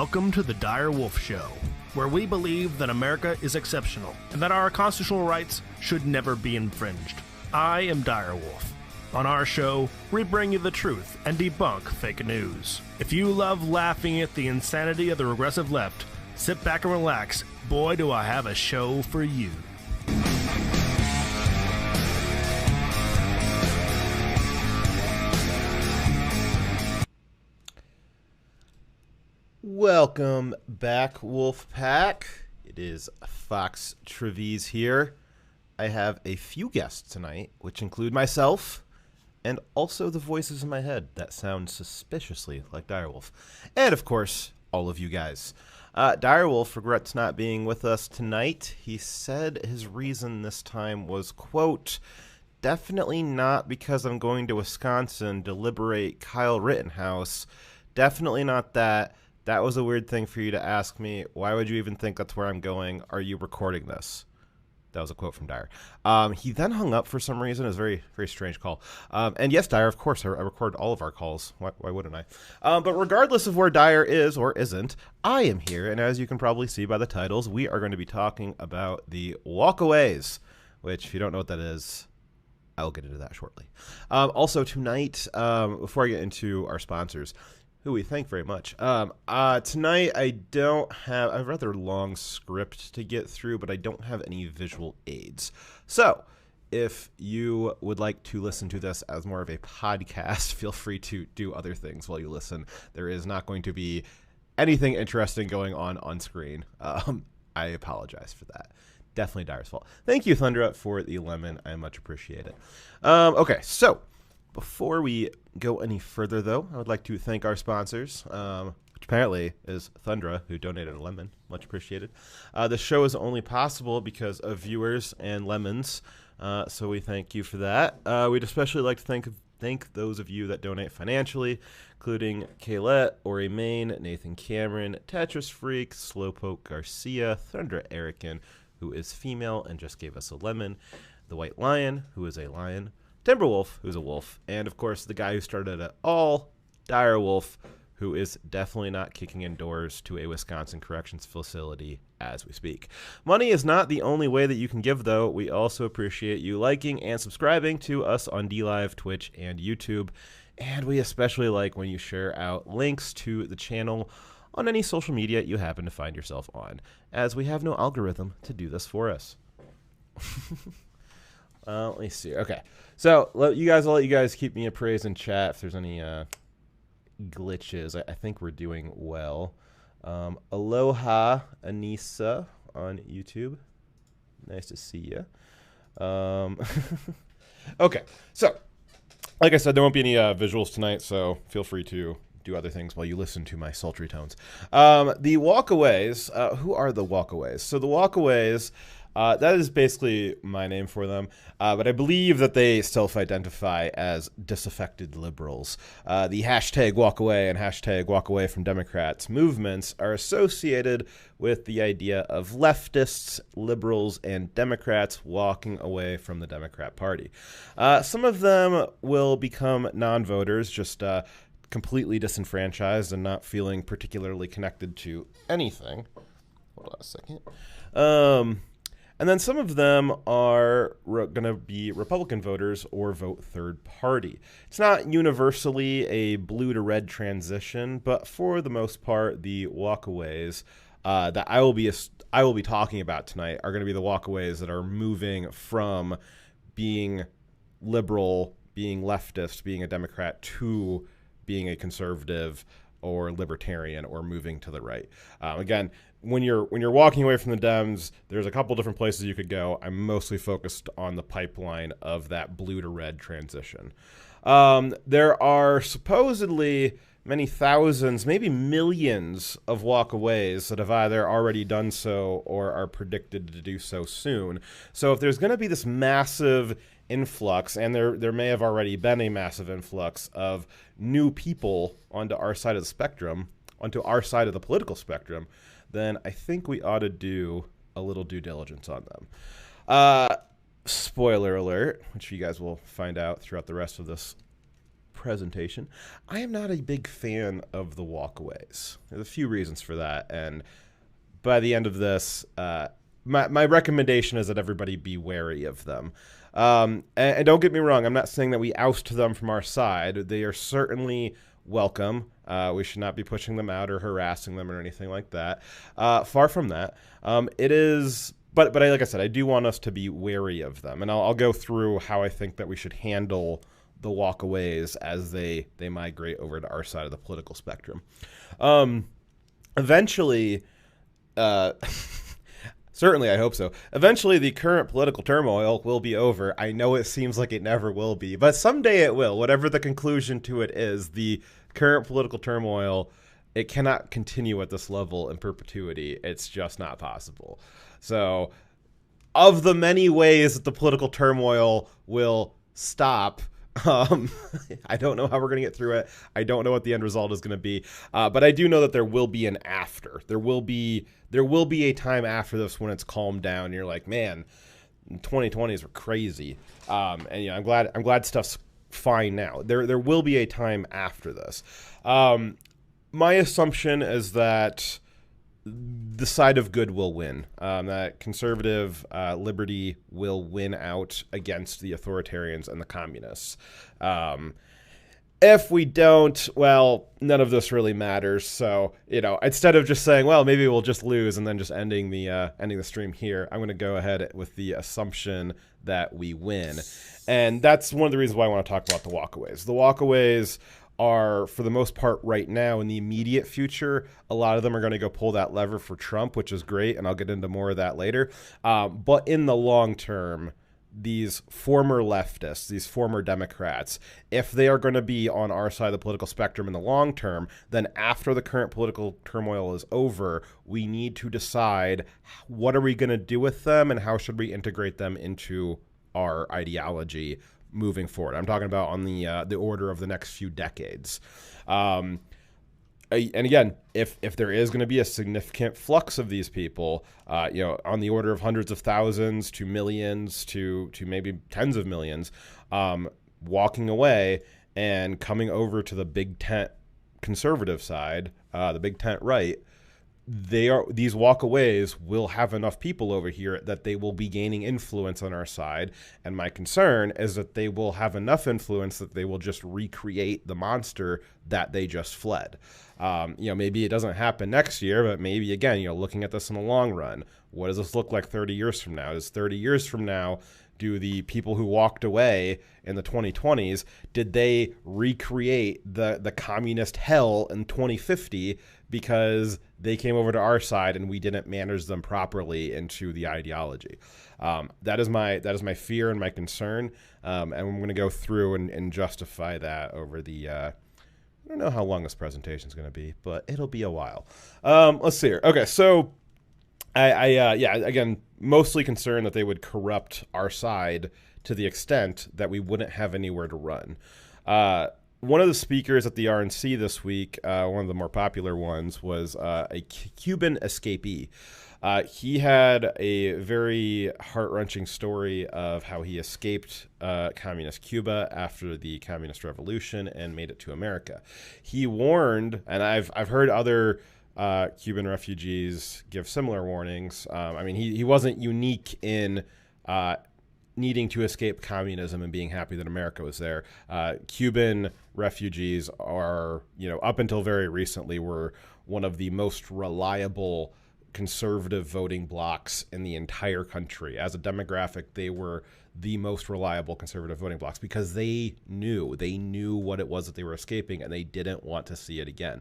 Welcome to the Dire Wolf Show, where we believe that America is exceptional and that our constitutional rights should never be infringed. I am Dire Wolf. On our show, we bring you the truth and debunk fake news. If you love laughing at the insanity of the regressive left, sit back and relax. Boy, do I have a show for you. Welcome back, Wolf Pack. It is Fox Trevize here. I have a few guests tonight, which include myself and also the voices in my head that sound suspiciously like Direwolf. And, of course, all of you guys. Direwolf regrets not being with us tonight. He said his reason this time was, quote, definitely not because I'm going to Wisconsin to liberate Kyle Rittenhouse. Definitely not that. That was a weird thing for you to ask me. Why would you even think that's where I'm going? Are you recording this? That was a quote from Dyer. He then hung up for some reason. It was a very, very strange call. And yes, Dyer, of course, I record all of our calls. Why wouldn't I? But regardless of where Dyer is or isn't, I am here. And as you can probably see by the titles, we are going to be talking about the walkaways, which if you don't know what that is, I'll get into that shortly. Also tonight, before I get into our sponsors, who we thank very much. Tonight, I don't have a rather long script to get through, but I don't have any visual aids. So, if you would like to listen to this as more of a podcast, feel free to do other things while you listen. There is not going to be anything interesting going on screen. I apologize for that. Definitely Dyer's fault. Thank you, Thundra, for the lemon. I much appreciate it. Okay, so before we go any further, though, I would like to thank our sponsors, which apparently is Thundra, who donated a lemon. Much appreciated. The show is only possible because of viewers and lemons, so we thank you for that. We'd especially like to thank those of you that donate financially, including Kaylette, Ori Main, Nathan Cameron, Tetris Freak, Slowpoke Garcia, Thundra Erican, who is female and just gave us a lemon, the White Lion, who is a lion, Timberwolf, who's a wolf, and, of course, the guy who started it all, Direwolf, who is definitely not kicking indoors to a Wisconsin corrections facility as we speak. Money is not the only way that you can give, though. We also appreciate you liking and subscribing to us on DLive, Twitch, and YouTube, and we especially like when you share out links to the channel on any social media you happen to find yourself on, as we have no algorithm to do this for us. Let me see. Okay. So I'll let you guys keep me appraised in chat if there's any glitches. I think we're doing well. Aloha Anissa on YouTube. Nice to see you. Okay. So, like I said, there won't be any visuals tonight, so feel free to do other things while you listen to my sultry tones. The walkaways. Who are the walkaways? So the walkaways, that is basically my name for them, but I believe that they self-identify as disaffected liberals. The hashtag walkaway and hashtag walkaway from Democrats movements are associated with the idea of leftists, liberals, and Democrats walking away from the Democrat Party. Some of them will become non-voters, just completely disenfranchised and not feeling particularly connected to anything. Hold on a second. And then some of them are going to be Republican voters or vote third party. It's not universally a blue to red transition, but for the most part, the walkaways that I will be talking about tonight are going to be the walkaways that are moving from being liberal, being leftist, being a Democrat to being a conservative or libertarian or moving to the right. Again, when you're walking away from the Dems, there's a couple different places you could go. I'm mostly focused on the pipeline of that blue to red transition. There are supposedly many thousands, maybe millions of walkaways that have either already done so or are predicted to do so soon. So if there's going to be this massive influx, and there may have already been a massive influx of new people onto our side of the spectrum, onto our side of the political spectrum, then I think we ought to do a little due diligence on them. Spoiler alert, which you guys will find out throughout the rest of this presentation. I am not a big fan of the walkaways. There's a few reasons for that, and by the end of this, my recommendation is that everybody be wary of them. And don't get me wrong, I'm not saying that we oust them from our side. They are certainly welcome. We should not be pushing them out or harassing them or anything like that. Far from that. It is... But like I said, I do want us to be wary of them. And I'll go through how I think that we should handle the walkaways as they migrate over to our side of the political spectrum. Eventually... certainly, I hope so. Eventually, the current political turmoil will be over. I know it seems like it never will be, but someday it will. Whatever the conclusion to it is, the current political turmoil, it cannot continue at this level in perpetuity. It's just not possible. So, of the many ways that the political turmoil will stop, I don't know how we're going to get through it. I don't know what the end result is going to be. But I do know that there will be an after. There will be a time after this when it's calmed down. And you're like, man, 2020s were crazy. And I'm glad stuff's fine now. There will be a time after this. My assumption is that the side of good will win, that conservative liberty will win out against the authoritarians and the communists. If we don't, well, none of this really matters. So, instead of just saying, well, maybe we'll just lose and then just ending the stream here, I'm going to go ahead with the assumption that we win. And that's one of the reasons why I want to talk about the walkaways. The walkaways are, for the most part right now, in the immediate future, a lot of them are going to go pull that lever for Trump, which is great, and I'll get into more of that later. But in the long term, these former leftists, these former Democrats, if they are going to be on our side of the political spectrum in the long term, then after the current political turmoil is over, we need to decide what are we going to do with them and how should we integrate them into our ideology moving forward. I'm talking about on the order of the next few decades. And again, if there is going to be a significant flux of these people, on the order of hundreds of thousands to millions to maybe tens of millions, walking away and coming over to the big tent conservative side, the big tent right, these walkaways will have enough people over here that they will be gaining influence on our side. And my concern is that they will have enough influence that they will just recreate the monster that they just fled. Maybe it doesn't happen next year, but maybe, again, looking at this in the long run, what does this look like 30 years from now? Does 30 years from now, do the people who walked away in the 2020s, did they recreate the communist hell in 2050 because they came over to our side and we didn't manage them properly into the ideology? That is my fear and my concern, and I'm going to go through and justify that over the I don't know how long this presentation is going to be, but it'll be a while. Let's see here. Okay, so again, mostly concerned that they would corrupt our side to the extent that we wouldn't have anywhere to run. One of the speakers at the RNC this week, one of the more popular ones, was a Cuban escapee. He had a very heart-wrenching story of how he escaped communist Cuba after the communist revolution and made it to America. He warned, and I've heard other Cuban refugees give similar warnings. He wasn't unique in needing to escape communism and being happy that America was there. Cuban refugees are, up until very recently, were one of the most reliable conservative voting blocs in the entire country. As a demographic, they were the most reliable conservative voting blocs because they knew what it was that they were escaping, and they didn't want to see it again.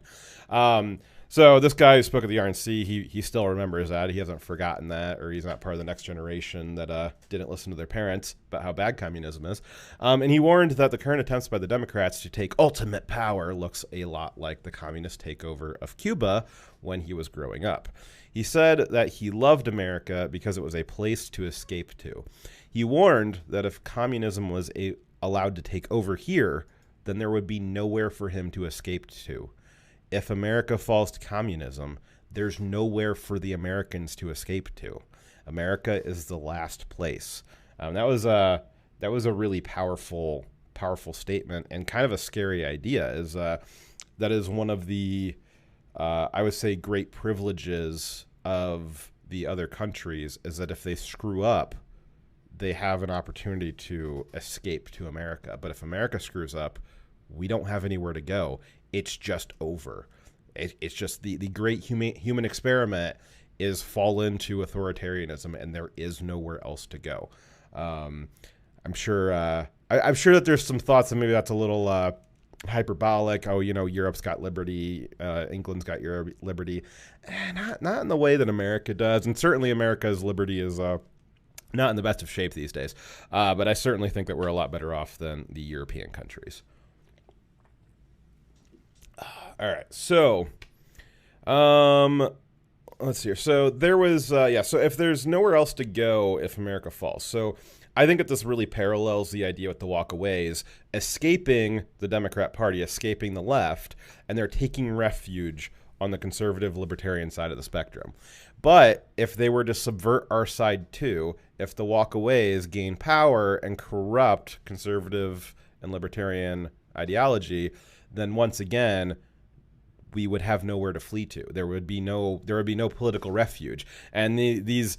So this guy who spoke at the RNC, he still remembers that. He hasn't forgotten that, or he's not part of the next generation that didn't listen to their parents about how bad communism is. And he warned that the current attempts by the Democrats to take ultimate power looks a lot like the communist takeover of Cuba when he was growing up. He said that he loved America because it was a place to escape to. He warned that if communism was allowed to take over here, then there would be nowhere for him to escape to. If America falls to communism, there's nowhere for the Americans to escape to. America is the last place. That was a really powerful powerful statement and kind of a scary idea. That is one of the, I would say, great privileges of the other countries, is that if they screw up, they have an opportunity to escape to America. But if America screws up, we don't have anywhere to go. It's just over. It's just the great human experiment is fall into authoritarianism, and there is nowhere else to go. I'm sure that there's some thoughts that maybe that's a little hyperbolic. Oh, Europe's got liberty, England's got liberty. Not in the way that America does, and certainly America's liberty is not in the best of shape these days. But I certainly think that we're a lot better off than the European countries. All right, so let's see here. So there was, so if there's nowhere else to go if America falls. So I think that this really parallels the idea with the walkaways, escaping the Democrat Party, escaping the left, and they're taking refuge on the conservative libertarian side of the spectrum. But if they were to subvert our side too, if the walkaways gain power and corrupt conservative and libertarian ideology, then once again, we would have nowhere to flee to. There would be no political refuge. And these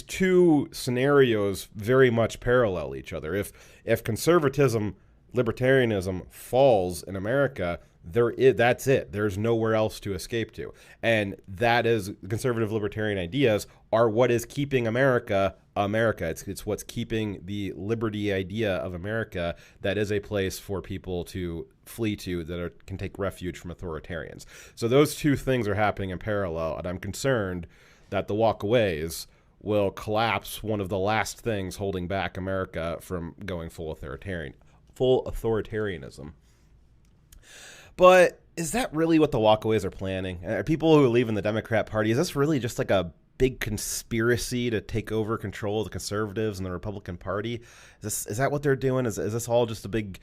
two scenarios very much parallel each other. If conservatism, libertarianism falls in America, that's it. There's nowhere else to escape to. And that is, conservative libertarian ideas are what is keeping America. It's what's keeping the liberty idea of America, that is a place for people to flee to, that can take refuge from authoritarians. So those two things are happening in parallel, and I'm concerned that the walkaways will collapse one of the last things holding back America from going full authoritarianism. But is that really what the walkaways are planning? Are people who are leaving the Democrat Party, is this really just like a big conspiracy to take over control of the conservatives and the Republican Party? Is that what they're doing? Is this all just a big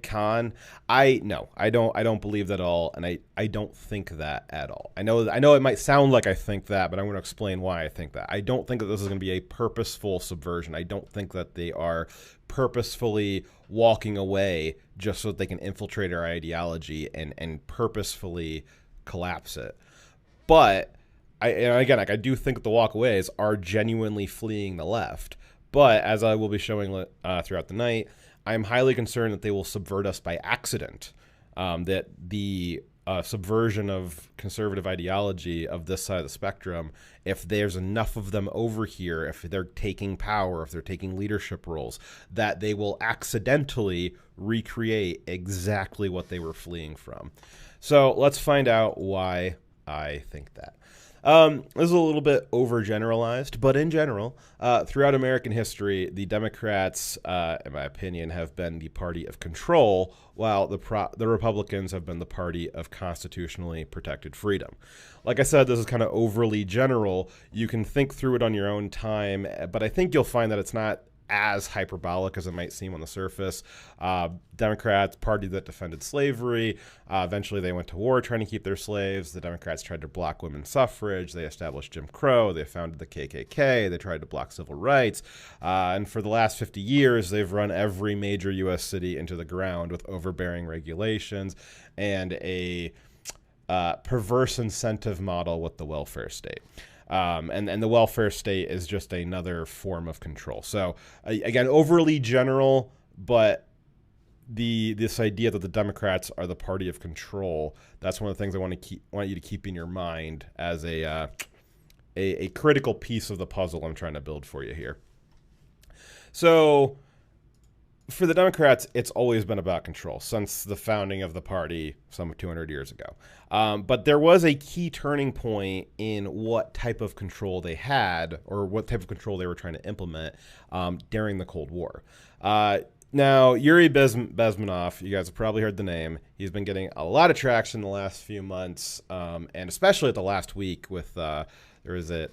con? I don't believe that at all, and I don't think that at all. I know it might sound like I think that, but I'm going to explain why I think that. I don't think that this is going to be a purposeful subversion. I don't think that they are purposefully walking away just so that they can infiltrate our ideology and purposefully collapse it. But I do think that the walkaways are genuinely fleeing the left. But as I will be showing throughout the night, I'm highly concerned that they will subvert us by accident. That the subversion of conservative ideology of this side of the spectrum, if there's enough of them over here, if they're taking power, if they're taking leadership roles, that they will accidentally recreate exactly what they were fleeing from. So let's find out why I think that. This is a little bit overgeneralized, but in general, throughout American history, the Democrats, in my opinion, have been the party of control, while the Republicans have been the party of constitutionally protected freedom. Like I said, this is kind of overly general. You can think through it on your own time, but I think you'll find that it's not as hyperbolic as it might seem on the surface. Democrats, party that defended slavery. Eventually they went to war trying to keep their slaves. The Democrats tried to block women's suffrage. They established Jim Crow. They founded the KKK. They tried to block civil rights. And for the last 50 years, they've run every major U.S. city into the ground with overbearing regulations and a perverse incentive model with the welfare state. And the welfare state is just another form of control. So again, overly general, but this idea that the Democrats are the party of control, that's one of the things I want you to keep in your mind as a critical piece of the puzzle I'm trying to build for you here. So for the Democrats, it's always been about control since the founding of the party some 200 years ago. But there was a key turning point in what type of control they had, or what type of control they were trying to implement during the Cold War. Now, Yuri Bezmenov, you guys have probably heard the name. He's been getting a lot of traction in the last few months, and especially at the last week with there was the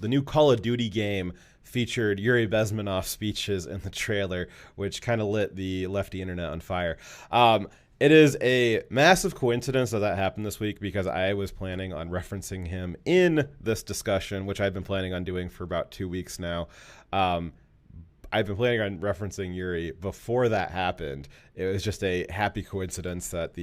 new Call of Duty game featured Yuri Bezmenov's speeches in the trailer, which kind of lit the lefty internet on fire. It is a massive coincidence that happened this week, because I was planning on referencing him in this discussion, which I've been planning on doing for about 2 weeks now. I've been planning on referencing Yuri before that happened. It was just a happy coincidence that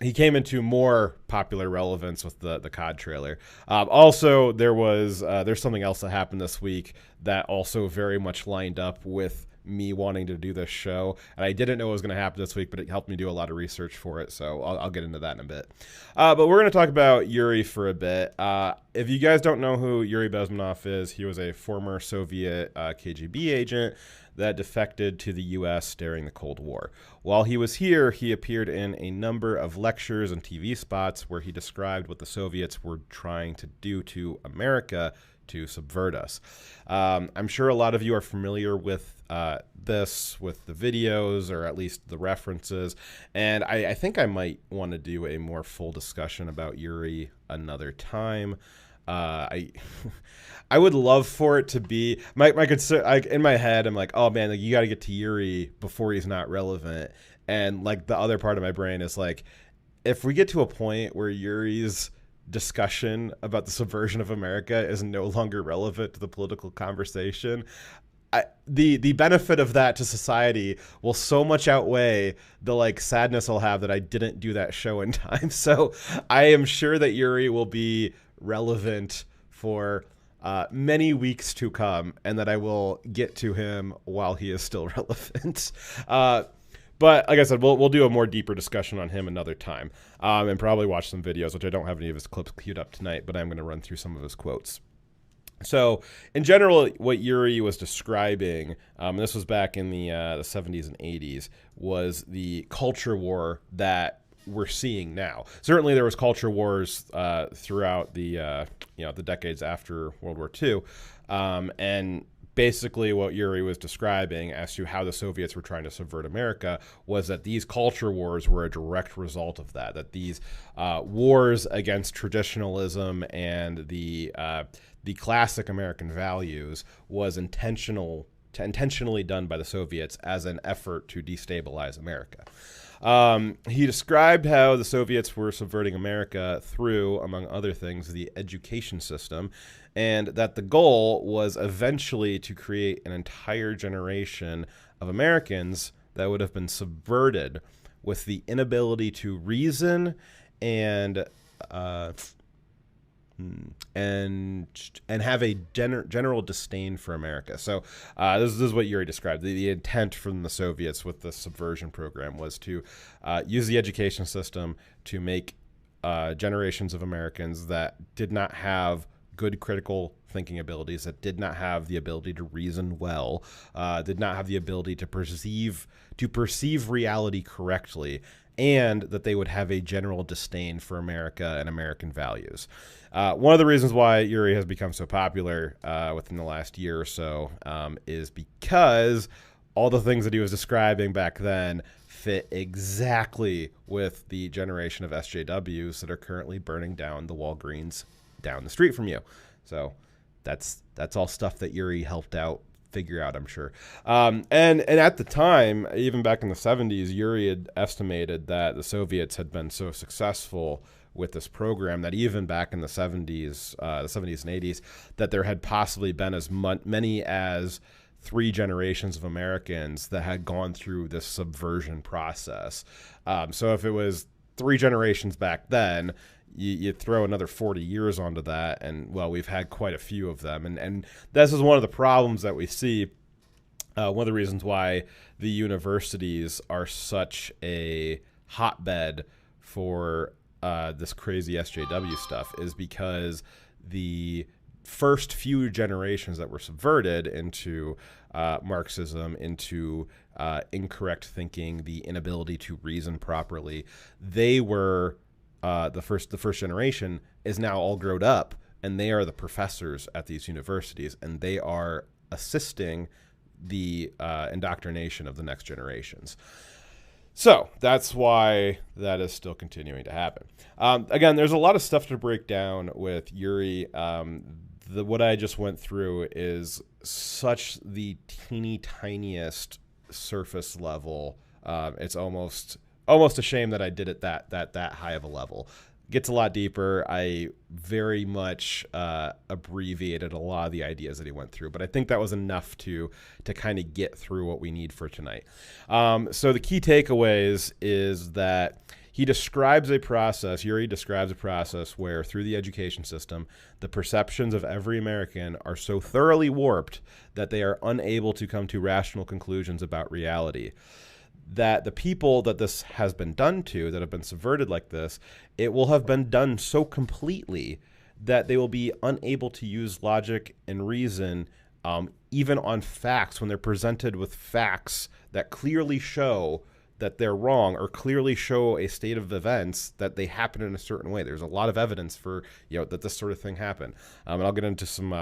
he came into more popular relevance with the COD trailer. Also, there's something else that happened this week that also very much lined up with me wanting to do this show, and I didn't know it was going to happen this week, but it helped me do a lot of research for it, so I'll get into that in a bit. But we're going to talk about Yuri for a bit. If you guys don't know who Yuri Bezmenov is, he was a former Soviet KGB agent that defected to the U.S. during the Cold War. While he was here, he appeared in a number of lectures and TV spots where he described what the Soviets were trying to do to America to subvert us. I'm sure a lot of you are familiar with with the videos, or at least the references, and I think I might want to do a more full discussion about Yuri another time. I would love for it to be my concern. In my head, I'm like, oh man, like, you got to get to Yuri before he's not relevant, and like the other part of my brain is like, if we get to a point where Yuri's discussion about the subversion of America is no longer relevant to the political conversation, the benefit of that to society will so much outweigh the like sadness I'll have that I didn't do that show in time. So I am sure that Yuri will be relevant for many weeks to come, and that I will get to him while he is still relevant. But like I said, we'll do a more deeper discussion on him another time, and probably watch some videos, which I don't have any of his clips queued up tonight, but I'm going to run through some of his quotes. So in general, what Yuri was describing, and this was back in the 70s and 80s, was the culture war that we're seeing now. Certainly there was culture wars throughout the decades after World War II, and basically what Yuri was describing as to how the Soviets were trying to subvert America was that these culture wars were a direct result of that these wars against traditionalism and the classic American values was intentionally done by the Soviets as an effort to destabilize America. He described how the Soviets were subverting America through, among other things, the education system, and that the goal was eventually to create an entire generation of Americans that would have been subverted with the inability to reason and have a general disdain for America. So this is what Yuri described. The intent from the Soviets with the subversion program was to use the education system to make generations of Americans that did not have good critical thinking abilities, that did not have the ability to reason well, did not have the ability to perceive reality correctly, and that they would have a general disdain for America and American values. One of the reasons why Yuri has become so popular within the last year or so is because all the things that he was describing back then fit exactly with the generation of SJWs that are currently burning down the Walgreens down the street from you. So that's all stuff that Yuri helped out figure out, I'm sure. And at the time, even back in the 70s, Yuri had estimated that the Soviets had been so successful with this program that even back in the 70s and 80s, that there had possibly been as many as 3 generations of Americans that had gone through this subversion process. So if it was 3 generations back then, you throw another 40 years onto that, and, well, we've had quite a few of them. And this is one of the problems that we see. One of the reasons why the universities are such a hotbed for this crazy SJW stuff is because the first few generations that were subverted into Marxism, into incorrect thinking, the inability to reason properly, they were the first generation is now all grown up, and they are the professors at these universities, and they are assisting the indoctrination of the next generations. So that's why that is still continuing to happen. Again, there's a lot of stuff to break down with Yuri. What I just went through is such the teeny tiniest surface level. It's almost a shame that I did it that high of a level. gets a lot deeper. I very much abbreviated a lot of the ideas that he went through, but I think that was enough to kind of get through what we need for tonight. So the key takeaways is that Yuri describes a process where through the education system, the perceptions of every American are so thoroughly warped that they are unable to come to rational conclusions about reality. That the people that this has been done to, that have been subverted like this, it will have been done so completely that they will be unable to use logic and reason, even on facts, when they're presented with facts that clearly show that they're wrong or clearly show a state of events that they happen in a certain way. There's a lot of evidence for, that this sort of thing happened. And I'll get into some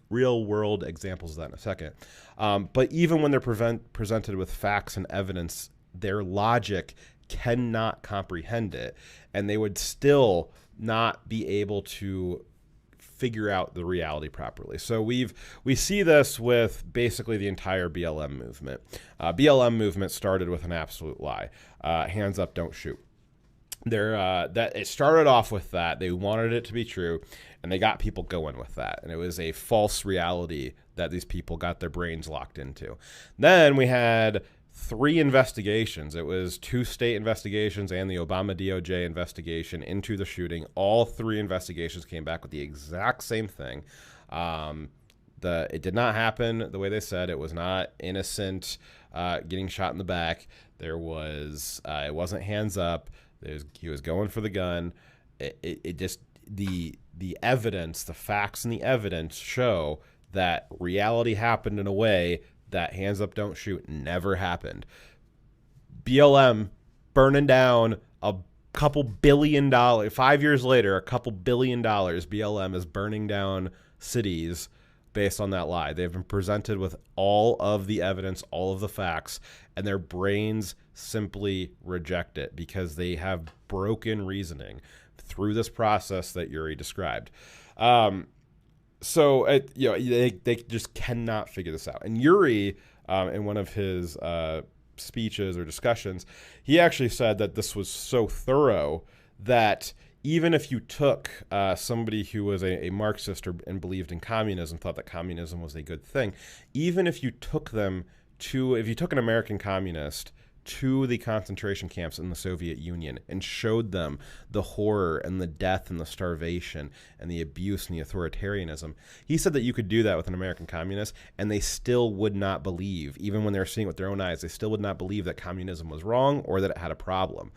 real world examples of that in a second. But even when they're presented with facts and evidence, their logic cannot comprehend it, and they would still not be able to figure out the reality properly. So we see this with basically the entire BLM movement. BLM movement started with an absolute lie. Hands up, don't shoot. That it started off with that. They wanted it to be true, and they got people going with that. And it was a false reality that these people got their brains locked into. Then we had 3 investigations. It was 2 state investigations and the Obama DOJ investigation into the shooting. All 3 investigations came back with the exact same thing. It did not happen the way they said. It was not innocent getting shot in the back. It wasn't hands up. He was going for the gun. It just the evidence, the facts and the evidence show that reality happened in a way that hands up, don't shoot never happened. BLM burning down a couple $1 billion. 5 years later, a couple $1 billion. BLM is burning down cities based on that lie. They've been presented with all of the evidence, all of the facts, and their brains simply reject it because they have broken reasoning through this process that Yuri described. So they just cannot figure this out. And Yuri, in one of his speeches or discussions, he actually said that this was so thorough that even if you took somebody who was a Marxist and believed in communism, thought that communism was a good thing, even if you took an American communist to the concentration camps in the Soviet Union and showed them the horror and the death and the starvation and the abuse and the authoritarianism, he said that you could do that with an American communist and they still would not believe, even when they were seeing it with their own eyes, they still would not believe that communism was wrong or that it had a problem.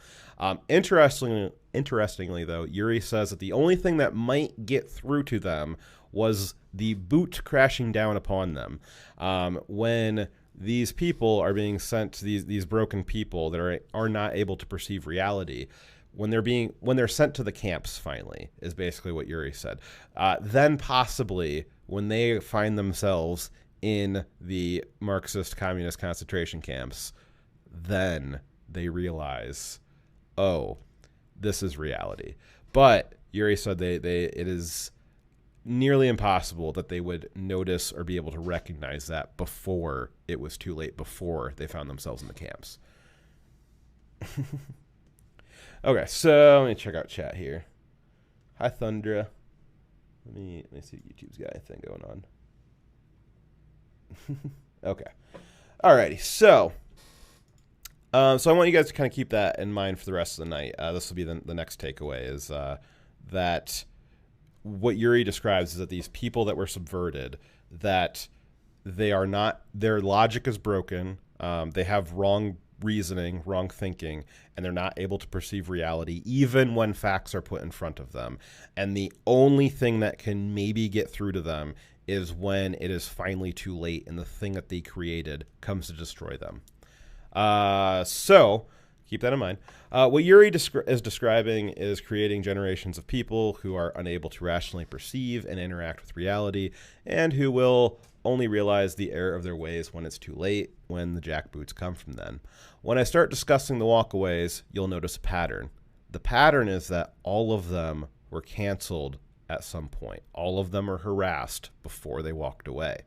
Interestingly, though, Yuri says that the only thing that might get through to them was the boot crashing down upon them. When these people are being sent to these broken people that are not able to perceive reality, when they're sent to the camps, finally, is basically what Yuri said. Then possibly when they find themselves in the Marxist communist concentration camps, then they realize, oh, this is reality. But Yuri said it is nearly impossible that they would notice or be able to recognize that before it was too late, before they found themselves in the camps. Okay, so let me check out chat here. Hi, Thundra. Let me see what YouTube's got anything going on. Okay. Alrighty, so I want you guys to kind of keep that in mind for the rest of the night. This will be the next takeaway, is that what Yuri describes is that these people that were subverted, that their logic is broken, they have wrong reasoning, wrong thinking, and they're not able to perceive reality even when facts are put in front of them. And the only thing that can maybe get through to them is when it is finally too late and the thing that they created comes to destroy them. So keep that in mind. What Yuri is describing is creating generations of people who are unable to rationally perceive and interact with reality, and who will only realize the error of their ways when it's too late, when the jackboots come from them. When I start discussing the walkaways, you'll notice a pattern. The pattern is that all of them were canceled at some point. All of them are harassed before they walked away.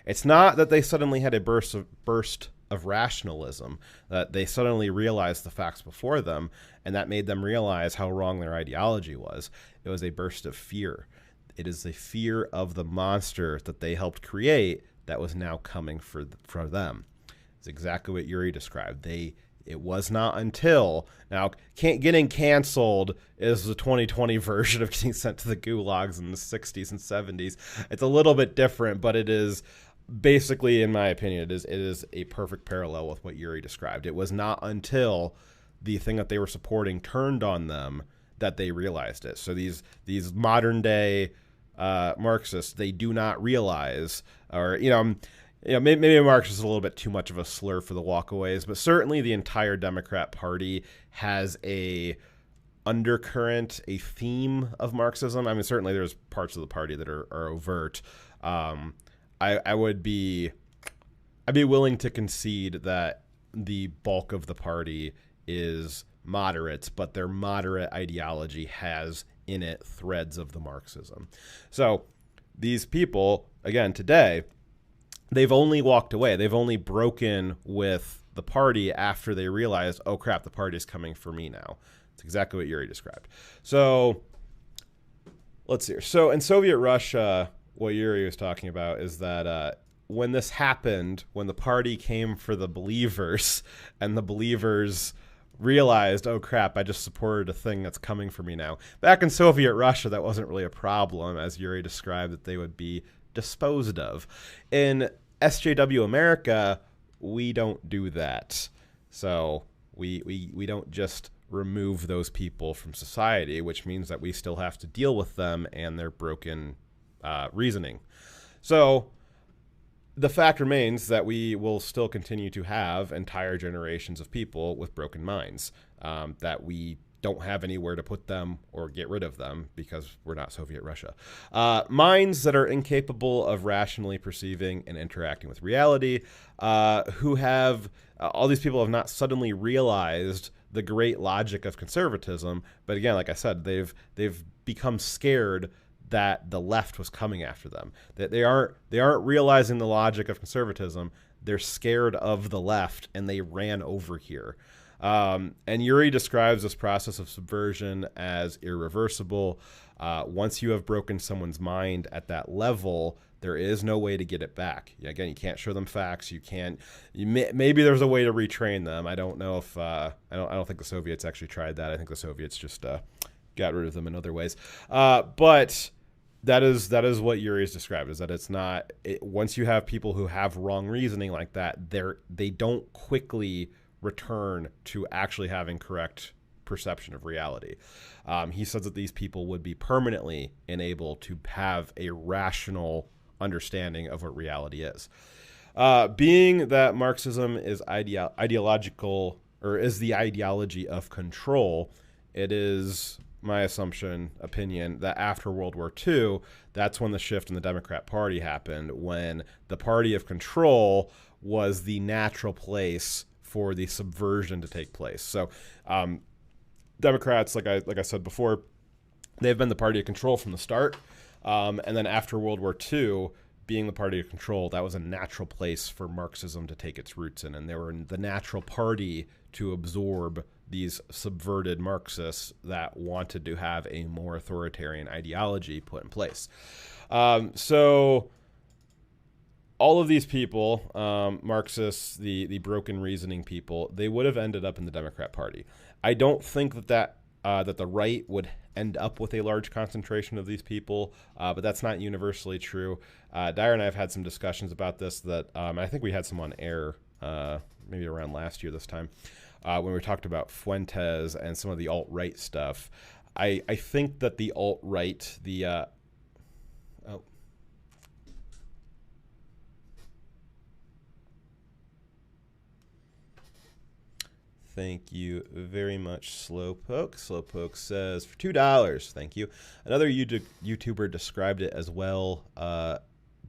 It's not that they suddenly had a burst of rationalism, that they suddenly realized the facts before them, and that made them realize how wrong their ideology was. It was a burst of fear. It is the fear of the monster that they helped create that was now coming for them. It's exactly what Yuri described. It was not until now getting canceled is the 2020 version of getting sent to the gulags in the 60s and 70s. It's a little bit different, but it is basically, in my opinion, it is a perfect parallel with what Yuri described. It was not until the thing that they were supporting turned on them that they realized it. So these modern day Marxists, they do not realize, or maybe Marxist is a little bit too much of a slur for the walkaways, but certainly the entire Democrat Party has a undercurrent, a theme of Marxism. I mean, certainly there's parts of the party that are overt. I'd be willing to concede that the bulk of the party is moderates, but their moderate ideology has in it threads of the Marxism. So these people, again, today, they've only walked away. They've only broken with the party after they realized, oh crap, the party's coming for me now. It's exactly what Yuri described. So let's see. So in Soviet Russia, what Yuri was talking about is that when this happened, when the party came for the believers and the believers realized, oh crap, I just supported a thing that's coming for me now. Back in Soviet Russia, that wasn't really a problem, as Yuri described, that they would be disposed of. In SJW America, we don't do that. So we don't just remove those people from society, which means that we still have to deal with them and their broken reasoning. So the fact remains that we will still continue to have entire generations of people with broken minds, that we don't have anywhere to put them or get rid of them because we're not Soviet Russia. Minds that are incapable of rationally perceiving and interacting with reality, who have, all these people have not suddenly realized the great logic of conservatism. But again, like I said, they've become scared that the left was coming after them, that they aren't realizing the logic of conservatism. They're scared of the left and they ran over here. And Yuri describes this process of subversion as irreversible. Once you have broken someone's mind at that level, there is no way to get it back. Again, you can't show them facts. Maybe there's a way to retrain them. I don't know if I don't think the Soviets actually tried that. I think the Soviets just got rid of them in other ways. But that is what Yuri has described, is that it's not once you have people who have wrong reasoning like that, they don't quickly return to actually having correct perception of reality. He says that these people would be permanently unable to have a rational understanding of what reality is. Being that Marxism is ideological, or is the ideology of control, it is my opinion, that after World War II, that's when the shift in the Democrat Party happened, when the party of control was the natural place for the subversion to take place. So Democrats, like I said before, they've been the party of control from the start. And then after World War II, being the party of control, that was a natural place for Marxism to take its roots in. And they were the natural party to absorb these subverted Marxists that wanted to have a more authoritarian ideology put in place. So all of these people, Marxists, the broken reasoning people, they would have ended up in the Democrat Party. I don't think that the right would end up with a large concentration of these people, but that's not universally true. Dyer and I have had some discussions about this that I think we had some on air maybe around last year this time, when we talked about Fuentes and some of the alt-right stuff. I think that the alt-right, Thank you very much, Slowpoke. Slowpoke says, for $2, thank you. Another YouTuber described it as well.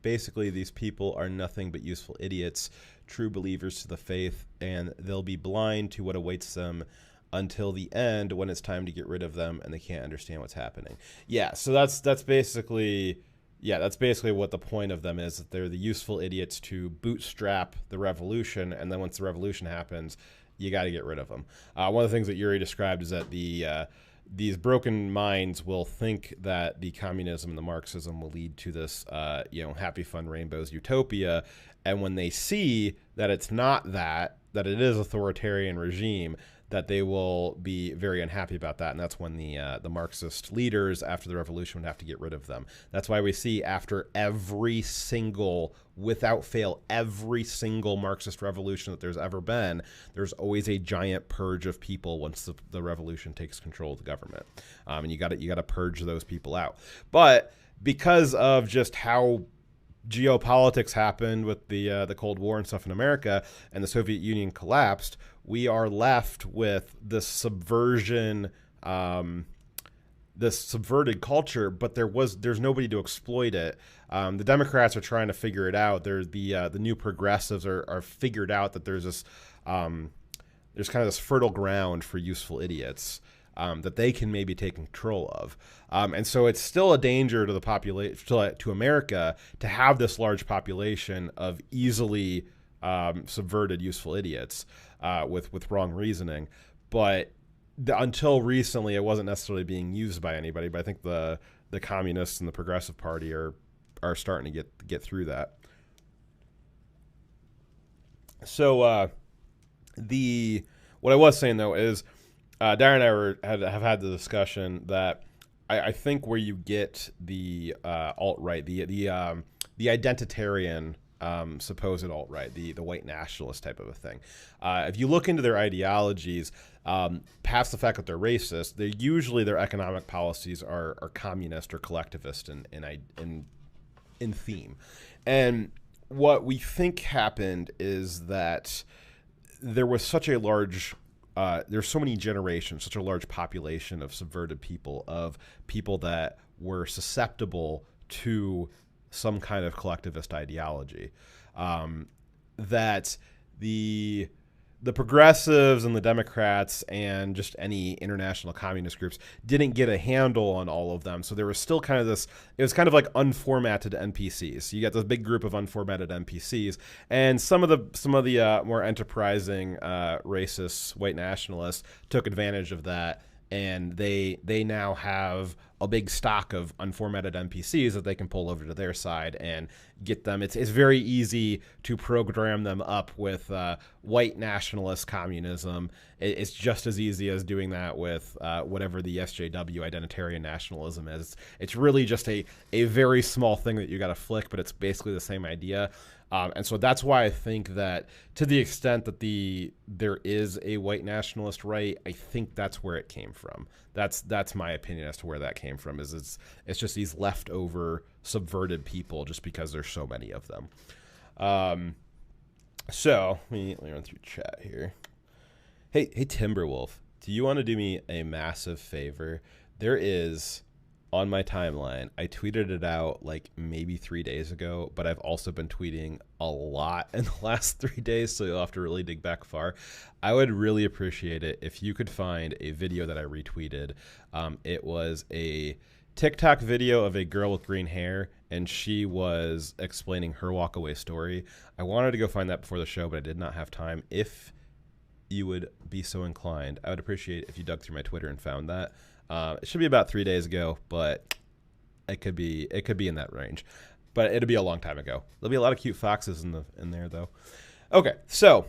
Basically, these people are nothing but useful idiots, true believers to the faith, and they'll be blind to what awaits them until the end when it's time to get rid of them and they can't understand what's happening. Yeah, so that's basically Yeah, that's basically what the point of them is. That they're the useful idiots to bootstrap the revolution, and then once the revolution happens, you got to get rid of them. One of the things that Yuri described is that these broken minds will think that the communism and the Marxism will lead to this, happy, fun, rainbows utopia, and when they see that it's not that it is authoritarian regime, that they will be very unhappy about that, and that's when the Marxist leaders after the revolution would have to get rid of them. That's why we see after every single, without fail, every single Marxist revolution that there's ever been, there's always a giant purge of people once the revolution takes control of the government, and you got to purge those people out. But because of just how geopolitics happened with the Cold War and stuff in America, and the Soviet Union collapsed, we are left with this subversion, this subverted culture, but there's nobody to exploit it. The Democrats are trying to figure it out. There's the new progressives are figured out that there's this there's kind of this fertile ground for useful idiots that they can maybe take control of. And so it's still a danger to the population, to America, to have this large population of easily subverted useful idiots with wrong reasoning. But until recently, it wasn't necessarily being used by anybody. But I think the communists and the Progressive Party are starting to get through that. So what I was saying though is, Darren and I have had the discussion that I think where you get the alt-right, the identitarian supposed alt-right, the white nationalist type of a thing. If you look into their ideologies, past the fact that they're racist, their economic policies are communist or collectivist in theme. And what we think happened is that there was such a large there's so many generations, such a large population of subverted people, of people that were susceptible to some kind of collectivist ideology, that the progressives and the Democrats and just any international communist groups didn't get a handle on all of them. So there was still kind of this, it was kind of like unformatted NPCs. So you got this big group of unformatted NPCs, and some of the more enterprising racists, white nationalists took advantage of that, and they now have a big stock of unformatted NPCs that they can pull over to their side and get them. It's very easy to program them up with white nationalist communism. It's just as easy as doing that with whatever the SJW identitarian nationalism is. It's really just a very small thing that you got to flick, but it's basically the same idea. And so that's why I think that to the extent that there is a white nationalist right, I think that's where it came from. That's my opinion as to where that came from. Is it's just these leftover subverted people, just because there's so many of them. So let me run through chat here. Hey Timberwolf, do you want to do me a massive favor? There is, on my timeline, I tweeted it out like maybe 3 days ago, but I've also been tweeting a lot in the last 3 days, so you'll have to really dig back far. I would really appreciate it if you could find a video that I retweeted. It was a TikTok video of a girl with green hair, and she was explaining her walkaway story. I wanted to go find that before the show, but I did not have time. If you would be so inclined, I would appreciate if you dug through my Twitter and found that. It should be about 3 days ago, but it could be in that range. But it'll be a long time ago. There'll be a lot of cute foxes in there, though. Okay, so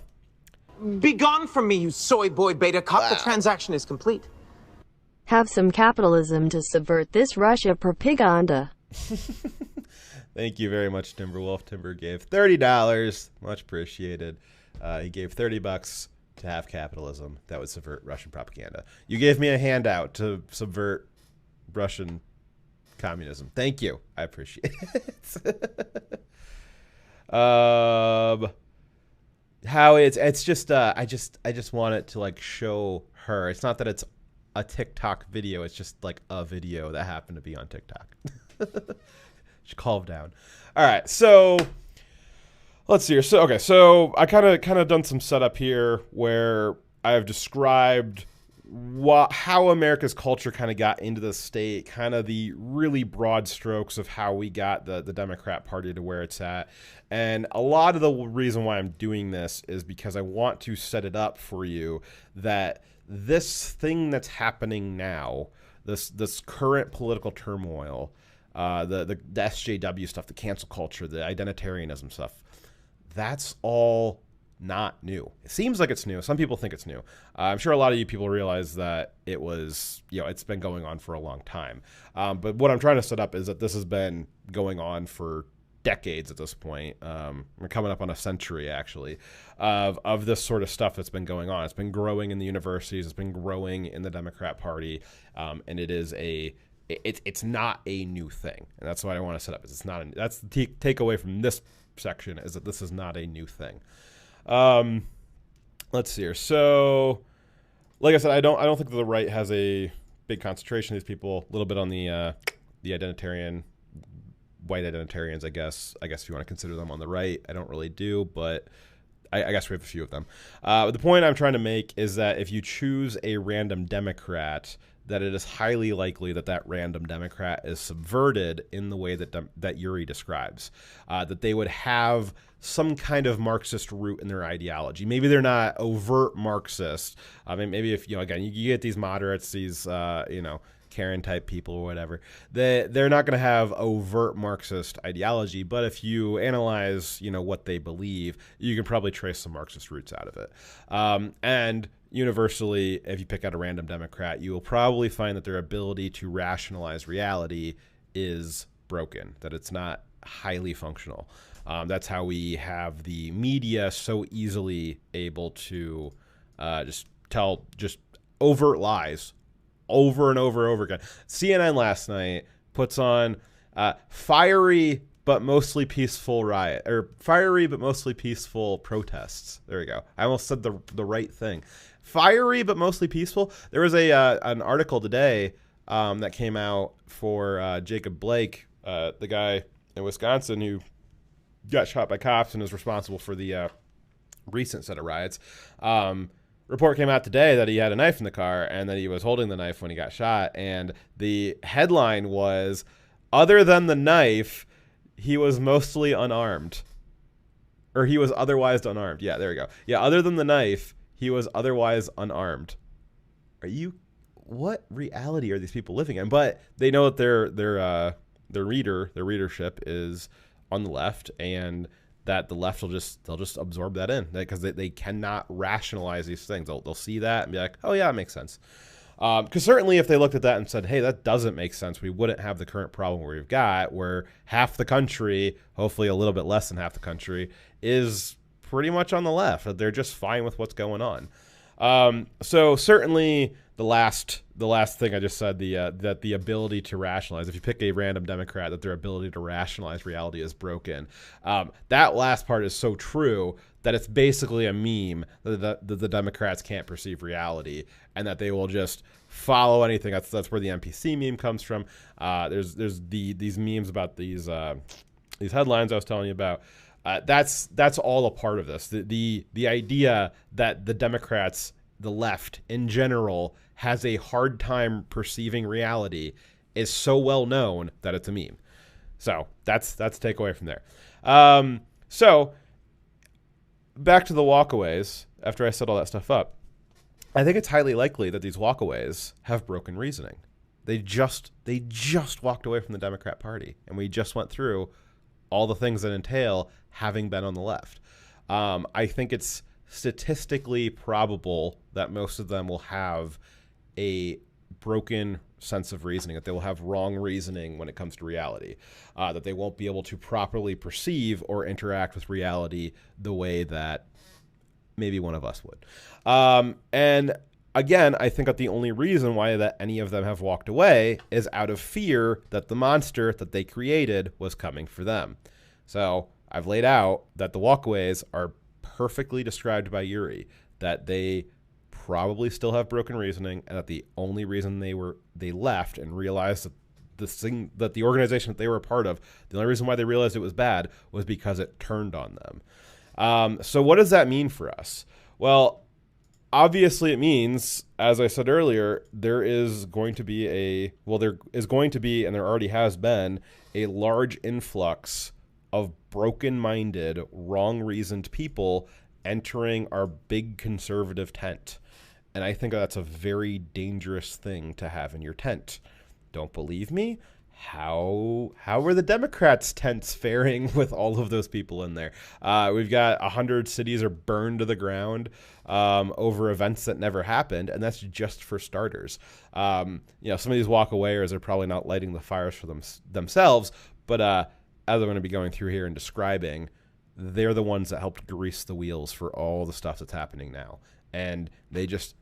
be gone from me, you soy boy beta cop. The transaction is complete. Have some capitalism to subvert this Russia propaganda. Thank you very much, Timberwolf. Timber gave $30. Much appreciated. He gave $30 to have capitalism that would subvert Russian propaganda. You gave me a handout to subvert Russian communism. Thank you. I appreciate it. How it's just I just want it to like show her. It's not that it's a TikTok video. It's just like a video that happened to be on TikTok. Just calm down. All right, so let's see here. So I kind of done some setup here where I have described how America's culture kind of got into the state, kind of the really broad strokes of how we got the Democrat Party to where it's at. And a lot of the reason why I'm doing this is because I want to set it up for you that this thing that's happening now, this current political turmoil, the SJW stuff, the cancel culture, the identitarianism stuff, that's all not new. It seems like it's new. Some people think it's new. I'm sure a lot of you people realize that it was, it's been going on for a long time. But what I'm trying to set up is that this has been going on for decades at this point. We're coming up on a century, actually, of this sort of stuff that's been going on. It's been growing in the universities. It's been growing in the Democrat Party. And it is it's not a new thing. And that's what I want to set up. It's not. That's the takeaway from this section, is that this is not a new thing. Let's see here. So, like I said, I don't think that the right has a big concentration of these people. A little bit on the white identitarians, I guess if you want to consider them on the right. I don't really do, but I guess we have a few of them. The point I'm trying to make is that if you choose a random Democrat, that it is highly likely that that random Democrat is subverted in the way that Yuri describes, that they would have some kind of Marxist root in their ideology. Maybe they're not overt Marxist. I mean, maybe if, again, you get these moderates, these, Karen type people or whatever, they're not going to have overt Marxist ideology, but if you analyze, what they believe, you can probably trace some Marxist roots out of it. And universally, if you pick out a random Democrat, you will probably find that their ability to rationalize reality is broken, that it's not highly functional. That's how we have the media so easily able to just tell overt lies over and over and over again. CNN last night puts on fiery but mostly peaceful protests. There we go. I almost said the right thing. Fiery but mostly peaceful. There was an article today that came out for Jacob Blake, the guy in Wisconsin who got shot by cops and is responsible for the recent set of riots. Report came out today that he had a knife in the car and that he was holding the knife when he got shot. And the headline was, other than the knife, he was mostly unarmed. Or he was otherwise unarmed. Yeah, there we go. Yeah, other than the knife, he was otherwise unarmed. What reality are these people living in? But they know that their readership is on the left, and that the left they'll just absorb that in, because they cannot rationalize these things. They'll see that and be like, oh yeah, it makes sense. Because certainly if they looked at that and said, hey, that doesn't make sense, we wouldn't have the current problem we've got, where half the country, hopefully a little bit less than half the country, is pretty much on the left. That they're just fine with what's going on. So certainly the last thing I just said, that the ability to rationalize, if you pick a random Democrat, that their ability to rationalize reality is broken. That last part is so true that it's basically a meme that the Democrats can't perceive reality, and that they will just follow anything. That's where the NPC meme comes from. There's these memes about these headlines I was telling you about. That's all a part of this. The idea that the Democrats, the left in general, has a hard time perceiving reality is so well known that it's a meme. So that's takeaway from there. So back to the walkaways. After I set all that stuff up, I think it's highly likely that these walkaways have broken reasoning. They just walked away from the Democrat Party, and we just went through all the things that entail having been on the left. I think it's statistically probable that most of them will have a broken sense of reasoning, that they will have wrong reasoning when it comes to reality, that they won't be able to properly perceive or interact with reality the way that maybe one of us would. And again, I think that the only reason why that any of them have walked away is out of fear that the monster that they created was coming for them. So I've laid out that the walkaways are perfectly described by Yuri, that they probably still have broken reasoning, and that the only reason they left and realized that the organization that they were a part of, the only reason why they realized it was bad was because it turned on them. So what does that mean for us? Well, obviously it means, as I said earlier, there is going to be and there already has been a large influx of broken-minded, wrong-reasoned people entering our big conservative tent. And I think that's a very dangerous thing to have in your tent. Don't believe me? How are the Democrats' tents faring with all of those people in there? We've got 100 cities are burned to the ground over events that never happened, and that's just for starters. Some of these walk-awayers are probably not lighting the fires for themselves, but as I'm going to be going through here and describing, they're the ones that helped grease the wheels for all the stuff that's happening now. And they just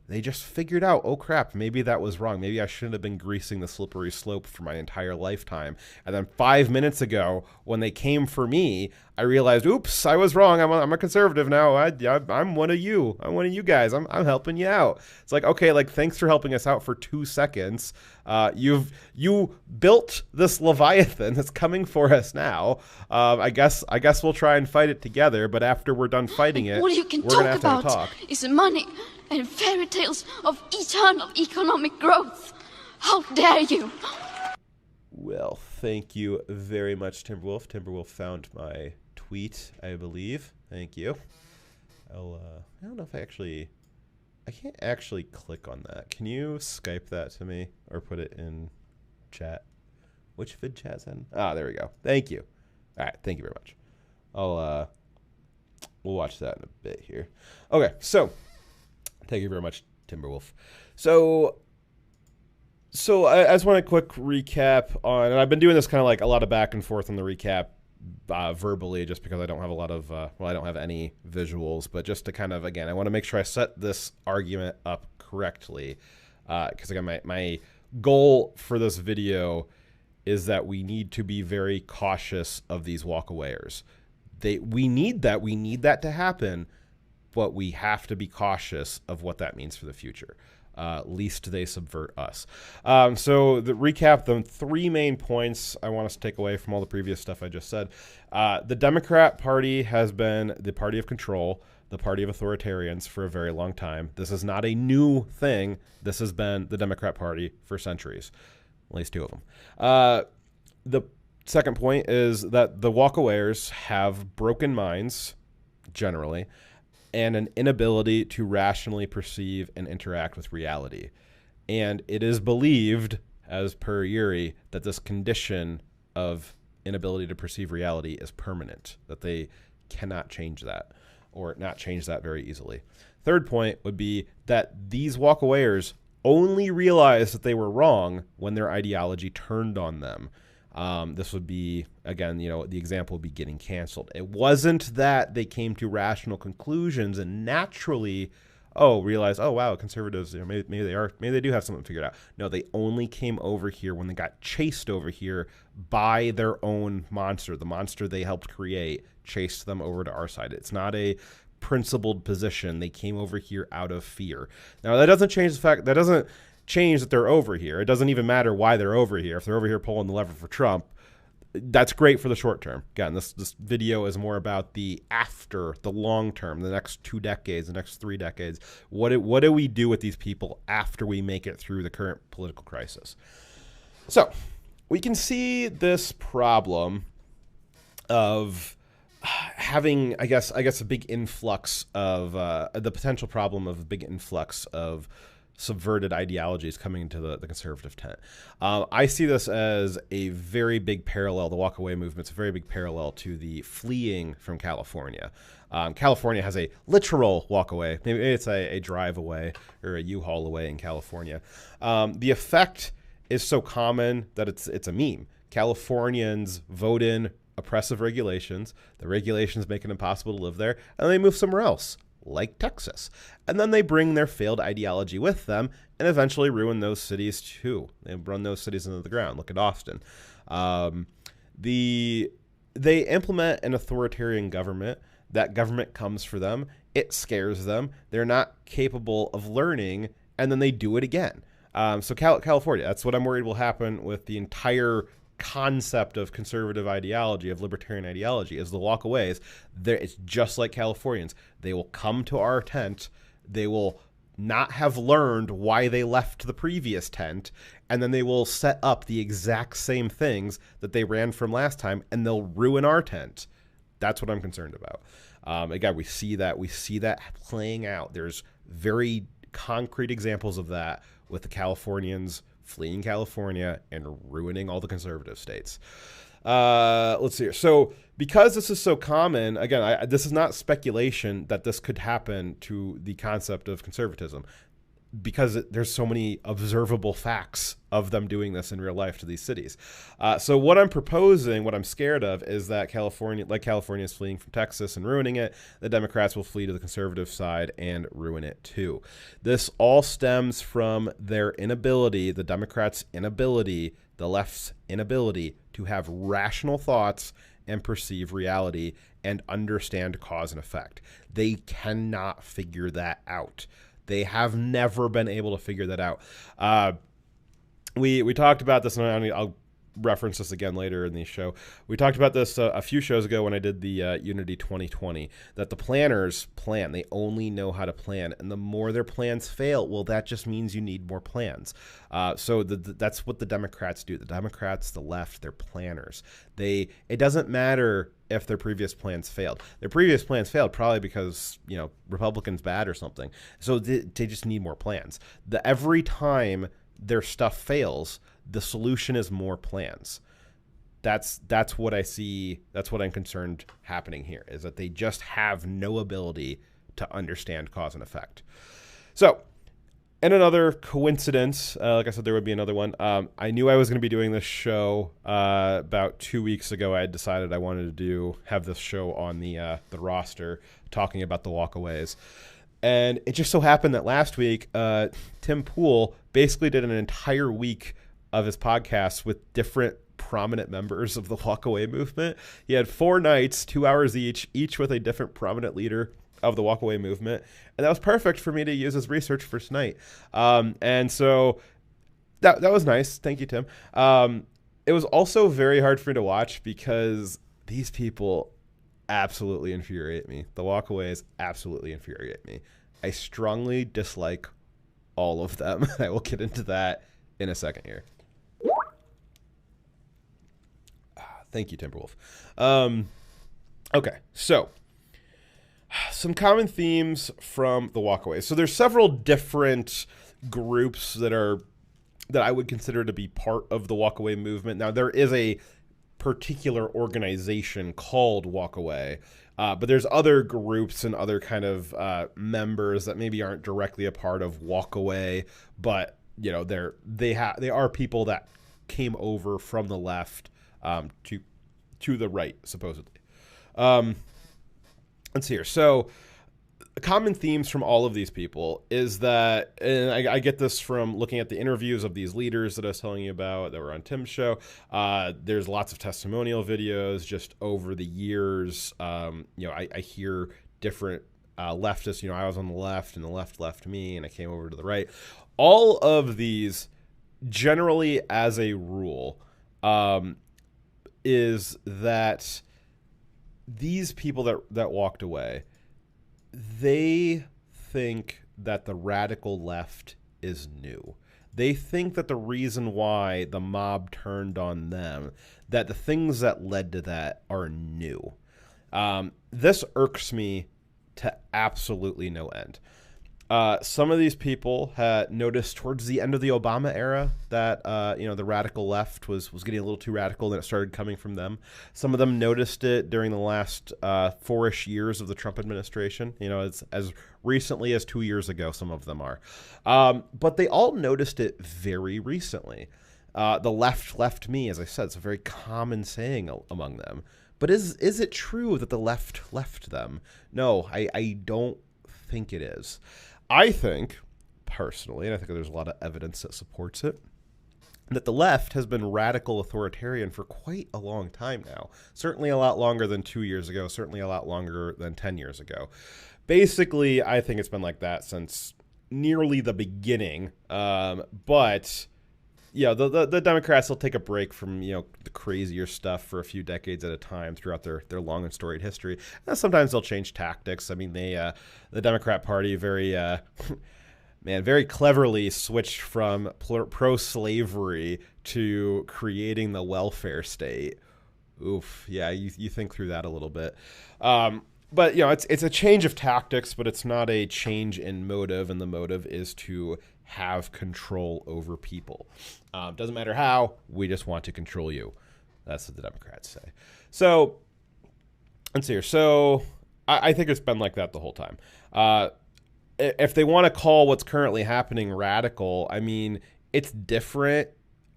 figured out, oh crap, maybe that was wrong. Maybe I shouldn't have been greasing the slippery slope for my entire lifetime. And then 5 minutes ago, when they came for me, I realized, oops, I was wrong. I'm a conservative now. I'm one of you. I'm one of you guys. I'm helping you out. It's like, okay, like thanks for helping us out for 2 seconds. You built this Leviathan that's coming for us now. I guess we'll try and fight it together. But after we're done fighting it, all you can we're gonna talk have to about talk. is money and fairy tales of eternal economic growth. How dare you? Well, thank you very much, Timberwolf. Timberwolf found my tweet, I believe. Thank you. I don't know if I can't actually click on that. Can you Skype that to me or put it in chat? Which vid chat's in? Ah, there we go. Thank you. All right, thank you very much. We'll watch that in a bit here. Okay, so thank you very much, Timberwolf. So I just want a quick recap on, and I've been doing this kind of like a lot of back and forth on the recap verbally, just because I don't have a lot of, I don't have any visuals, but just to kind of, again, I want to make sure I set this argument up correctly, because again, my goal for this video is that we need to be very cautious of these walkawayers. We need that to happen, but we have to be cautious of what that means for the future. Least they subvert us. So the recap, the 3 main points I want us to take away from all the previous stuff I just said. The Democrat Party has been the party of control, the party of authoritarians for a very long time. This is not a new thing. This has been the Democrat Party for centuries, at least 2 of them. The second point is that the walkawayers have broken minds, generally, and an inability to rationally perceive and interact with reality. And it is believed, as per Yuri, that this condition of inability to perceive reality is permanent, that they cannot change that, or not change that very easily. Third point would be that these walkawayers only realized that they were wrong when their ideology turned on them. This would be, again, the example would be getting canceled. It wasn't that they came to rational conclusions and naturally, realize, wow, conservatives, maybe they do have something figured out. No, they only came over here when they got chased over here by their own monster. The monster they helped create chased them over to our side. It's not a principled position. They came over here out of fear. Now, that doesn't change the fact that they're over here. It doesn't even matter why they're over here. If they're over here pulling the lever for Trump, that's great for the short term. Again, this video is more about the long term, the next 2 decades, the next 3 decades. What do we do with these people after we make it through the current political crisis? So we can see this problem of having, I guess a big influx of the potential problem of a big influx of subverted ideologies coming into the conservative tent. I see this as a very big parallel. The walkaway movement's a very big parallel to the fleeing from California. California has a literal walkaway. Maybe it's a drive away or a U-Haul away in California. The effect is so common that it's a meme. Californians vote in oppressive regulations. The regulations make it impossible to live there, and they move somewhere else, like Texas. And then they bring their failed ideology with them and eventually ruin those cities too. They run those cities into the ground. Look at Austin. They implement an authoritarian government. That government comes for them. It scares them. They're not capable of learning, and then they do it again. So California, that's what I'm worried will happen with the entire concept of conservative ideology, of libertarian ideology, is the walkaways. It's just like Californians. They will come to our tent. They will not have learned why they left the previous tent, and then they will set up the exact same things that they ran from last time, and they'll ruin our tent. That's what I'm concerned about. Again, we see that playing out. There's very concrete examples of that with the Californians fleeing California and ruining all the conservative states. Let's see here. So because this is so common, again, this is not speculation that this could happen to the concept of conservatism, because there's so many observable facts of them doing this in real life to these cities. So what I'm proposing, what I'm scared of, is that California is fleeing from Texas and ruining it. The Democrats will flee to the conservative side and ruin it too. This all stems from their inability, the Democrats' inability, the left's inability to have rational thoughts and perceive reality and understand cause and effect. They cannot figure that out. They have never been able to figure that out. We talked about this, and I'll reference this again later in the show. We talked about this a few shows ago when I did the Unity 2020, that the planners plan. They only know how to plan, and the more their plans fail, well, that just means you need more plans. So that's what the Democrats do. The Democrats, the left, they're planners. It doesn't matter if their previous plans failed. Their previous plans failed probably because, Republicans bad or something. So they just need more plans. Every time their stuff fails, the solution is more plans. That's what I see. That's what I'm concerned happening here, is that they just have no ability to understand cause and effect. So, and another coincidence, like I said, there would be another one. I knew I was going to be doing this show about 2 weeks ago. I had decided I wanted to have this show on the roster, talking about the walkaways. And it just so happened that last week, Tim Pool basically did an entire week of his podcast with different prominent members of the walkaway movement. He had 4 nights, 2 hours each with a different prominent leader of the walkaway movement. And that was perfect for me to use as research for tonight. And so that was nice. Thank you, Tim. It was also very hard for me to watch because these people absolutely infuriate me. The walkaways absolutely infuriate me. I strongly dislike all of them. I will get into that in a second here. Thank you, Timberwolf. Okay, so some common themes from the walkaways. So there's several different groups that I would consider to be part of the walkaway movement. Now, there is a particular organization called Walkaway, but there's other groups and other kind of members that maybe aren't directly a part of Walkaway, but they are people that came over from the left to the right, supposedly. Let's see here. So common themes from all of these people is that, and I get this from looking at the interviews of these leaders that I was telling you about that were on Tim's show. There's lots of testimonial videos just over the years. I hear different leftists. I was on the left and the left left me and I came over to the right. All of these, generally as a rule, is that these people that walked away, they think that the radical left is new. They think that the reason why the mob turned on them, that the things that led to that are new. This irks me to absolutely no end. Some of these people had noticed towards the end of the Obama era that the radical left was getting a little too radical, and it started coming from them. Some of them noticed it during the last 4-ish years of the Trump administration. It's as recently as 2 years ago. Some of them are, but they all noticed it very recently. The left left me, as I said, it's a very common saying among them. But is it true that the left left them? No, I don't think it is. I think, personally, and I think there's a lot of evidence that supports it, that the left has been radical authoritarian for quite a long time now. Certainly a lot longer than 2 years ago, certainly a lot longer than 10 years ago. Basically, I think it's been like that since nearly the beginning. But the Democrats will take a break from the crazier stuff for a few decades at a time throughout their long and storied history. And sometimes they'll change tactics. I mean, the Democrat Party very man, very cleverly switched from pro-slavery to creating the welfare state. Oof, yeah, you think through that a little bit. But, you know, it's a change of tactics, but it's not a change in motive, and the motive is to have control over people. Doesn't matter how, we just want to control you. That's what the Democrats say. So, let's see here. So, I think it's been like that the whole time. If they want to call what's currently happening radical, I mean, it's different,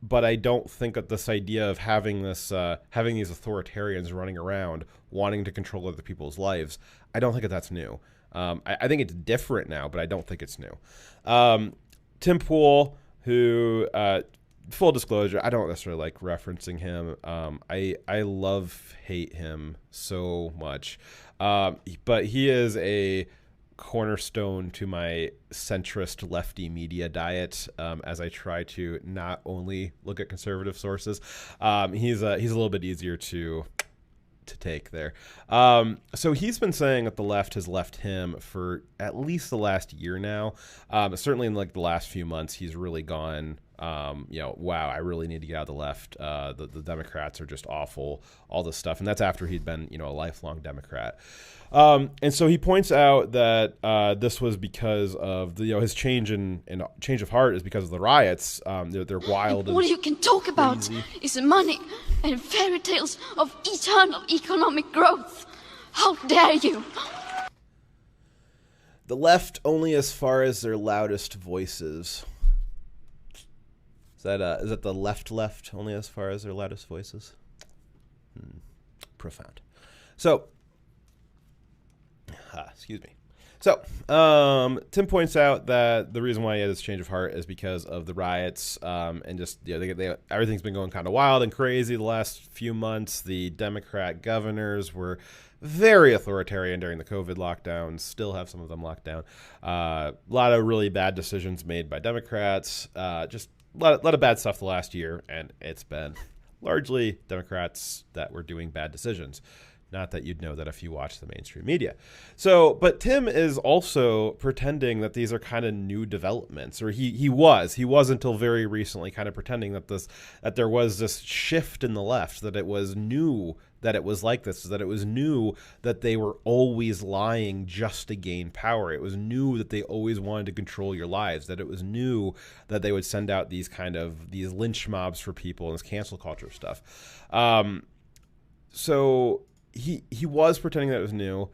but I don't think that this idea of having these authoritarians running around wanting to control other people's lives, I don't think that that's new. I think it's different now, but I don't think it's new. Tim Pool, who, full disclosure, I don't necessarily like referencing him. I hate him so much. But he is a cornerstone to my centrist lefty media diet, as I try to not only look at conservative sources. He's a little bit easier to take there. So he's been saying that the left has left him for at least the last year now. Certainly in like the last few months, he's really gone, wow, I really need to get out of the left. The Democrats are just awful, all this stuff. And that's after he'd been, a lifelong Democrat. And so he points out that this was because of his change of heart is because of the riots. They're wild. All you can talk about is money and fairy tales of eternal economic growth. How dare you? The left only as far as their loudest voices. Is that the left only as far as their loudest voices? Profound. So. Excuse me. So, Tim points out that the reason why he had this change of heart is because of the riots, and just everything's been going kind of wild and crazy the last few months. The Democrat governors were very authoritarian during the COVID lockdowns, still have some of them locked down. A lot of really bad decisions made by Democrats, just a lot of bad stuff the last year, and it's been largely Democrats that were doing bad decisions. Not that you'd know that if you watch the mainstream media. So, but Tim is also pretending that these are kind of new developments, or he was until very recently kind of pretending that there was this shift in the left, that it was new that it was like this, that it was new that they were always lying just to gain power. It was new that they always wanted to control your lives, that it was new that they would send out these lynch mobs for people and this cancel culture stuff. So he was pretending that it was new.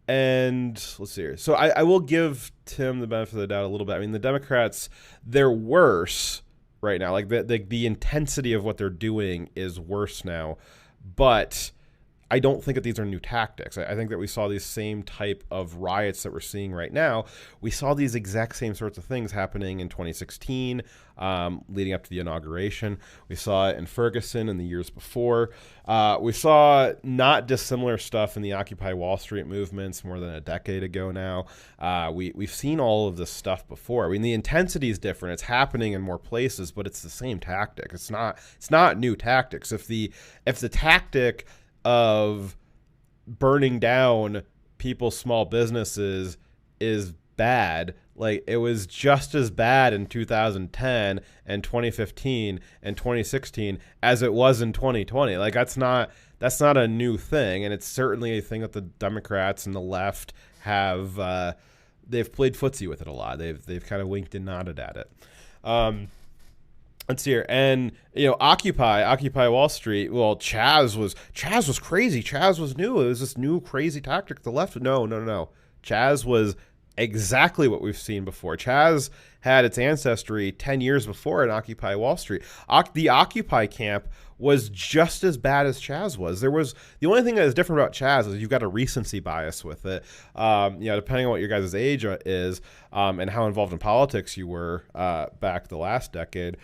And let's see here. So I will give Tim the benefit of the doubt a little bit. I mean, the Democrats, they're worse right now. Like the intensity of what they're doing is worse now. But I don't think that these are new tactics. I think that we saw these same type of riots that we're seeing right now. We saw these exact same sorts of things happening in 2016, leading up to the inauguration. We saw it in Ferguson in the years before. We saw not dissimilar stuff in the Occupy Wall Street movements more than a decade ago now. We've seen all of this stuff before. I mean, the intensity is different. It's happening in more places, but it's the same tactic. It's not new tactics. If the tactic of burning down people's small businesses is bad, like it was just as bad in 2010 and 2015 and 2016 as it was in 2020. Like that's not a new thing, and it's certainly a thing that the Democrats and the left have they've played footsie with it a lot. They've kind of winked and nodded at it. Let's see here. And, Occupy Wall Street. Well, Chaz was crazy. Chaz was new. It was this new crazy tactic. The left. No. Chaz was exactly what we've seen before. Chaz had its ancestry 10 years before in Occupy Wall Street. The Occupy camp was just as bad as Chaz was. The only thing that is different about Chaz is you've got a recency bias with it. Depending on what your guys' age is, and how involved in politics you were back the last decade.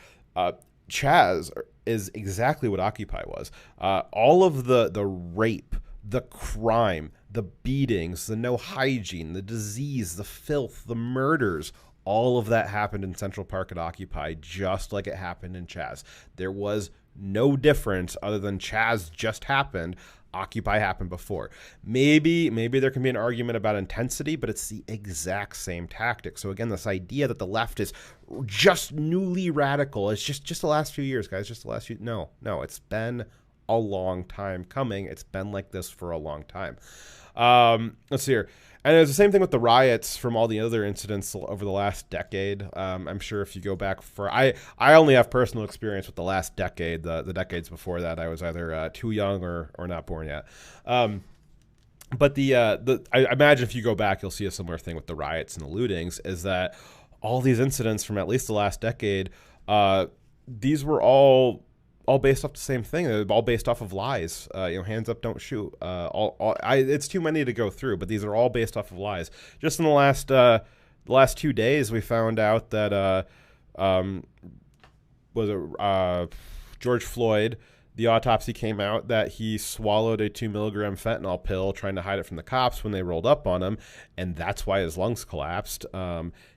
Chaz is exactly what Occupy was. All of the rape, the crime, the beatings, the no hygiene, the disease, the filth, the murders, all of that happened in Central Park at Occupy, just like it happened in Chaz. There was no difference other than Chaz just happened. Occupy happened before. Maybe there can be an argument about intensity, but it's the exact same tactic. So again, this idea that the left is just newly radical, it's just the last few years, guys, just the last few. No, it's been a long time coming. It's been like this for a long time. Let's see here. And it's the same thing with the riots from all the other incidents over the last decade. I'm sure if you go back I only have personal experience with the last decade. The decades before that, I was either too young or not born yet. But I imagine if you go back, you'll see a similar thing with the riots and the lootings, is that all these incidents from at least the last decade, these were all based off the same thing. They're all based off of lies. Hands up, don't shoot. It's too many to go through, but these are all based off of lies. Just in the last 2 days, we found out that George Floyd, the autopsy came out that he swallowed a 2 milligram fentanyl pill trying to hide it from the cops when they rolled up on him, and that's why his lungs collapsed.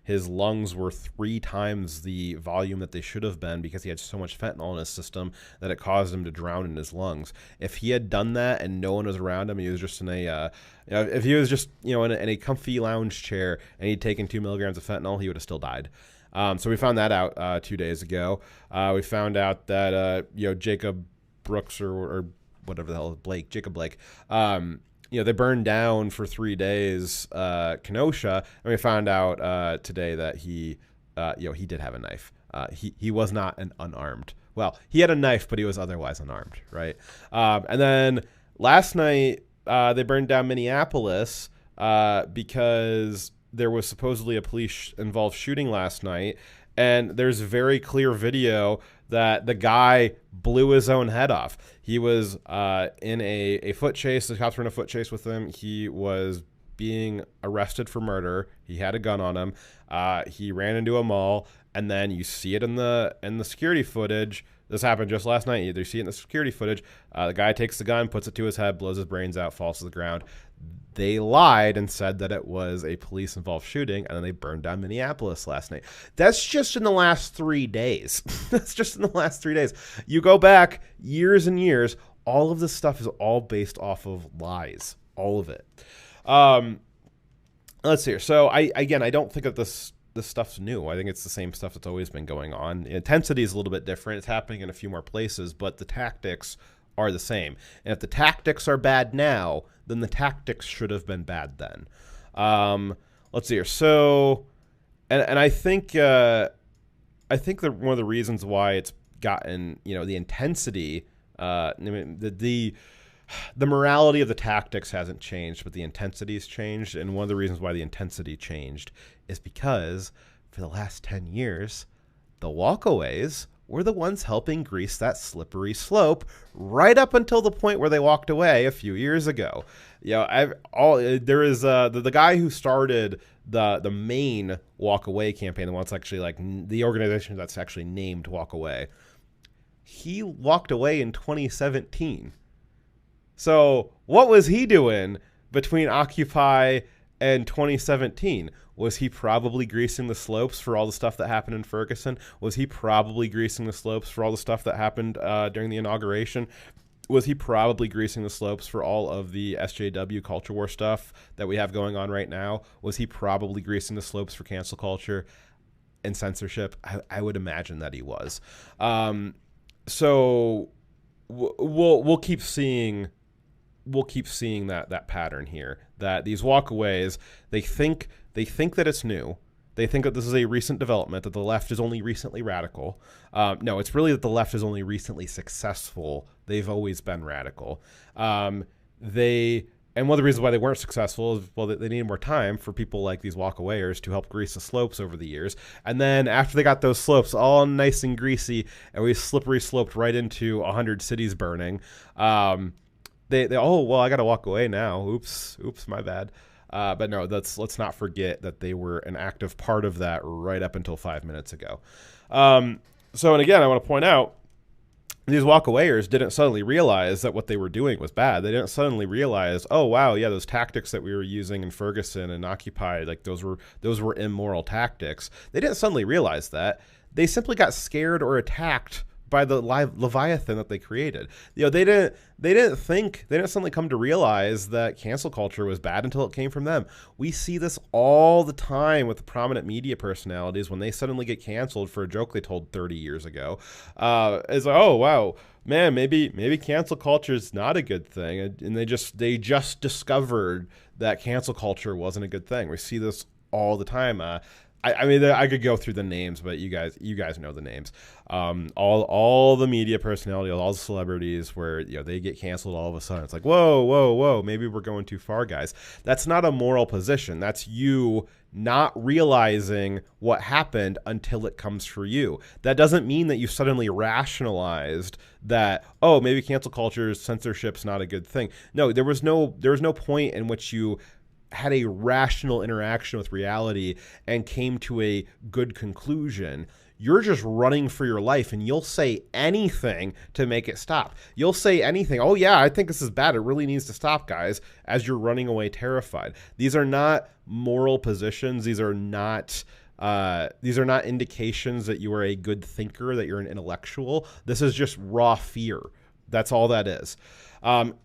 His lungs were 3 times the volume that they should have been because he had so much fentanyl in his system that it caused him to drown in his lungs. If he had done that and no one was around him, he was just in if he was just in a comfy lounge chair and he'd taken 2 milligrams of fentanyl, he would have still died. So we found that out 2 days ago. We found out that Jacob Brooks or whatever the hell, Jacob Blake, they burned down for 3 days Kenosha, and we found out today that he did have a knife. He was not an unarmed. Well, he had a knife, but he was otherwise unarmed, right? And then last night they burned down Minneapolis because there was supposedly a police-involved shooting last night, and there's very clear video that the guy blew his own head off. He was in a foot chase. The cops were in a foot chase with him. He was being arrested for murder. He had a gun on him. He ran into a mall, and then you see it in the security footage. This happened just last night. You see it in the security footage. The guy takes the gun, puts it to his head, blows his brains out, falls to the ground. They lied and said that it was a police-involved shooting, and then they burned down Minneapolis last night. That's just in the last 3 days. That's just in the last 3 days. You go back years and years, all of this stuff is all based off of lies. All of it. Let's see here. So, I don't think that this stuff's new. I think it's the same stuff that's always been going on. The intensity is a little bit different. It's happening in a few more places, but the tactics are the same. And if the tactics are bad now, then the tactics should have been bad then. Let's see here. So, and I think that one of the reasons why it's gotten, the intensity, the morality of the tactics hasn't changed, but the intensity's changed. And one of the reasons why the intensity changed is because for the last 10 years, the walkaways were the ones helping grease that slippery slope right up until the point where they walked away a few years ago. There is the guy who started the main Walk Away campaign, the one that's actually like the organization that's actually named Walk Away. He walked away in 2017. So what was he doing between Occupy and 2017? Was he probably greasing the slopes for all the stuff that happened in Ferguson? Was he probably greasing the slopes for all the stuff that happened during the inauguration? Was he probably greasing the slopes for all of the SJW culture war stuff that we have going on right now? Was he probably greasing the slopes for cancel culture and censorship? I would imagine that he was. So we'll keep seeing that pattern here, that these walkaways, they think that it's new. They think that this is a recent development, that the left is only recently radical. No, it's really that the left is only recently successful. They've always been radical. And one of the reasons why they weren't successful is, well, they needed more time for people like these walkawayers to help grease the slopes over the years. And then after they got those slopes all nice and greasy, and we slippery sloped right into 100 cities burning, I got to walk away now. Oops, my bad. But no, let's not forget that they were an active part of that right up until 5 minutes ago. And again, I want to point out, these walkawayers didn't suddenly realize that what they were doing was bad. They didn't suddenly realize, oh wow, yeah, those tactics that we were using in Ferguson and Occupy, like those were immoral tactics. They didn't suddenly realize that. They simply got scared or attacked by the Leviathan that they created. You know, they didn't suddenly come to realize that cancel culture was bad until it came from them. We see this all the time with prominent media personalities when they suddenly get canceled for a joke they told 30 years ago. It's like, oh wow, man, maybe cancel culture is not a good thing, and they just discovered that cancel culture wasn't a good thing. We see this all the time. I mean, I could go through the names, but you guys know the names. All the media personalities, all the celebrities, where they get canceled all of a sudden. It's like, whoa, maybe we're going too far, guys. That's not a moral position. That's you not realizing what happened until it comes for you. That doesn't mean that you suddenly rationalized that, oh, maybe cancel culture, censorship's not a good thing. No, there was no point in which you had a rational interaction with reality and came to a good conclusion. You're just running for your life, and you'll say anything to make it stop. You'll say anything. Oh yeah, I think this is bad. It really needs to stop, guys, as you're running away terrified. These are not moral positions. These are not indications that you are a good thinker, that you're an intellectual. This is just raw fear. That's all that is.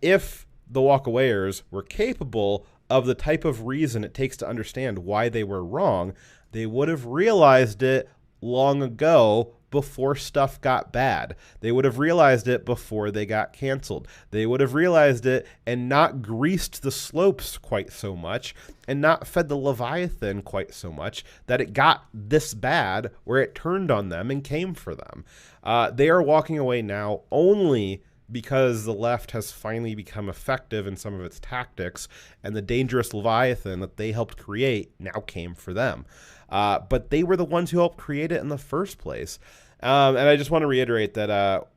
If the walkawayers were capable of the type of reason it takes to understand why they were wrong, they would have realized it long ago before stuff got bad. They would have realized it before they got canceled. They would have realized it and not greased the slopes quite so much and not fed the Leviathan quite so much that it got this bad where it turned on them and came for them. They are walking away now only because the left has finally become effective in some of its tactics, and the dangerous Leviathan that they helped create now came for them. But they were the ones who helped create it in the first place. And I just want to reiterate that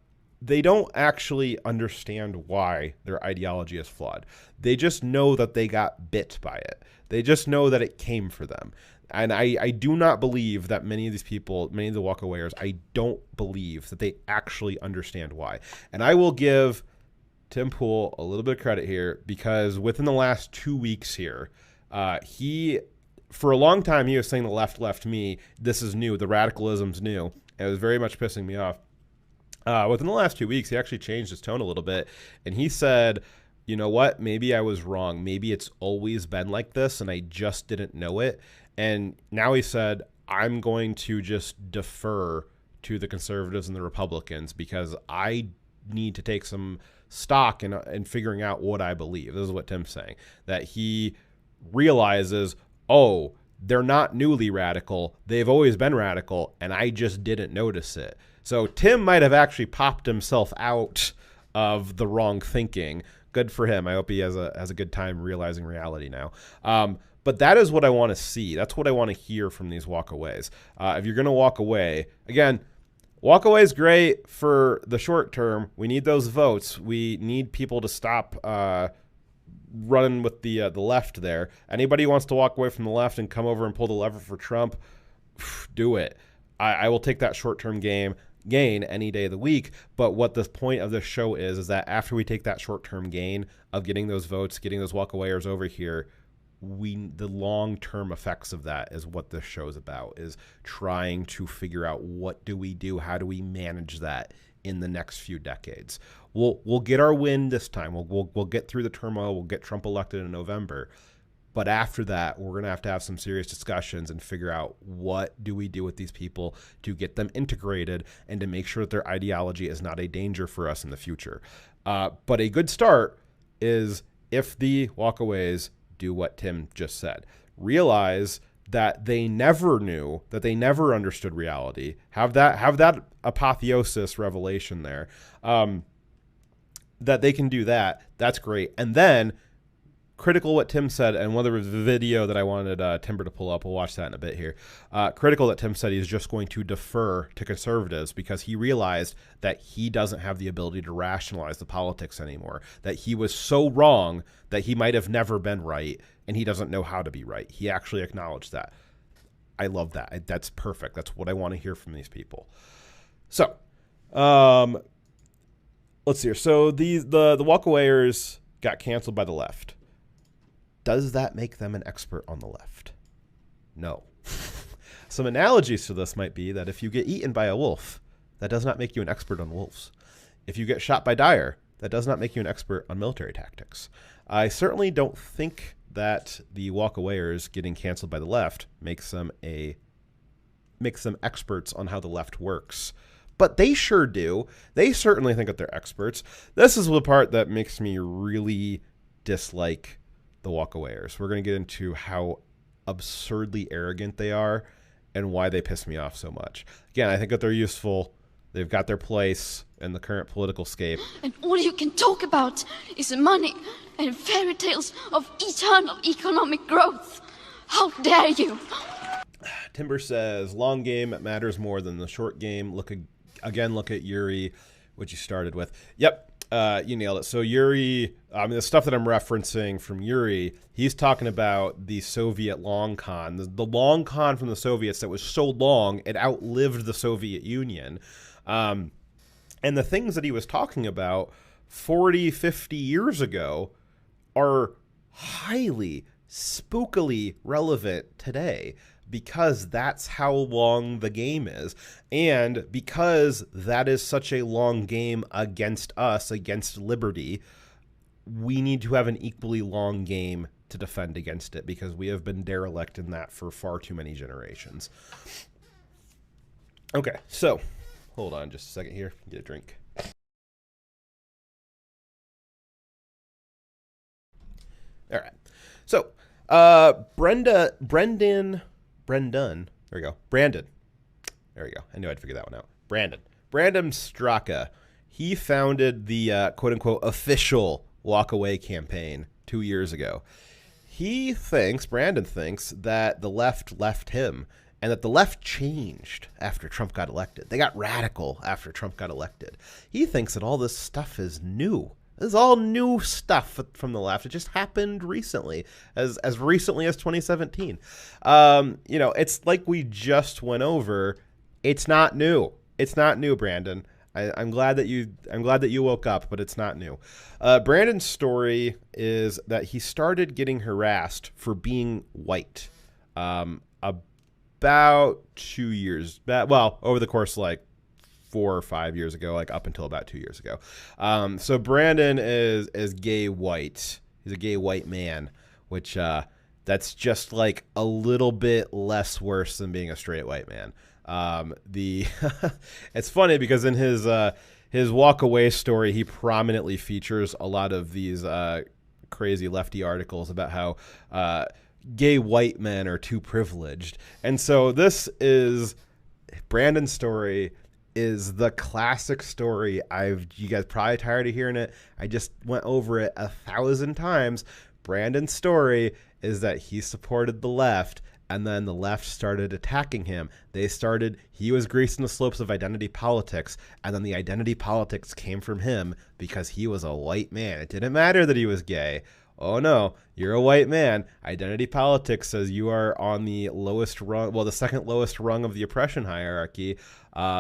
they don't actually understand why their ideology is flawed. They just know that they got bit by it. They just know that it came for them. And I do not believe that many of these people, many of the walkawayers, I don't believe that they actually understand why. And I will give Tim Pool a little bit of credit here, because within the last 2 weeks here, for a long time, he was saying the left me, this is new, the radicalism's new. And it was very much pissing me off. Within the last 2 weeks, he actually changed his tone a little bit. And he said, you know what, maybe I was wrong. Maybe it's always been like this and I just didn't know it. And now he said, I'm going to just defer to the conservatives and the Republicans because I need to take some stock in figuring out what I believe. This is what Tim's saying, that he realizes, oh, they're not newly radical. They've always been radical, and I just didn't notice it. So Tim might have actually popped himself out of the wrong thinking. Good for him. I hope he has a good time realizing reality now. But that is what I want to see. That's what I want to hear from these walkaways. If you're going to walk away, again, walk away is great for the short term. We need those votes. We need people to stop running with the left there. Anybody who wants to walk away from the left and come over and pull the lever for Trump, do it. I will take that short-term gain any day of the week. But what the point of this show is that after we take that short-term gain of getting those votes, getting those walkawayers over here, the long-term effects of that is what this show is about, is trying to figure out what do we do, how do we manage that in the next few decades. We'll get our win this time. We'll get through the turmoil. We'll get Trump elected in November. But after that, we're going to have some serious discussions and figure out what do we do with these people to get them integrated and to make sure that their ideology is not a danger for us in the future. But a good start is if the walkaways do what Tim just said. Realize that they never knew, that they never understood reality. Have that apotheosis revelation there. That they can do that. That's great. And then critical what Tim said, and one of the video that I wanted Timber to pull up, we'll watch that in a bit here. Critical that Tim said he's just going to defer to conservatives because he realized that he doesn't have the ability to rationalize the politics anymore, that he was so wrong that he might have never been right, and he doesn't know how to be right. He actually acknowledged that. I love that. That's perfect. That's what I want to hear from these people. So, let's see here. So the walkawayers got canceled by the left. Does that make them an expert on the left? No. Some analogies to this might be that if you get eaten by a wolf, that does not make you an expert on wolves. If you get shot by Dyer, that does not make you an expert on military tactics. I certainly don't think that the walkawayers getting canceled by the left makes them experts on how the left works. But they sure do. They certainly think that they're experts. This is the part that makes me really dislike the walkawayers. We're going to get into how absurdly arrogant they are and why they piss me off so much. Again, I think that they're useful. They've got their place in the current political scape. And all you can talk about is money and fairy tales of eternal economic growth. How dare you? Timber says, long game matters more than the short game. Look at Yuri, which you started with. Yep, you nailed it. So Yuri, the stuff that I'm referencing from Yuri, he's talking about the Soviet long con, the long con from the Soviets that was so long it outlived the Soviet Union. And the things that he was talking about 40, 50 years ago are highly, spookily relevant today, because that's how long the game is. And because that is such a long game against us, against liberty, we need to have an equally long game to defend against it, because we have been derelict in that for far too many generations. Okay, so hold on just a second here. Get a drink. All right. So, Brandon. There we go. Brandon. There we go. I knew I'd figure that one out. Brandon Straka. He founded the quote-unquote official walkaway campaign 2 years ago. Brandon thinks that the left left him, and that the left changed after Trump got elected. They got radical after Trump got elected. He thinks that all this stuff is new. This is all new stuff from the left. It just happened recently, as recently as 2017. It's like we just went over. It's not new. It's not new, Brandon. I'm glad that you woke up, but it's not new. Brandon's story is that he started getting harassed for being white about 2 years back. Well, over the course of 4 or 5 years ago, up until about 2 years ago. So Brandon is gay white. He's a gay white man, which that's just a little bit less worse than being a straight white man. It's funny because in his walk away story, he prominently features a lot of these crazy lefty articles about how gay white men are too privileged. And so this is Brandon's story. Is the classic story. You guys probably tired of hearing it. I just went over it 1,000 times. Brandon's story is that he supported the left, and then the left started attacking him. He was greasing the slopes of identity politics, and then the identity politics came from him because he was a white man. It didn't matter that he was gay. Oh no, you're a white man. Identity politics says you are on the lowest rung, the second lowest rung of the oppression hierarchy.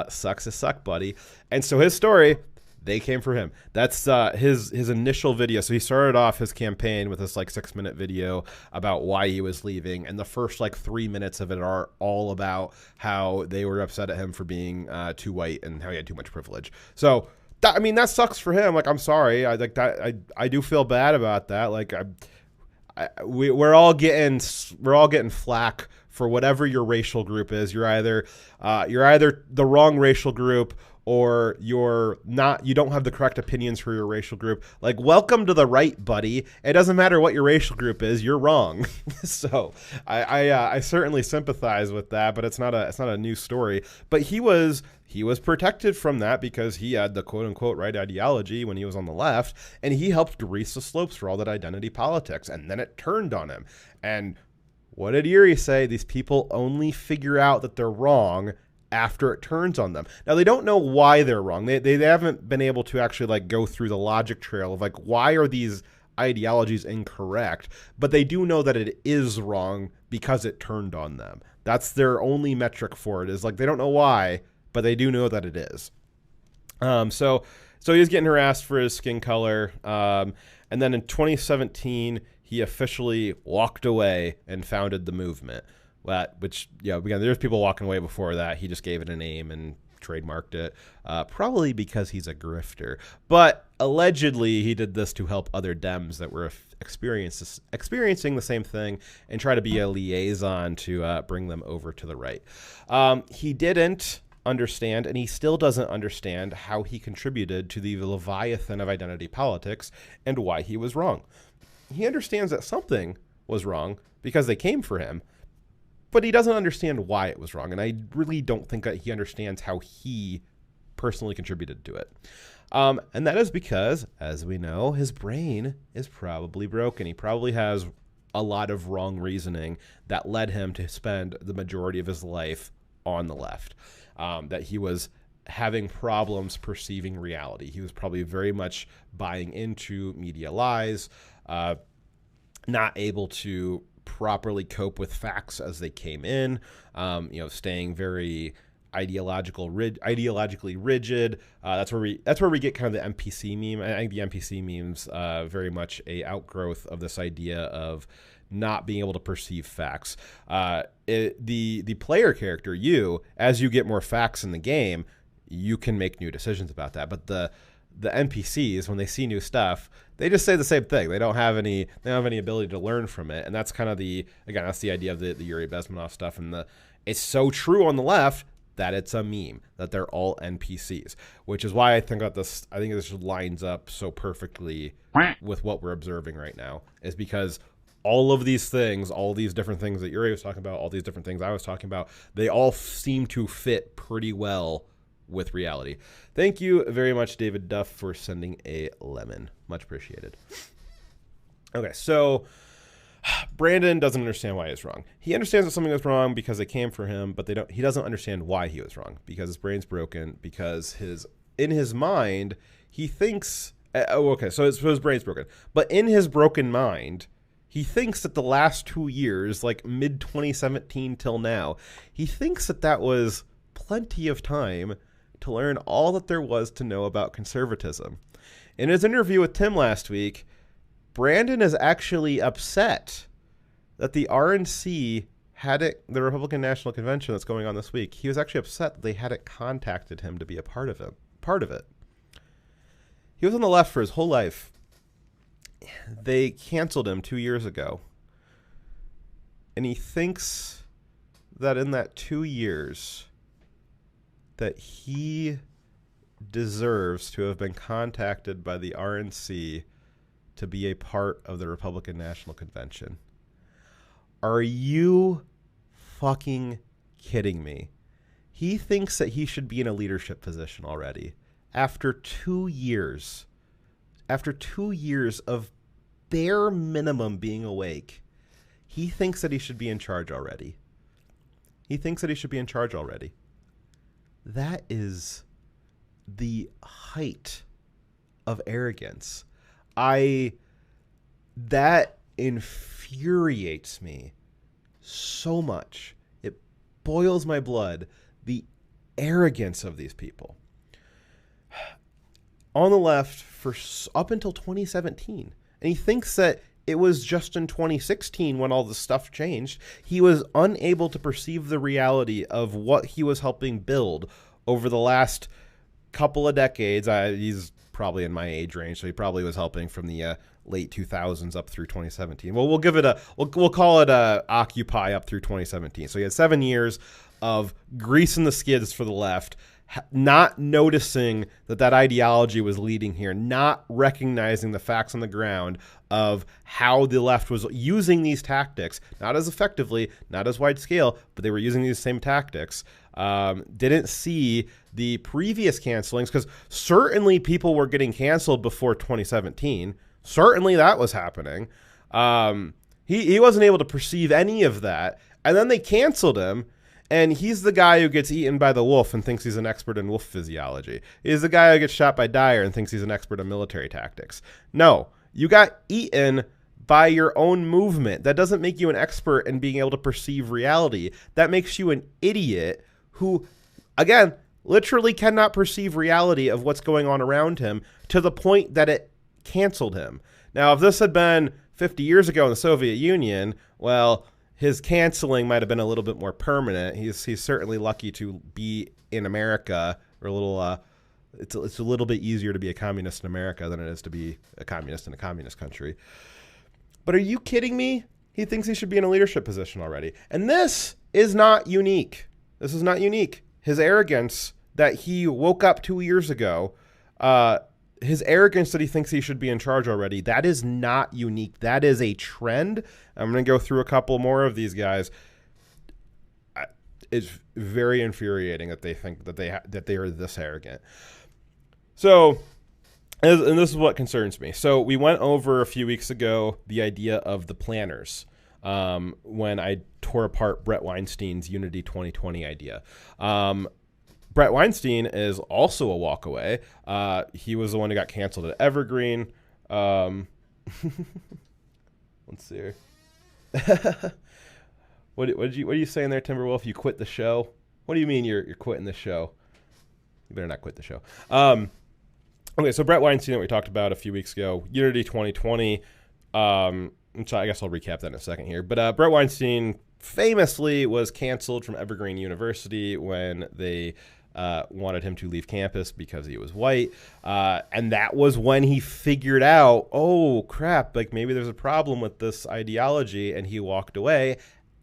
Sucks to suck, buddy. And so his story, they came for him. That's his initial video. So he started off his campaign with this 6-minute video about why he was leaving, and the first 3 minutes of it are all about how they were upset at him for being too white and how he had too much privilege. So that sucks for him. I'm sorry. I do feel bad about that. We're all getting flack for whatever your racial group is. You're either the wrong racial group, or you don't have the correct opinions for your racial group. Welcome to the right, buddy. It doesn't matter what your racial group is, you're wrong. So I certainly sympathize with that, but it's not a new story. But he was protected from that because he had the quote unquote right ideology when he was on the left, and he helped grease the slopes for all that identity politics, and then it turned on him. And what did Yuri say? These people only figure out that they're wrong after it turns on them. Now, they don't know why they're wrong. They haven't been able to actually go through the logic trail of why are these ideologies incorrect, but they do know that it is wrong because it turned on them. That's their only metric for it, is they don't know why, but they do know that it is. So he was getting harassed for his skin color. And then in 2017, he officially walked away and founded the movement. Which, again, there's people walking away before that. He just gave it a name and trademarked it, probably because he's a grifter. But allegedly, he did this to help other Dems that were experiencing the same thing and try to be a liaison to bring them over to the right. He didn't understand, and he still doesn't understand how he contributed to the Leviathan of identity politics and why he was wrong. He understands that something was wrong because they came for him, but he doesn't understand why it was wrong. And I really don't think that he understands how he personally contributed to it. And that is because, as we know, his brain is probably broken. He probably has a lot of wrong reasoning that led him to spend the majority of his life on the left. That he was having problems perceiving reality. He was probably very much buying into media lies, not able to properly cope with facts as they came in, staying very ideologically rigid. That's where we get kind of the NPC meme. I think the NPC meme's very much a outgrowth of this idea of not being able to perceive facts. The player character, you, as you get more facts in the game, you can make new decisions about that. But the NPCs, when they see new stuff, they just say the same thing. They don't have any ability to learn from it. And that's kind of that's the idea of the Yuri Bezmenov stuff. And it's so true on the left that it's a meme, that they're all NPCs, which is why I think this lines up so perfectly with what we're observing right now, is because all of these things, all these different things that Yuri was talking about, all these different things I was talking about, they all seem to fit pretty well with reality. Thank you very much, David Duff, for sending a lemon. Much appreciated. Okay, so Brandon doesn't understand why he's wrong. He understands that something was wrong because they came for him, but he doesn't understand why he was wrong, because his brain's broken, because in his mind, he thinks, so his brain's broken. But in his broken mind, he thinks that the last 2 years, like mid-2017 till now, he thinks that was plenty of time to learn all that there was to know about conservatism. In his interview with Tim last week, Brandon is actually upset that the RNC the Republican National Convention that's going on this week, he was actually upset that they hadn't contacted him to be a part of it. He was on the left for his whole life. They canceled him 2 years ago. And he thinks that in that 2 years that he deserves to have been contacted by the RNC to be a part of the Republican National Convention. Are you fucking kidding me? He thinks that he should be in a leadership position already. After 2 years of bare minimum being awake, he thinks that he should be in charge already. That is the height of arrogance. That infuriates me so much. It boils my blood, the arrogance of these people. On the left for up until 2017. And he thinks that it was just in 2016 when all this stuff changed. He was unable to perceive the reality of what he was helping build over the last couple of decades. He's probably in my age range, so he probably was helping from the late 2000s up through 2017. Well, we'll call it Occupy up through 2017. So he had 7 years of greasing the skids for the left, not noticing that ideology was leading here, not recognizing the facts on the ground of how the left was using these tactics, not as effectively, not as wide scale, but they were using these same tactics. Didn't see the previous cancelings, because certainly people were getting canceled before 2017. Certainly that was happening. He wasn't able to perceive any of that. And then they canceled him. And he's the guy who gets eaten by the wolf and thinks he's an expert in wolf physiology. He's the guy who gets shot by Dyer and thinks he's an expert in military tactics. No, you got eaten by your own movement. That doesn't make you an expert in being able to perceive reality. That makes you an idiot who, again, literally cannot perceive reality of what's going on around him to the point that it canceled him. Now, if this had been 50 years ago in the Soviet Union, well, his canceling might have been a little bit more permanent. He's certainly lucky to be in America, or a little. It's a little bit easier to be a communist in America than it is to be a communist in a communist country. But are you kidding me? He thinks he should be in a leadership position already. And this is not unique. This is not unique. His arrogance that he woke up 2 years ago, his arrogance that he thinks he should be in charge already, that is not unique. That is a trend. I'm going to go through a couple more of these guys. It's very infuriating that they think that they are this arrogant. So, and this is what concerns me. So we went over a few weeks ago the idea of the planners when I tore apart Brett Weinstein's Unity 2020 idea. Brett Weinstein is also a walkaway. He was the one who got canceled at Evergreen. Let's see here. What are you saying there, Timberwolf? You quit the show? What do you mean you're quitting the show? You better not quit the show. Okay, so Brett Weinstein that we talked about a few weeks ago, Unity 2020. Which I guess I'll recap that in a second here. But Brett Weinstein famously was canceled from Evergreen University when they wanted him to leave campus because he was white. And that was when he figured out, oh, crap, like maybe there's a problem with this ideology, and he walked away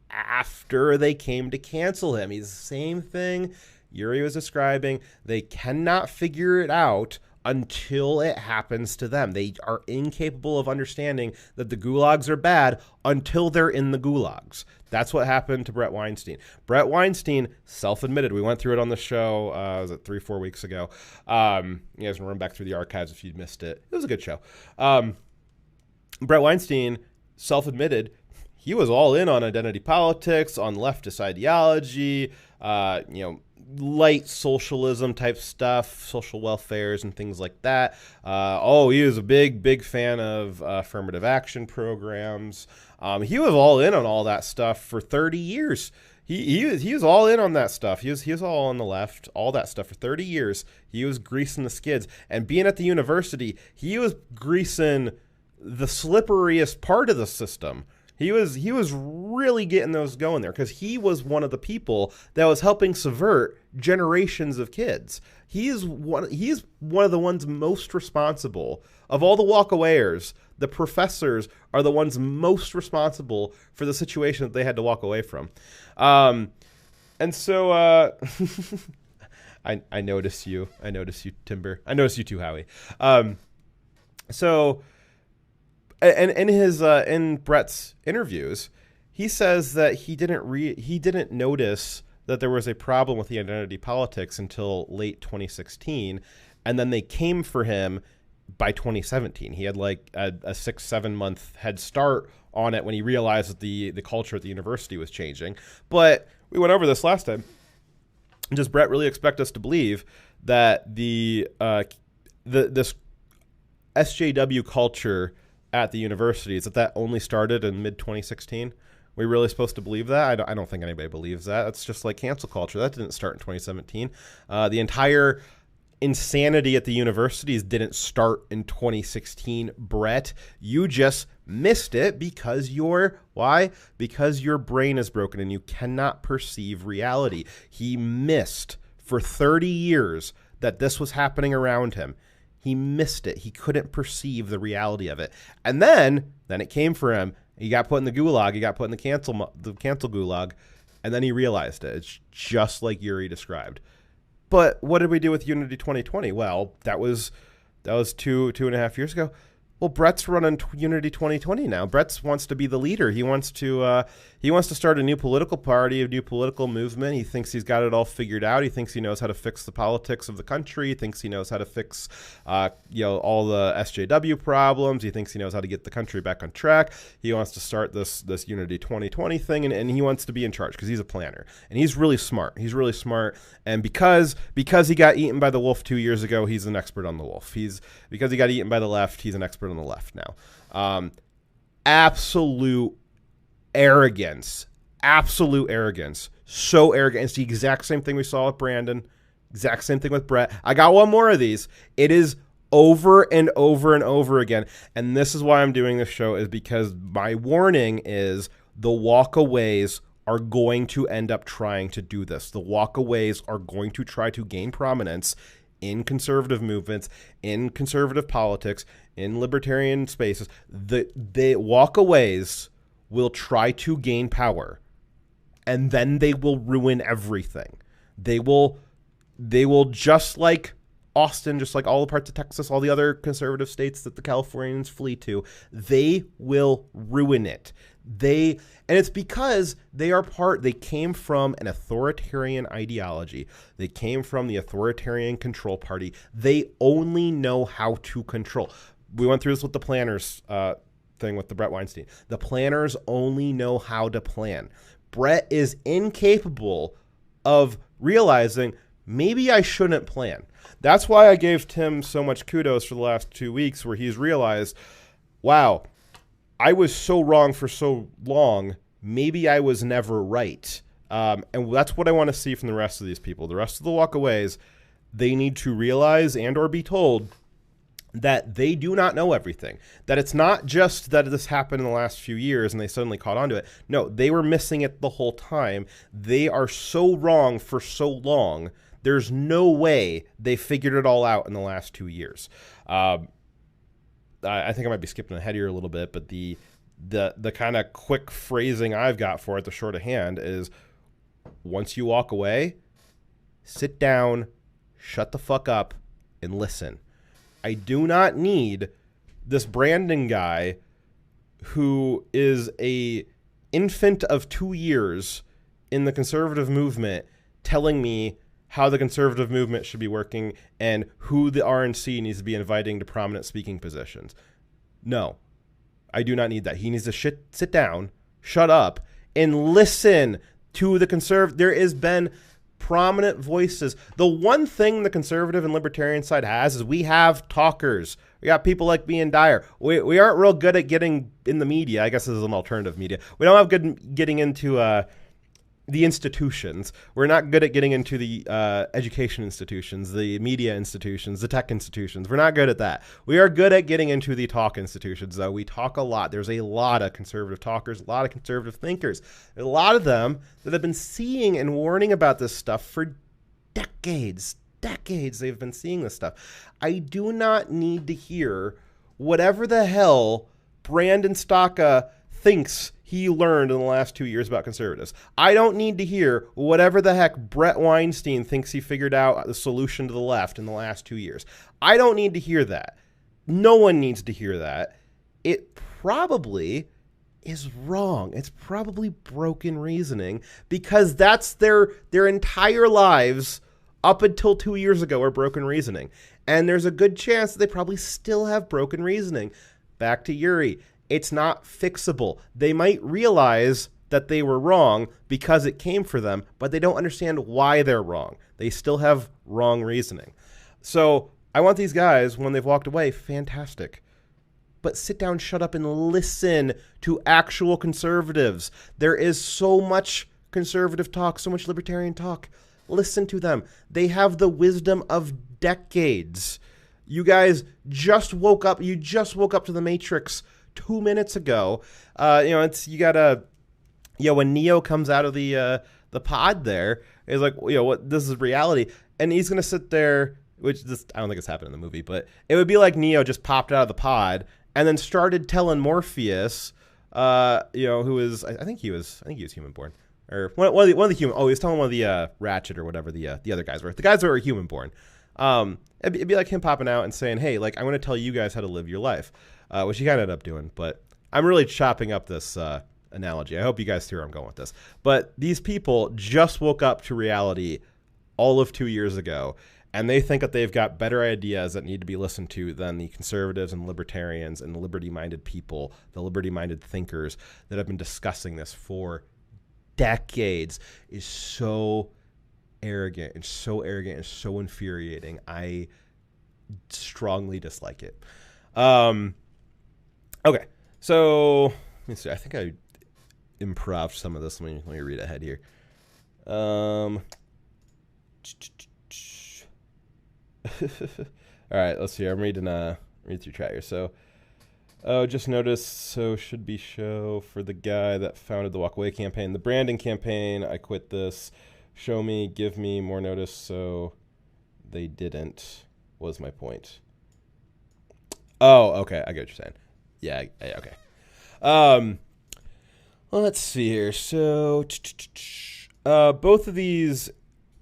after they came to cancel him. He's the same thing Yuri was describing. They cannot figure it out until it happens to them. They are incapable of understanding that the gulags are bad until they're in the gulags. That's what happened to Brett Weinstein. Brett Weinstein self-admitted. We went through it on the show, was it 3-4 weeks ago? You guys can run back through the archives if you missed it. It was a good show. Brett Weinstein self-admitted he was all in on identity politics, on leftist ideology, light socialism type stuff, social welfares and things like that. He was a big fan of affirmative action programs. He was all in on all that stuff for 30 years. He was all in on that stuff. He was all on the left, all that stuff for 30 years. He was greasing the skids. And being at the university, he was greasing the slipperiest part of the system. He was really getting those going there because he was one of the people that was helping subvert generations of kids. He is one of the ones most responsible of all the walkawayers. The professors are the ones most responsible for the situation that they had to walk away from. And so I notice you. I notice you, Timber. I notice you too, Howie. And in Brett's interviews, he says that he didn't notice that there was a problem with the identity politics until late 2016, and then they came for him by 2017. He had like a 6-7 month head start on it when he realized that the culture at the university was changing. But we went over this last time. Does Brett really expect us to believe that this SJW culture at the universities that only started in mid-2016? We really supposed to believe that? I don't think anybody believes that. It's just like cancel culture. That didn't start in 2017. The entire insanity at the universities didn't start in 2016, Brett. You just missed it because because your brain is broken and you cannot perceive reality. He missed for 30 years that this was happening around him. He missed it. He couldn't perceive the reality of it. And then it came for him. He got put in the gulag. He got put in the cancel gulag. And then he realized it. It's just like Yuri described. But what did we do with Unity 2020? Well, that was 2.5 years ago. Well, Brett's running Unity 2020 now. Brett wants to be the leader. He wants to start a new political party, a new political movement. He thinks he's got it all figured out. He thinks he knows how to fix the politics of the country. He thinks he knows how to fix, all the SJW problems. He thinks he knows how to get the country back on track. He wants to start this Unity 2020 thing, and he wants to be in charge because he's a planner and he's really smart. He's really smart, and because he got eaten by the wolf 2 years ago, he's an expert on the wolf. Because he got eaten by the left, he's an expert on the left now. Absolute arrogance. So arrogant. It's the exact same thing we saw with Brandon. Exact same thing with Brett. I got one more of these. It is over and over and over again. And this is why I'm doing this show, is because my warning is The walkaways are going to end up trying to do this. The walkaways are going to try to gain prominence in conservative movements, in conservative politics, in libertarian spaces. The walkaways will try to gain power, and then they will ruin everything. They will just like Austin, just like all the parts of Texas, all the other conservative states that the Californians flee to, they will ruin it. And it's because they came from an authoritarian ideology. They came from the authoritarian control party. They only know how to control. We went through this with the planners thing with the Brett Weinstein. The planners only know how to plan. Brett is incapable of realizing, maybe I shouldn't plan. That's why I gave Tim so much kudos for the last 2 weeks, where he's realized, wow, I was so wrong for so long. Maybe I was never right. And that's what I want to see from the rest of these people. The rest of the walkaways, they need to realize and or be told that they do not know everything. That it's not just that this happened in the last few years and they suddenly caught on to it. No, they were missing it the whole time. They are so wrong for so long. There's no way they figured it all out in the last 2 years. I think I might be skipping ahead here a little bit, but the kind of quick phrasing I've got for it, the short of hand, is once you walk away, sit down, shut the fuck up, and listen. I do not need this Brandon guy who is a infant of 2 years in the conservative movement telling me how the conservative movement should be working and who the RNC needs to be inviting to prominent speaking positions. No, I do not need that. He needs to sit down, shut up, and listen to the conservative. There has been prominent voices. The one thing the conservative and libertarian side has is we have talkers. We got people like me and Dyer. We aren't real good at getting in the media. I guess this is an alternative media. We don't have good getting into the institutions. We're not good at getting into the education institutions, the media institutions, the tech institutions. We're not good at that. We are good at getting into the talk institutions, though. We talk a lot. There's a lot of conservative talkers, a lot of conservative thinkers. There's a lot of them that have been seeing and warning about this stuff for decades. Decades they've been seeing this stuff. I do not need to hear whatever the hell Brandon Stocka thinks he learned in the last 2 years about conservatives. I don't need to hear whatever the heck Brett Weinstein thinks he figured out the solution to the left in the last 2 years. I don't need to hear that. No one needs to hear that. It probably is wrong. It's probably broken reasoning, because that's their entire lives up until 2 years ago are broken reasoning. And there's a good chance that they probably still have broken reasoning. Back to Yuri. It's not fixable. They might realize that they were wrong because it came for them, but they don't understand why they're wrong. They still have wrong reasoning. So I want these guys, when they've walked away, fantastic. But sit down, shut up, and listen to actual conservatives. There is so much conservative talk, so much libertarian talk. Listen to them. They have the wisdom of decades. You guys just woke up. You just woke up to the Matrix 2 minutes ago. When Neo comes out of the pod there, it's like, what, this is reality. And he's going to sit there, which I don't think it's happened in the movie, but it would be like Neo just popped out of the pod and then started telling Morpheus, who is, I think he was human born, or one of the human. Oh, he was telling one of the Ratchet or whatever the other guys were. The guys that were human born. It'd be like him popping out and saying, hey, like, I want to tell you guys how to live your life. Which he kind of ended up doing. But I'm really chopping up this analogy. I hope you guys see where I'm going with this. But these people just woke up to reality all of 2 years ago, and they think that they've got better ideas that need to be listened to than the conservatives and libertarians and the liberty-minded people, the liberty-minded thinkers that have been discussing this for decades. Is so arrogant and so infuriating. I strongly dislike it. Okay, so let me see. I think I improved some of this. Let me read ahead here. All right, let's see. I'm read through chat here. So, Oh, just noticed, so should be show for the guy that founded the Walk Away campaign. The branding campaign, I quit this. Show me, give me more notice, so they didn't, was my point. Oh, okay, I get what you're saying. Yeah, okay. Well, let's see here. So, both of these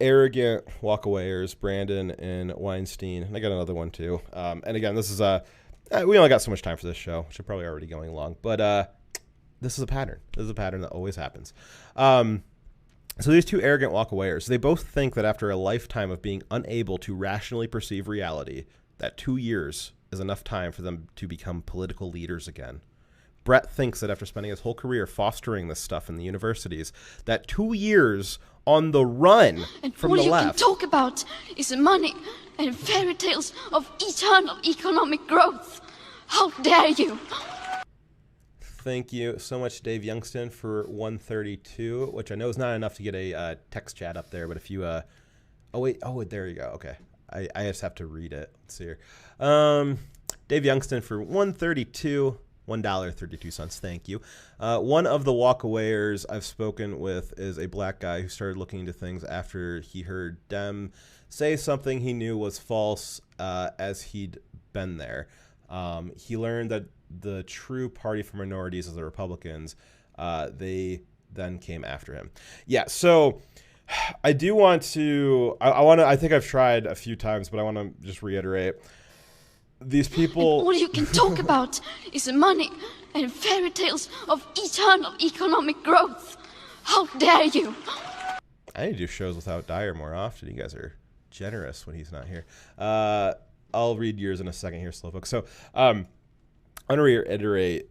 arrogant walkawayers, Brandon and Weinstein, and I got another one too. And again, this is we only got so much time for this show, which is probably already going long, but this is a pattern. This is a pattern that always happens. So these two arrogant walkawayers, they both think that after a lifetime of being unable to rationally perceive reality, that 2 years is enough time for them to become political leaders again. Brett thinks that after spending his whole career fostering this stuff in the universities, that 2 years on the run and from the left. All you can talk about is money and fairy tales of eternal economic growth. How dare you! Thank you so much, Dave Youngston, for 132, which I know is not enough to get a text chat up there, but if you... Oh, there you go. Okay. I just have to read it. Let's see here. Dave Youngston for 132, $1.32. Thank you. One of the walkawayers I've spoken with is a black guy who started looking into things after he heard Dem say something he knew was false as he'd been there. He learned that the true party for minorities is the Republicans. They then came after him. Yeah, so I do want to... I think I've tried a few times, but I want to just reiterate. These people... And all you can talk about is money and fairy tales of eternal economic growth. How dare you! I need to do shows without Dyer more often. You guys are generous when he's not here. I'll read yours in a second here, Slowpoke. So, I'm going to reiterate,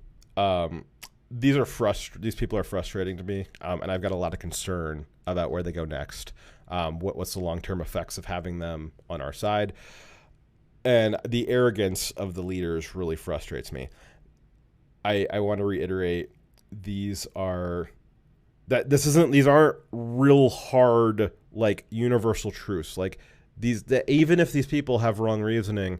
these people are frustrating to me, and I've got a lot of concern about where they go next. What's the long-term effects of having them on our side? And the arrogance of the leaders really frustrates me. I want to reiterate, these aren't real hard, like, universal truths. Like, even if these people have wrong reasoning,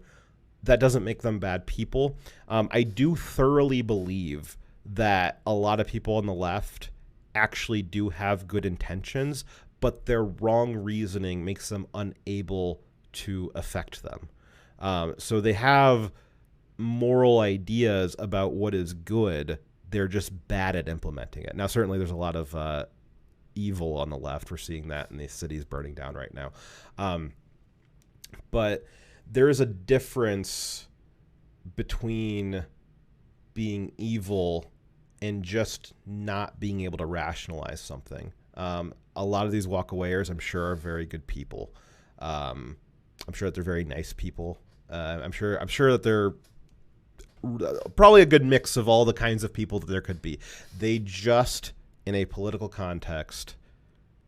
that doesn't make them bad people. I do thoroughly believe that a lot of people on the left actually do have good intentions, but their wrong reasoning makes them unable to affect them. So they have moral ideas about what is good. They're just bad at implementing it. Now, certainly there's a lot of evil on the left. We're seeing that in the cities burning down right now. But there is a difference between being evil and just not being able to rationalize something. A lot of these walkawayers, I'm sure, are very good people. I'm sure that they're very nice people. I'm sure that they're probably a good mix of all the kinds of people that there could be. They just, in a political context,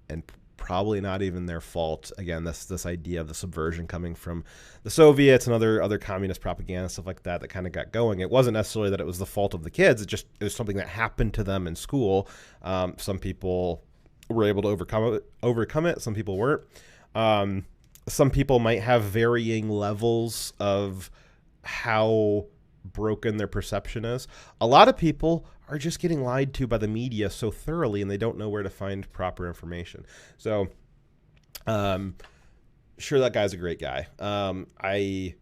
and probably not even their fault. Again, this idea of the subversion coming from the Soviets and other communist propaganda, stuff like that kind of got going. It wasn't necessarily that it was the fault of the kids. It was something that happened to them in school. Some people were able to overcome it. Some people weren't. Some people might have varying levels of how broken their perception is. A lot of people are just getting lied to by the media so thoroughly, and they don't know where to find proper information. So, sure, that guy's a great guy. I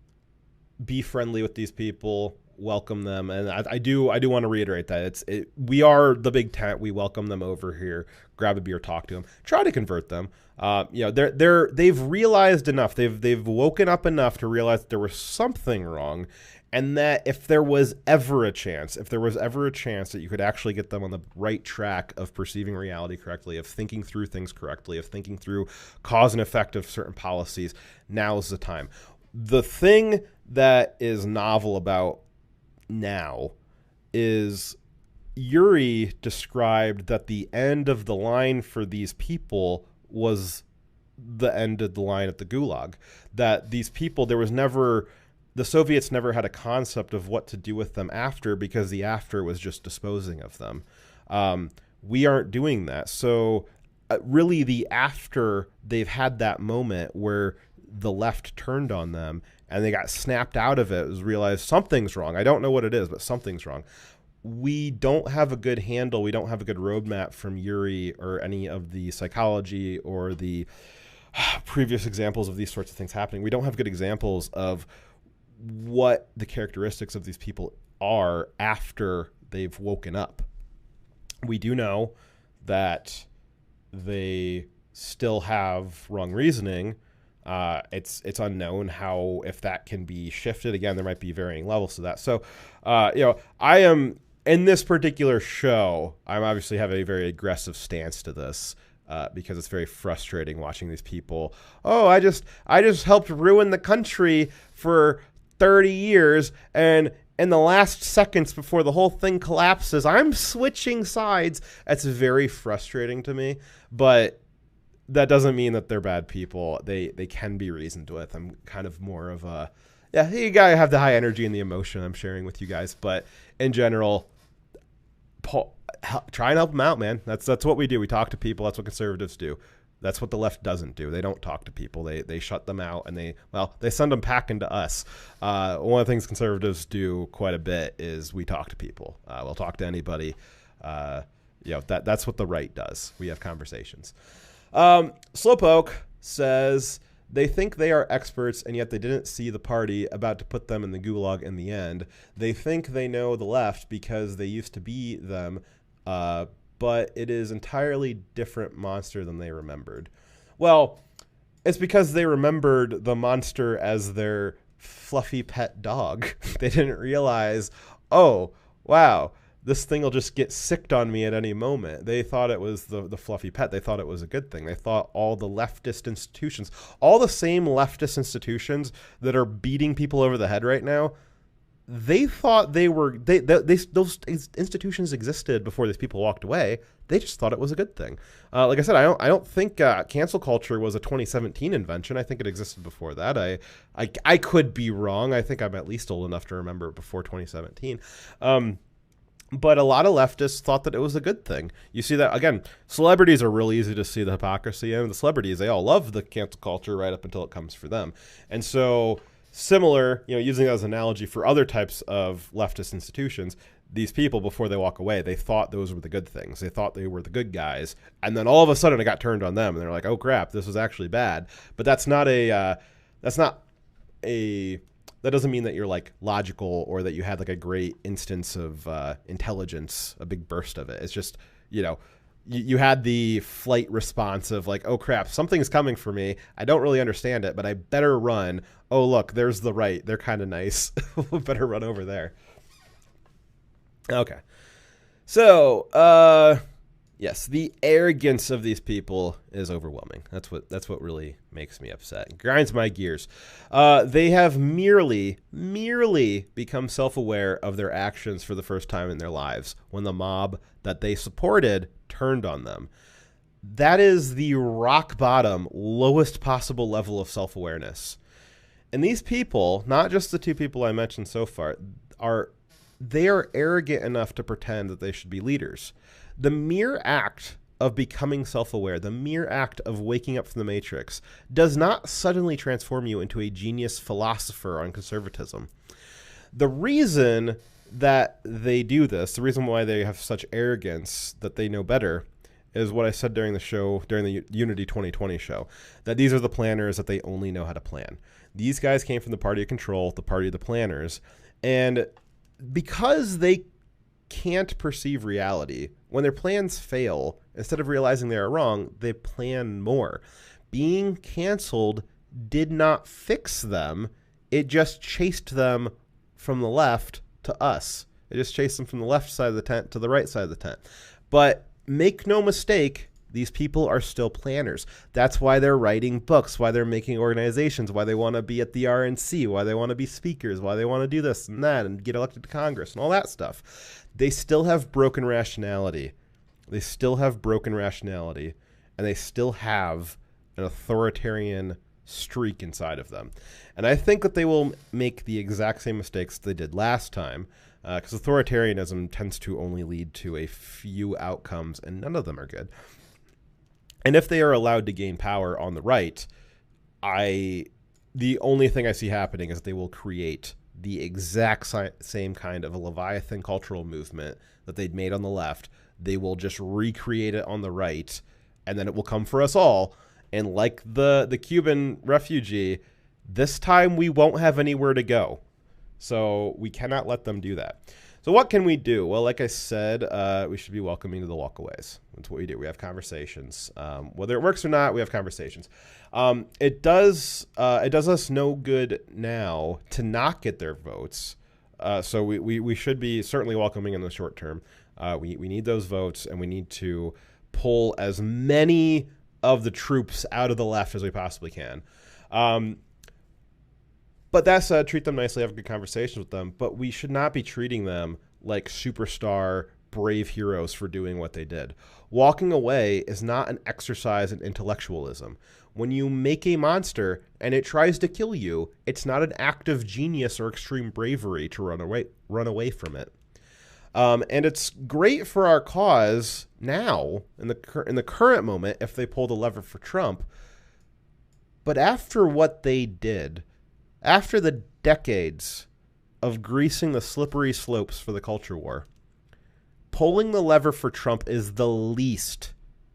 be friendly with these people, welcome them, and I do want to reiterate that we are the big tent. We welcome them over here. Grab a beer, talk to them, try to convert them. They've realized enough. They've woken up enough to realize that there was something wrong. And that if there was ever a chance that you could actually get them on the right track of perceiving reality correctly, of thinking through things correctly, of thinking through cause and effect of certain policies, now's the time. The thing that is novel about now is Yuri described that the end of the line for these people was the end of the line at the Gulag. That these people, the Soviets never had a concept of what to do with them after, because the after was just disposing of them. We aren't doing that. So really the after, they've had that moment where the left turned on them. and they got snapped out of it, realized something's wrong. I don't know what it is, but something's wrong. We don't have a good handle. We don't have a good roadmap from Yuri or any of the psychology or the previous examples of these sorts of things happening. We don't have good examples of what the characteristics of these people are after they've woken up. We do know that they still have wrong reasoning. It's unknown how, if that can be shifted. Again, there might be varying levels to that. So, I am in this particular show. I'm obviously have a very aggressive stance to this because it's very frustrating watching these people. Oh, I just helped ruin the country for 30 years, and in the last seconds before the whole thing collapses, I'm switching sides. That's very frustrating to me, but that doesn't mean that they're bad people. They can be reasoned with. I'm kind of more of a, you gotta have the high energy and the emotion I'm sharing with you guys. But in general, try and help them out, man. That's what we do. We talk to people. That's what conservatives do. That's what the left doesn't do. They don't talk to people. They shut them out, and they send them packing to us. One of the things conservatives do quite a bit is we talk to people. We'll talk to anybody. That's what the right does. We have conversations. Slowpoke says they think they are experts, and yet they didn't see the party about to put them in the gulag in the end. They think they know the left because they used to be them, but it is entirely different monster than they remembered. Well, it's because they remembered the monster as their fluffy pet dog. They didn't realize, oh, wow, this thing will just get sicked on me at any moment. They thought it was the fluffy pet. They thought it was a good thing. They thought all the leftist institutions, all the same leftist institutions that are beating people over the head right now, they thought those institutions existed before these people walked away. They just thought it was a good thing. Like I said, I don't think cancel culture was a 2017 invention. I think it existed before that. I could be wrong. I think I'm at least old enough to remember it before 2017. But a lot of leftists thought that it was a good thing. You see that, again, celebrities are really easy to see the hypocrisy in. The celebrities, they all love the cancel culture right up until it comes for them. And so similar, using that as an analogy for other types of leftist institutions, these people, before they walk away, they thought those were the good things. They thought they were the good guys. And then all of a sudden it got turned on them. And they're like, oh, crap, this was actually bad. But that doesn't mean that you're like logical or that you had like a great instance of intelligence, a big burst of it. It's just, you had the flight response of like, oh crap, something's coming for me. I don't really understand it, but I better run. Oh, look, there's the right. They're kind of nice. We better run over there. Okay. So, yes, the arrogance of these people is overwhelming. That's what really makes me upset. It grinds my gears. They have merely become self-aware of their actions for the first time in their lives when the mob that they supported turned on them. That is the rock bottom, lowest possible level of self-awareness. And these people, not just the two people I mentioned so far, are arrogant enough to pretend that they should be leaders. The mere act of becoming self-aware, the mere act of waking up from the matrix, does not suddenly transform you into a genius philosopher on conservatism. The reason that they do this, the reason why they have such arrogance that they know better, is what I said during the Unity 2020 show, that these are the planners, that they only know how to plan. These guys came from the party of control, the party of the planners, and because they can't perceive reality, when their plans fail, instead of realizing they are wrong, they plan more. Being canceled did not fix them. It just chased them from the left to us. It just chased them from the left side of the tent to the right side of the tent. But make no mistake, these people are still planners. That's why they're writing books, why they're making organizations, why they want to be at the RNC, why they want to be speakers, why they want to do this and that and get elected to Congress and all that stuff. They still have broken rationality. And they still have an authoritarian streak inside of them. And I think that they will make the exact same mistakes they did last time, because authoritarianism tends to only lead to a few outcomes, and none of them are good. And if they are allowed to gain power on the right, I the only thing I see happening is they will create the exact same kind of a Leviathan cultural movement that they'd made on the left. They will just recreate it on the right, and then it will come for us all. And like the Cuban refugee, this time we won't have anywhere to go. So we cannot let them do that. So what can we do? Well, like I said, we should be welcoming to the walkaways. That's what we do. We have conversations. Whether it works or not, we have conversations. It does us no good now to not get their votes. So we should be certainly welcoming in the short term. We need those votes, and we need to pull as many of the troops out of the left as we possibly can. But that's treat them nicely, have good conversations with them. But we should not be treating them like superstar brave heroes for doing what they did. Walking away is not an exercise in intellectualism. When you make a monster and it tries to kill you, it's not an act of genius or extreme bravery to run away from it. And it's great for our cause now, in the current moment, if they pull the lever for Trump. But after what they did, after the decades of greasing the slippery slopes for the culture war, pulling the lever for Trump is the least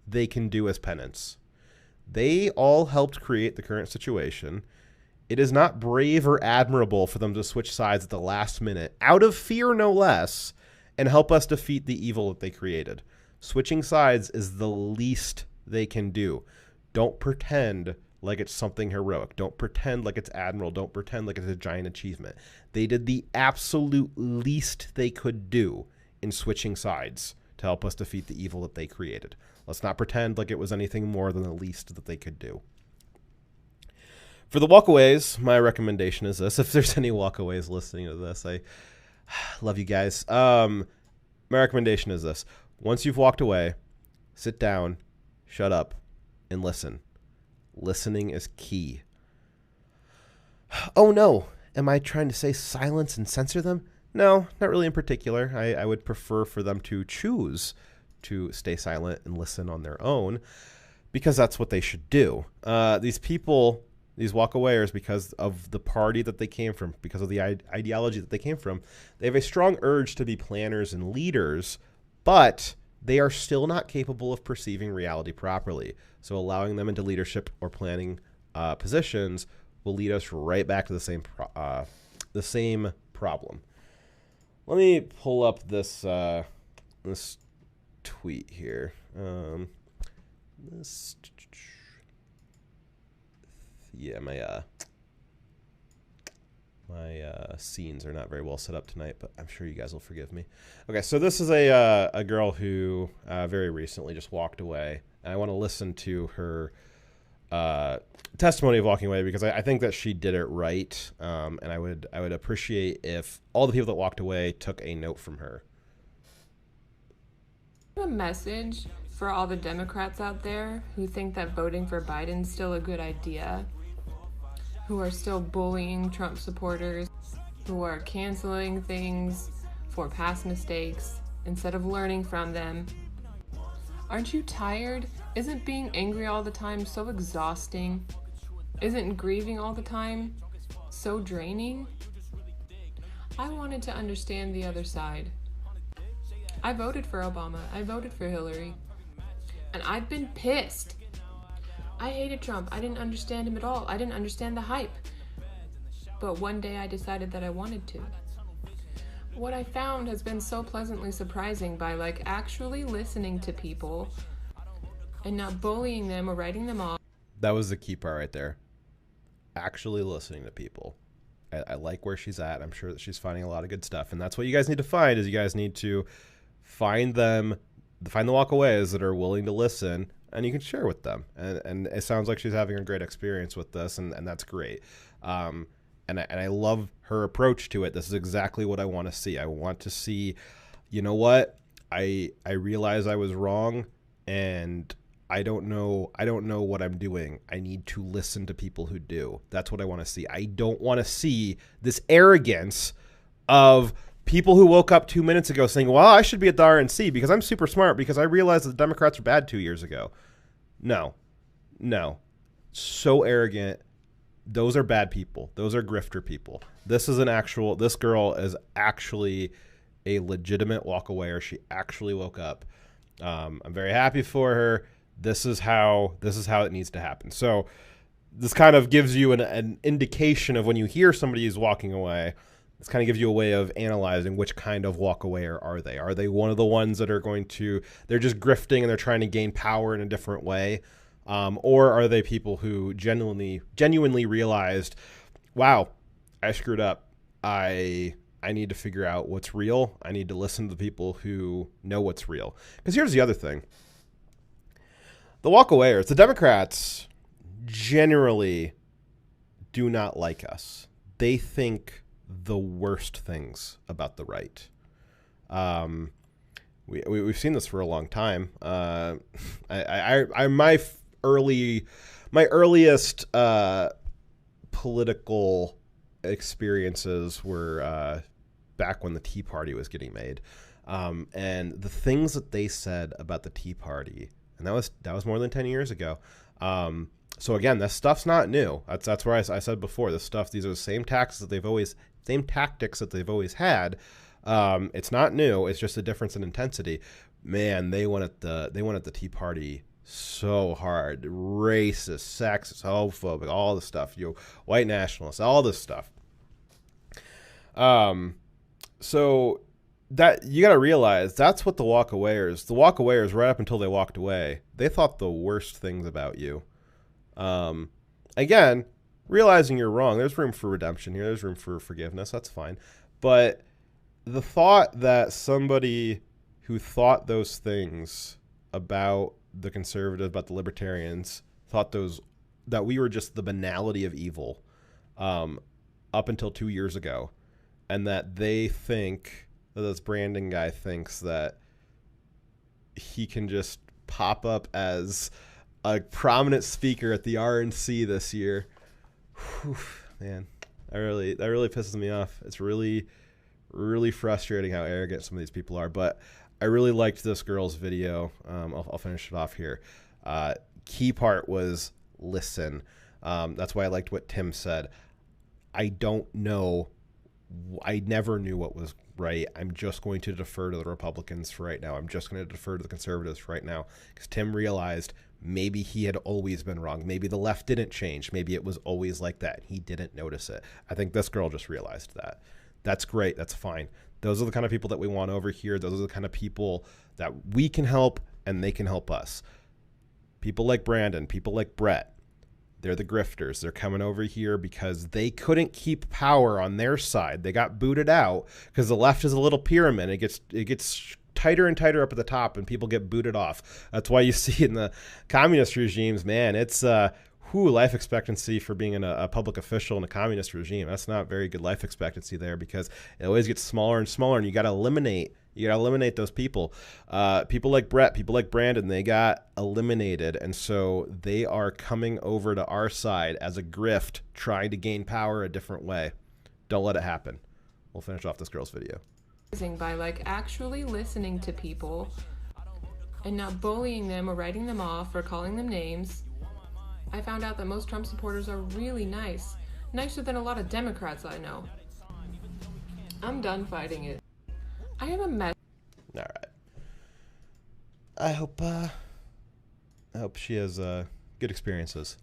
they can do as penance. They all helped create the current situation. It is not brave or admirable for them to switch sides at the last minute, out of fear no less, and help us defeat the evil that they created. Switching sides is the least they can do. Don't pretend like it's something heroic. Don't pretend like it's admirable. Don't pretend like it's a giant achievement. They did the absolute least they could do in switching sides to help us defeat the evil that they created. Let's not pretend like it was anything more than the least that they could do. For the walkaways, my recommendation is this. If there's any walkaways listening to this, I love you guys. My recommendation is this. Once you've walked away, sit down, shut up, and listen. Listening is key. Oh no, am I trying to say silence and censor them? No, not really in particular. I would prefer for them to choose to stay silent and listen on their own, because that's what they should do. These people, these walkawayers, because of the party that they came from, because of the ideology that they came from, they have a strong urge to be planners and leaders, but they are still not capable of perceiving reality properly. So allowing them into leadership or planning positions will lead us right back to the same problem. Let me pull up this this tweet here. My scenes are not very well set up tonight, but I'm sure you guys will forgive me. Okay, so this is a girl who very recently just walked away, and I want to listen to her testimony of walking away, because I think that she did it right, and I would appreciate if all the people that walked away took a note from her. A message for all the Democrats out there who think that voting for Biden's still a good idea, who are still bullying Trump supporters, who are canceling things for past mistakes instead of learning from them. Aren't you tired? Isn't being angry all the time so exhausting? Isn't grieving all the time so draining? I wanted to understand the other side. I voted for Obama. I voted for Hillary. And I've been pissed. I hated Trump. I didn't understand him at all. I didn't understand the hype. But one day I decided that I wanted to. What I found has been so pleasantly surprising by actually listening to people and not bullying them or writing them off. That was the key part right there. Actually listening to people. I like where she's at. I'm sure that she's finding a lot of good stuff. And that's what you guys need to find, is you guys need to find the walkaways that are willing to listen, and you can share with them. And it sounds like she's having a great experience with this, and that's great. And I love her approach to it. This is exactly what I want to see. I want to see, you know what? I realize I was wrong, and I don't know what I'm doing. I need to listen to people who do. That's what I want to see. I don't want to see this arrogance of people who woke up 2 minutes ago saying, well, I should be at the RNC because I'm super smart because I realized that the Democrats are bad 2 years ago. No. So arrogant. those are bad people. Those are grifter people. This girl is actually a legitimate walkawayer. She actually woke up. I'm very happy for her. This is how it needs to happen. So this kind of gives you an indication of when you hear somebody is walking away. This kind of gives you a way of analyzing which kind of walkawayer are they. Are they one of the ones that are they're just grifting and they're trying to gain power in a different way? Or are they people who genuinely realized, wow, I screwed up. I need to figure out what's real. I need to listen to the people who know what's real. Because here's the other thing. The walkawayers, the Democrats generally do not like us. They think the worst things about the right. We've seen this for a long time. My earliest political experiences were back when the Tea Party was getting made, and the things that they said about the Tea Party, and that was more than 10 years ago. So again, this stuff's not new. That's where I said before. These are the same tactics that they've always had. It's not new. It's just a difference in intensity. Man, they went at the Tea Party so hard. Racist, sexist, homophobic, all the stuff. White nationalists, all this stuff. So that you got to realize that's what the walkawayers right up until they walked away, they thought the worst things about you. Again, realizing you're wrong, there's room for redemption here. There's room for forgiveness. That's fine. But the thought that somebody who thought those things about the conservatives, about the libertarians, thought that we were just the banality of evil up until 2 years ago, and that they think that this Brandon guy thinks that he can just pop up as a prominent speaker at the RNC this year. Whew, man, that really pisses me off. It's really, really frustrating how arrogant some of these people are. But I really liked this girl's video. I'll finish it off here. Key part was listen. That's why I liked what Tim said. I don't know. I never knew what was right. I'm just going to defer to the Republicans for right now. I'm just going to defer to the conservatives for right now, because Tim realized maybe he had always been wrong. Maybe the left didn't change. Maybe it was always like that. He didn't notice it. I think this girl just realized that. That's great. That's fine. Those are the kind of people that we want over here. Those are the kind of people that we can help and they can help us. People like Brandon, people like Brett, they're the grifters. They're coming over here because they couldn't keep power on their side. They got booted out because the left is a little pyramid. It gets tighter and tighter up at the top, and people get booted off. That's why you see in the communist regimes, man, it's life expectancy for being a public official in a communist regime. That's not very good life expectancy there, because it always gets smaller and smaller, and you got to eliminate those people. People like Brett, people like Brandon, they got eliminated, and so they are coming over to our side as a grift, trying to gain power a different way. Don't let it happen. We'll finish off this girl's video. By actually listening to people and not bullying them or writing them off or calling them names. I found out that most Trump supporters are really nice. Nicer than a lot of Democrats I know. I'm done fighting it. I have a mess. All right. I hope she has good experiences.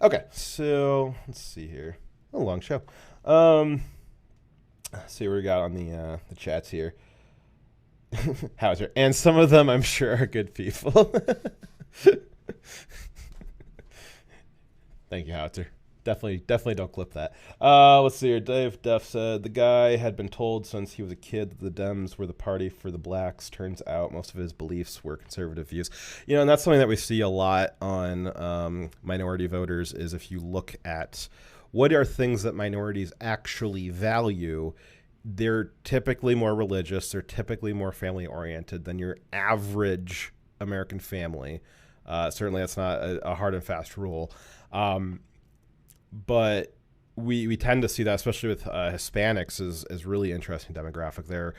Okay, so let's see here. A long show. Let's see what we got on the chats here. Hauser. And some of them I'm sure are good people. Thank you, Howitzer. Definitely don't clip that. Let's see here. Dave Duff said the guy had been told since he was a kid that the Dems were the party for the blacks. Turns out most of his beliefs were conservative views. And that's something that we see a lot on minority voters, is if you look at what are things that minorities actually value, they're typically more religious. They're typically more family-oriented than your average American family. Certainly that's not a hard and fast rule. But we tend to see that, especially with Hispanics, is really interesting demographic. They're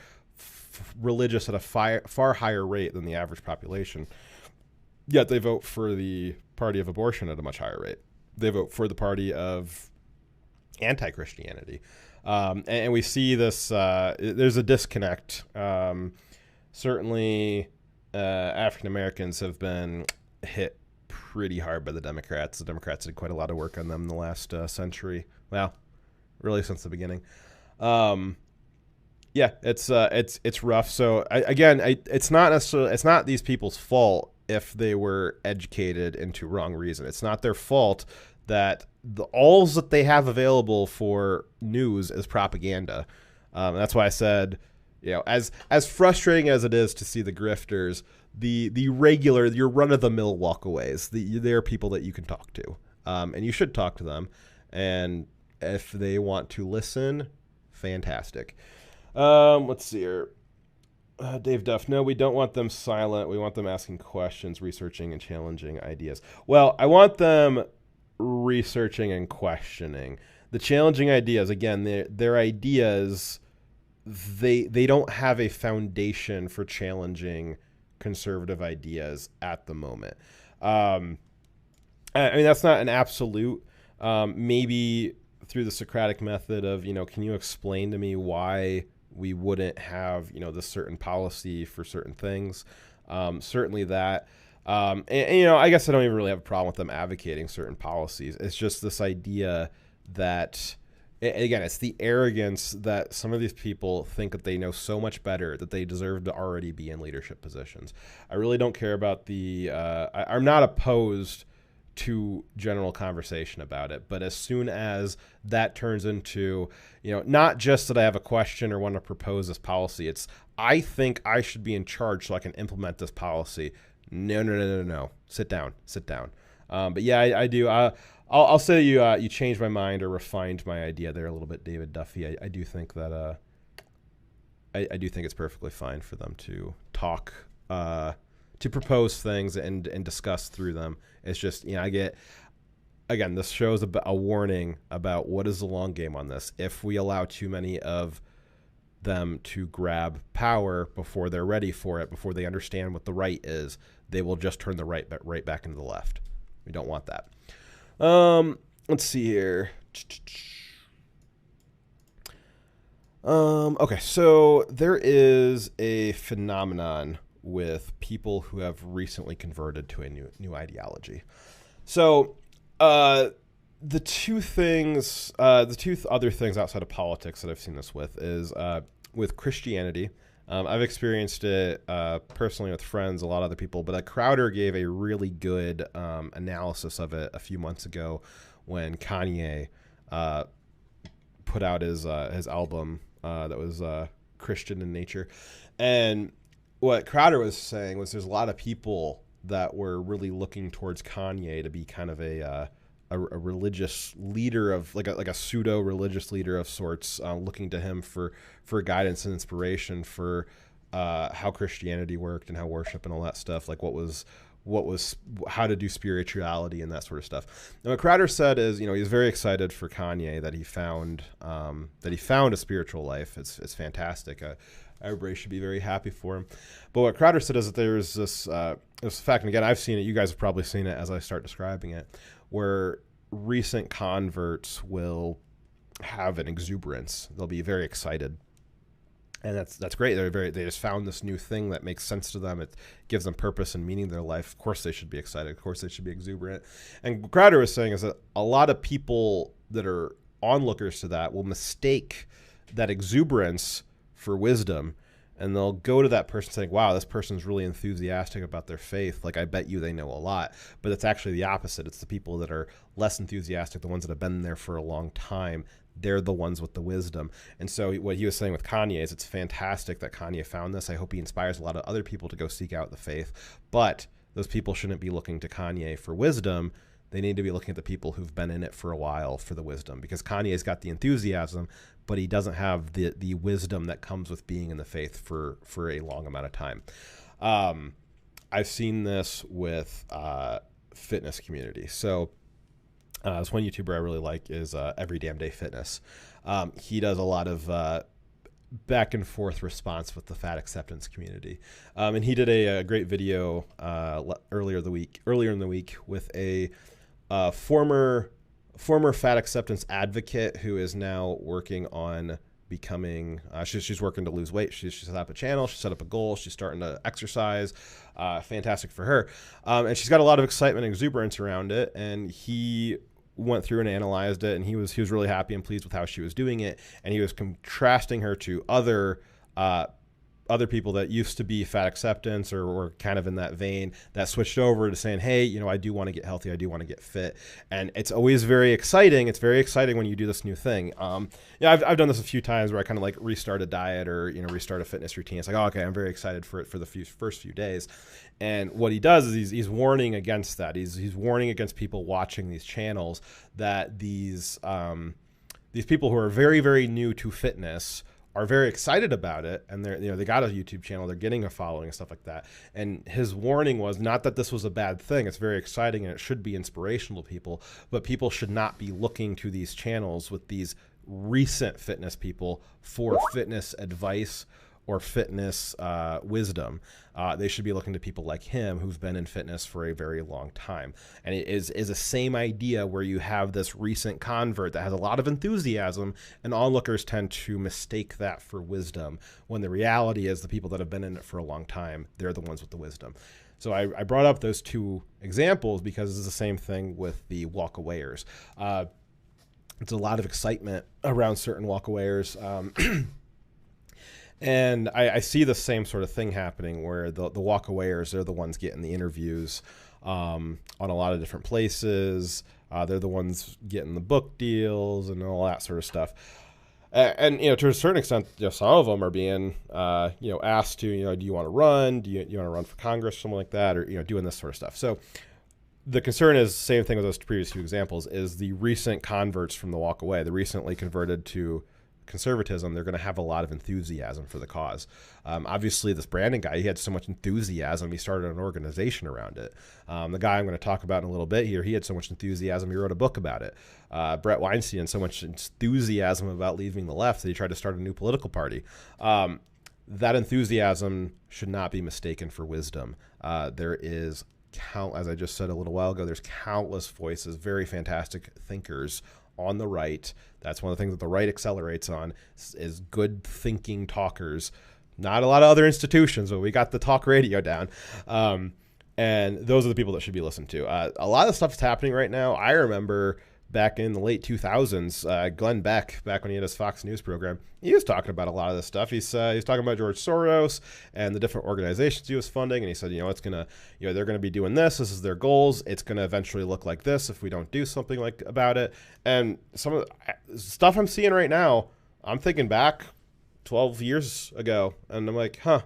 religious at a far higher rate than the average population, yet they vote for the party of abortion at a much higher rate. They vote for the party of anti-Christianity. And we see this, there's a disconnect. Certainly African Americans have been hit pretty hard by the Democrats. The Democrats did quite a lot of work on them in the last century. Well, really since the beginning. Yeah, it's rough. So it's not these people's fault if they were educated into wrong reason. It's not their fault that all that they have available for news is propaganda. That's why I said, as frustrating as it is to see the grifters, the regular, your run-of-the-mill walkaways, they're people that you can talk to, and you should talk to them. And if they want to listen, fantastic. Let's see here. Dave Duff, no, we don't want them silent. We want them asking questions, researching, and challenging ideas. Well, I want them researching and questioning. The challenging ideas, again, their ideas, they don't have a foundation for challenging conservative ideas at the moment. I mean, that's not an absolute. Maybe through the Socratic method of, can you explain to me why we wouldn't have, this certain policy for certain things? Certainly that. And I guess I don't even really have a problem with them advocating certain policies. It's just this idea that, again, it's the arrogance that some of these people think that they know so much better that they deserve to already be in leadership positions. I really don't care about I'm not opposed to general conversation about it, but as soon as that turns into, not just that I have a question or want to propose this policy, it's I think I should be in charge so I can implement this policy. No. Sit down. But yeah, I do. I'll say you changed my mind or refined my idea there a little bit, David Duffy. I do think that I do think it's perfectly fine for them to talk, to propose things and discuss through them. It's just, I get, again, this shows a warning about what is the long game on this. If we allow too many of them to grab power before they're ready for it, before they understand what the right is, they will just turn the right back into the left. We don't want that. Let's see here. Okay, so there is a phenomenon with people who have recently converted to a new ideology. So the two other things outside of politics that I've seen this with is with Christianity. I've experienced it personally with friends, a lot of other people, but Crowder gave a really good analysis of it a few months ago when Kanye put out his album that was Christian in nature. And what Crowder was saying was there's a lot of people that were really looking towards Kanye to be kind of a religious leader of like a pseudo religious leader of sorts, looking to him for guidance and inspiration for how Christianity worked and how worship and all that stuff, like what was how to do spirituality and that sort of stuff. And what Crowder said is, he's very excited for Kanye that he found a spiritual life. It's fantastic. Everybody should be very happy for him. But what Crowder said is that there's this fact, and again, I've seen it. You guys have probably seen it as I start describing it, where recent converts will have an exuberance. They'll be very excited. And that's great. They just found this new thing that makes sense to them. It gives them purpose and meaning in their life. Of course they should be excited. Of course they should be exuberant. And what Crowder was saying is that a lot of people that are onlookers to that will mistake that exuberance for wisdom, and they'll go to that person saying, wow, this person's really enthusiastic about their faith. Like, I bet you they know a lot. But it's actually the opposite. It's the people that are less enthusiastic, the ones that have been there for a long time. They're the ones with the wisdom. And so what he was saying with Kanye is it's fantastic that Kanye found this. I hope he inspires a lot of other people to go seek out the faith. But those people shouldn't be looking to Kanye for wisdom. They need to be looking at the people who've been in it for a while for the wisdom, because Kanye's got the enthusiasm, but he doesn't have the wisdom that comes with being in the faith for a long amount of time. I've seen this with fitness community. So this one YouTuber I really like is Every Damn Day Fitness. He does a lot of back and forth response with the fat acceptance community. And he did a great video earlier in the week with a former former fat acceptance advocate who is now working on becoming, she's working to lose weight. She set up a channel, she set up a goal, she's starting to exercise. Fantastic for her. And she's got a lot of excitement and exuberance around it. And he went through and analyzed it, and he was really happy and pleased with how she was doing it. And he was contrasting her to other people that used to be fat acceptance or were kind of in that vein that switched over to saying, hey, you know, I do want to get healthy. I do want to get fit. And it's always very exciting. It's very exciting when you do this new thing. I've done this a few times where I kind of like restart a diet or, you know, restart a fitness routine. It's like, oh, okay, I'm very excited for it for the first few days. And what he does is he's warning against that. He's warning against people watching these channels that these people who are very, very new to fitness are very excited about it, and they got a YouTube channel, they're getting a following and stuff like that. And his warning was not that this was a bad thing. It's very exciting and it should be inspirational to people, but people should not be looking to these channels with these recent fitness people for fitness advice or fitness wisdom. They should be looking to people like him who've been in fitness for a very long time. And it is the same idea where you have this recent convert that has a lot of enthusiasm, and onlookers tend to mistake that for wisdom, when the reality is the people that have been in it for a long time, they're the ones with the wisdom. So I brought up those two examples because it's the same thing with the walkawayers. It's a lot of excitement around certain walkawayers. And I see the same sort of thing happening where the walkawayers, they're the ones getting the interviews on a lot of different places. They're the ones getting the book deals and all that sort of stuff. And you know, to a certain extent, you know, some of them are being asked to, you know, do you want to run? Do you want to run for Congress, something like that, or, you know, doing this sort of stuff. So the concern is same thing with those previous two examples, is the recent converts from the walkaway, the recently converted to conservatism. They're going to have a lot of enthusiasm for the cause. Obviously, this Brandon guy, he had so much enthusiasm, he started an organization around it. The guy I'm going to talk about in a little bit here, he had so much enthusiasm, he wrote a book about it. Brett Weinstein had so much enthusiasm about leaving the left that he tried to start a new political party. That enthusiasm should not be mistaken for wisdom. There is as I just said a little while ago, there's countless voices, very fantastic thinkers on the right. That's one of the things that the right accelerates on, is good thinking talkers. Not a lot of other institutions, but we got the talk radio down. And those are the people that should be listened to. A lot of stuff that's happening right now. I remember back in the late 2000s, Glenn Beck, back when he had his Fox News program, he was talking about a lot of this stuff. He's talking about George Soros and the different organizations he was funding, and he said, it's gonna, they're gonna be doing this. This is their goals. It's gonna eventually look like this if we don't do something about it. And some of the stuff I'm seeing right now, I'm thinking back 12 years ago, and I'm like, I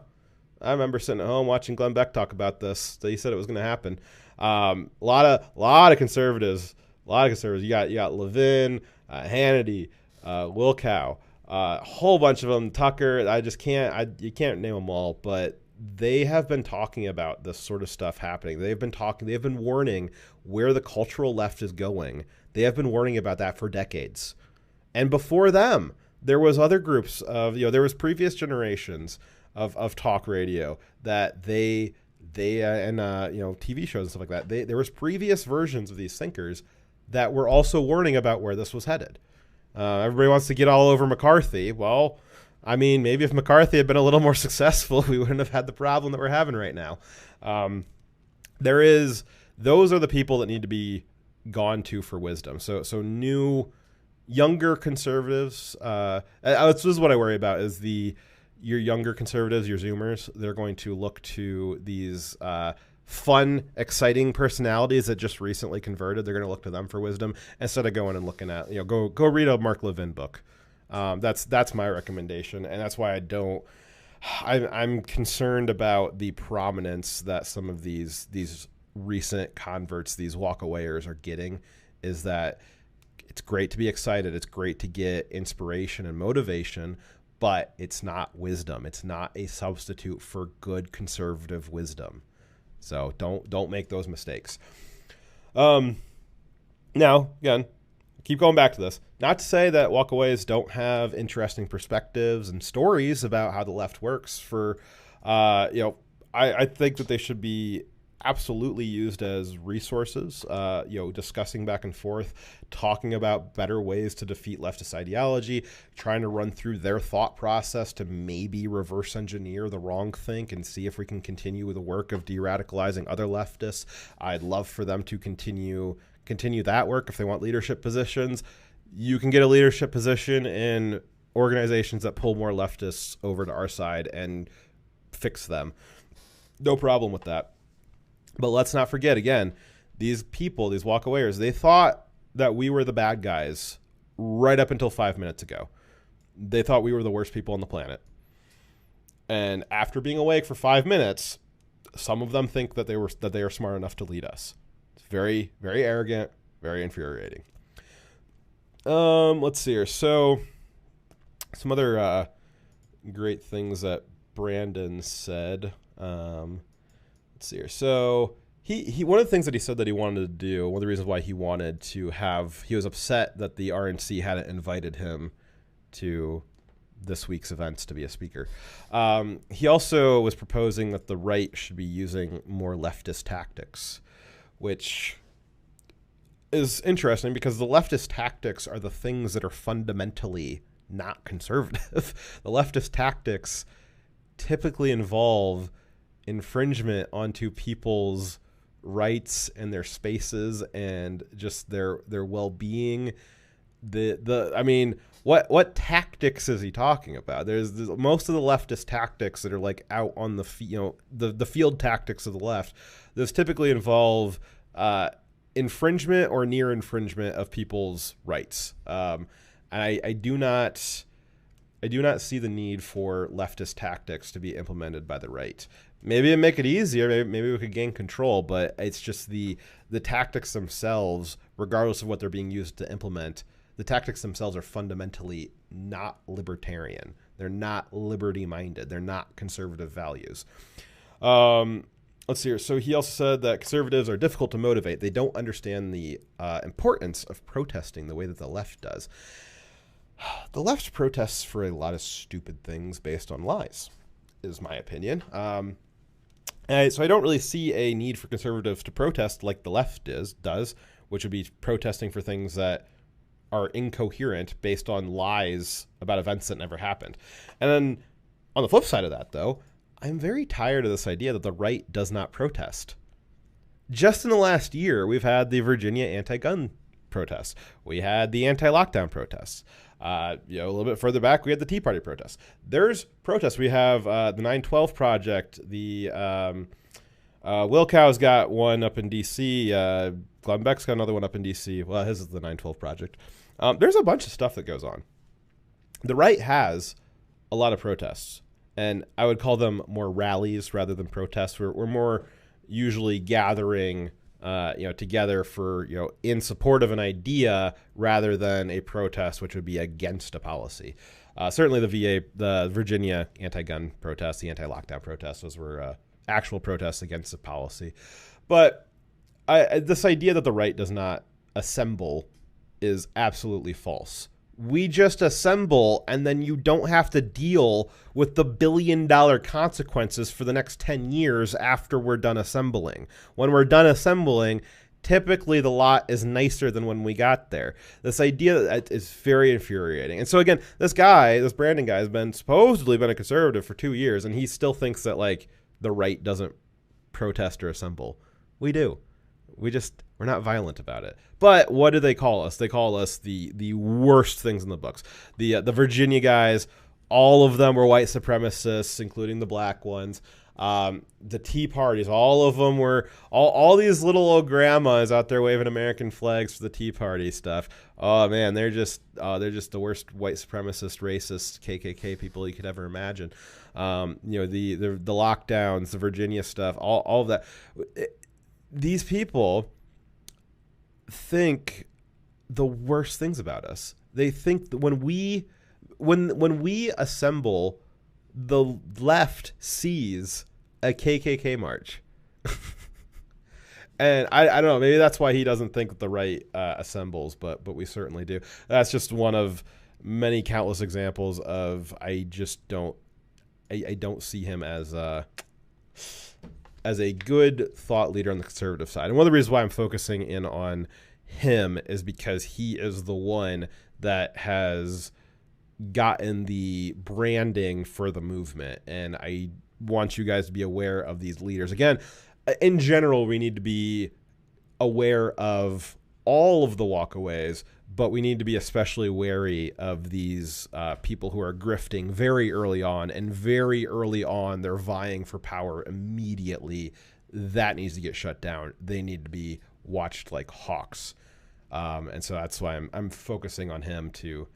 remember sitting at home watching Glenn Beck talk about this. He said it was gonna happen. A lot of conservatives. You got Levin, Hannity, Wilcow, a whole bunch of them, Tucker. You can't name them all, but they have been talking about this sort of stuff happening. They've been warning where the cultural left is going. They have been warning about that for decades. And before them, there was other groups of, there was previous generations of talk radio that and TV shows and stuff like that. There was previous versions of these thinkers that were also warning about where this was headed. Everybody wants to get all over McCarthy. Well, I mean, maybe if McCarthy had been a little more successful, we wouldn't have had the problem that we're having right now. Those are the people that need to be gone to for wisdom. So new, younger conservatives. This is what I worry about: is your younger conservatives, your Zoomers. They're going to look to these fun, exciting personalities that just recently converted. They're going to look to them for wisdom instead of going and looking at, go read a Mark Levin book. That's my recommendation. And that's why I'm concerned about the prominence that some of these recent converts, these walkawayers are getting, is that it's great to be excited. It's great to get inspiration and motivation, but it's not wisdom. It's not a substitute for good conservative wisdom. So don't make those mistakes. Now, again, keep going back to this. Not to say that walkaways don't have interesting perspectives and stories about how the left works. I think that they should be absolutely used as resources, discussing back and forth, talking about better ways to defeat leftist ideology, trying to run through their thought process to maybe reverse engineer the wrong think and see if we can continue the work of de-radicalizing other leftists. I'd love for them to continue that work if they want leadership positions. You can get a leadership position in organizations that pull more leftists over to our side and fix them. No problem with that. But let's not forget, again, these people, these walkawayers, they thought that we were the bad guys right up until 5 minutes ago. They thought we were the worst people on the planet. And after being awake for 5 minutes, some of them think that they are smart enough to lead us. It's very, very arrogant, very infuriating. Let's see here. So some other great things that Brandon said. Let's see here. So he one of the things that he said that he wanted to do, one of the reasons why he was upset that the RNC hadn't invited him to this week's events to be a speaker. He also was proposing that the right should be using more leftist tactics, which is interesting because the leftist tactics are the things that are fundamentally not conservative. The leftist tactics typically involve infringement onto people's rights and their spaces and just their well-being. What tactics is he talking about? There's most of the leftist tactics that are like out on the field tactics of the left. Those typically involve infringement or near infringement of people's rights. And I do not see the need for leftist tactics to be implemented by the right. Maybe it'd make it easier. Maybe we could gain control, but it's just the tactics themselves, regardless of what they're being used to implement, the tactics themselves are fundamentally not libertarian. They're not liberty-minded. They're not conservative values. Let's see here. So he also said that conservatives are difficult to motivate. They don't understand the importance of protesting the way that the left does. The left protests for a lot of stupid things based on lies, is my opinion. So I don't really see a need for conservatives to protest like the left does, which would be protesting for things that are incoherent based on lies about events that never happened. And then on the flip side of that, though, I'm very tired of this idea that the right does not protest. Just in the last year, we've had the Virginia anti-gun protests. We had the anti-lockdown protests. A little bit further back, we had the Tea Party protests. There's protests. We have the 9/12 Project. The Wilcow's got one up in D.C. Glenn Beck's got another one up in D.C. Well, his is the 9/12 Project. There's a bunch of stuff that goes on. The right has a lot of protests, and I would call them more rallies rather than protests. We're more usually gathering together for, in support of an idea rather than a protest, which would be against a policy. Certainly the Virginia anti-gun protests, the anti-lockdown protests, those were actual protests against the policy. But this idea that the right does not assemble is absolutely false. We just assemble, and then you don't have to deal with the billion-dollar consequences for the next 10 years after we're done assembling. When we're done assembling, typically the lot is nicer than when we got there. This idea is very infuriating. And so again, this Brandon guy, has supposedly been a conservative for 2 years, and he still thinks that like the right doesn't protest or assemble. We do. We're not violent about it. But what do they call us? They call us the worst things in the books. The Virginia guys, all of them were white supremacists, including the black ones. The Tea Parties, all of them were all these little old grandmas out there waving American flags for the Tea Party stuff. Oh man, they're just the worst white supremacist, racist KKK people you could ever imagine. The lockdowns, the Virginia stuff, all of that. These people think the worst things about us. They think that when we assemble, the left sees a KKK march. And I don't know, maybe that's why he doesn't think that the right assembles, but we certainly do. That's just one of many countless examples of I don't see him as as a good thought leader on the conservative side. And one of the reasons why I'm focusing in on him is because he is the one that has gotten the branding for the movement. And I want you guys to be aware of these leaders. Again, in general, we need to be aware of all of the walkaways, but we need to be especially wary of these people who are grifting very early on, and very early on they're vying for power immediately. That needs to get shut down. They need to be watched like hawks. And so that's why I'm focusing on him to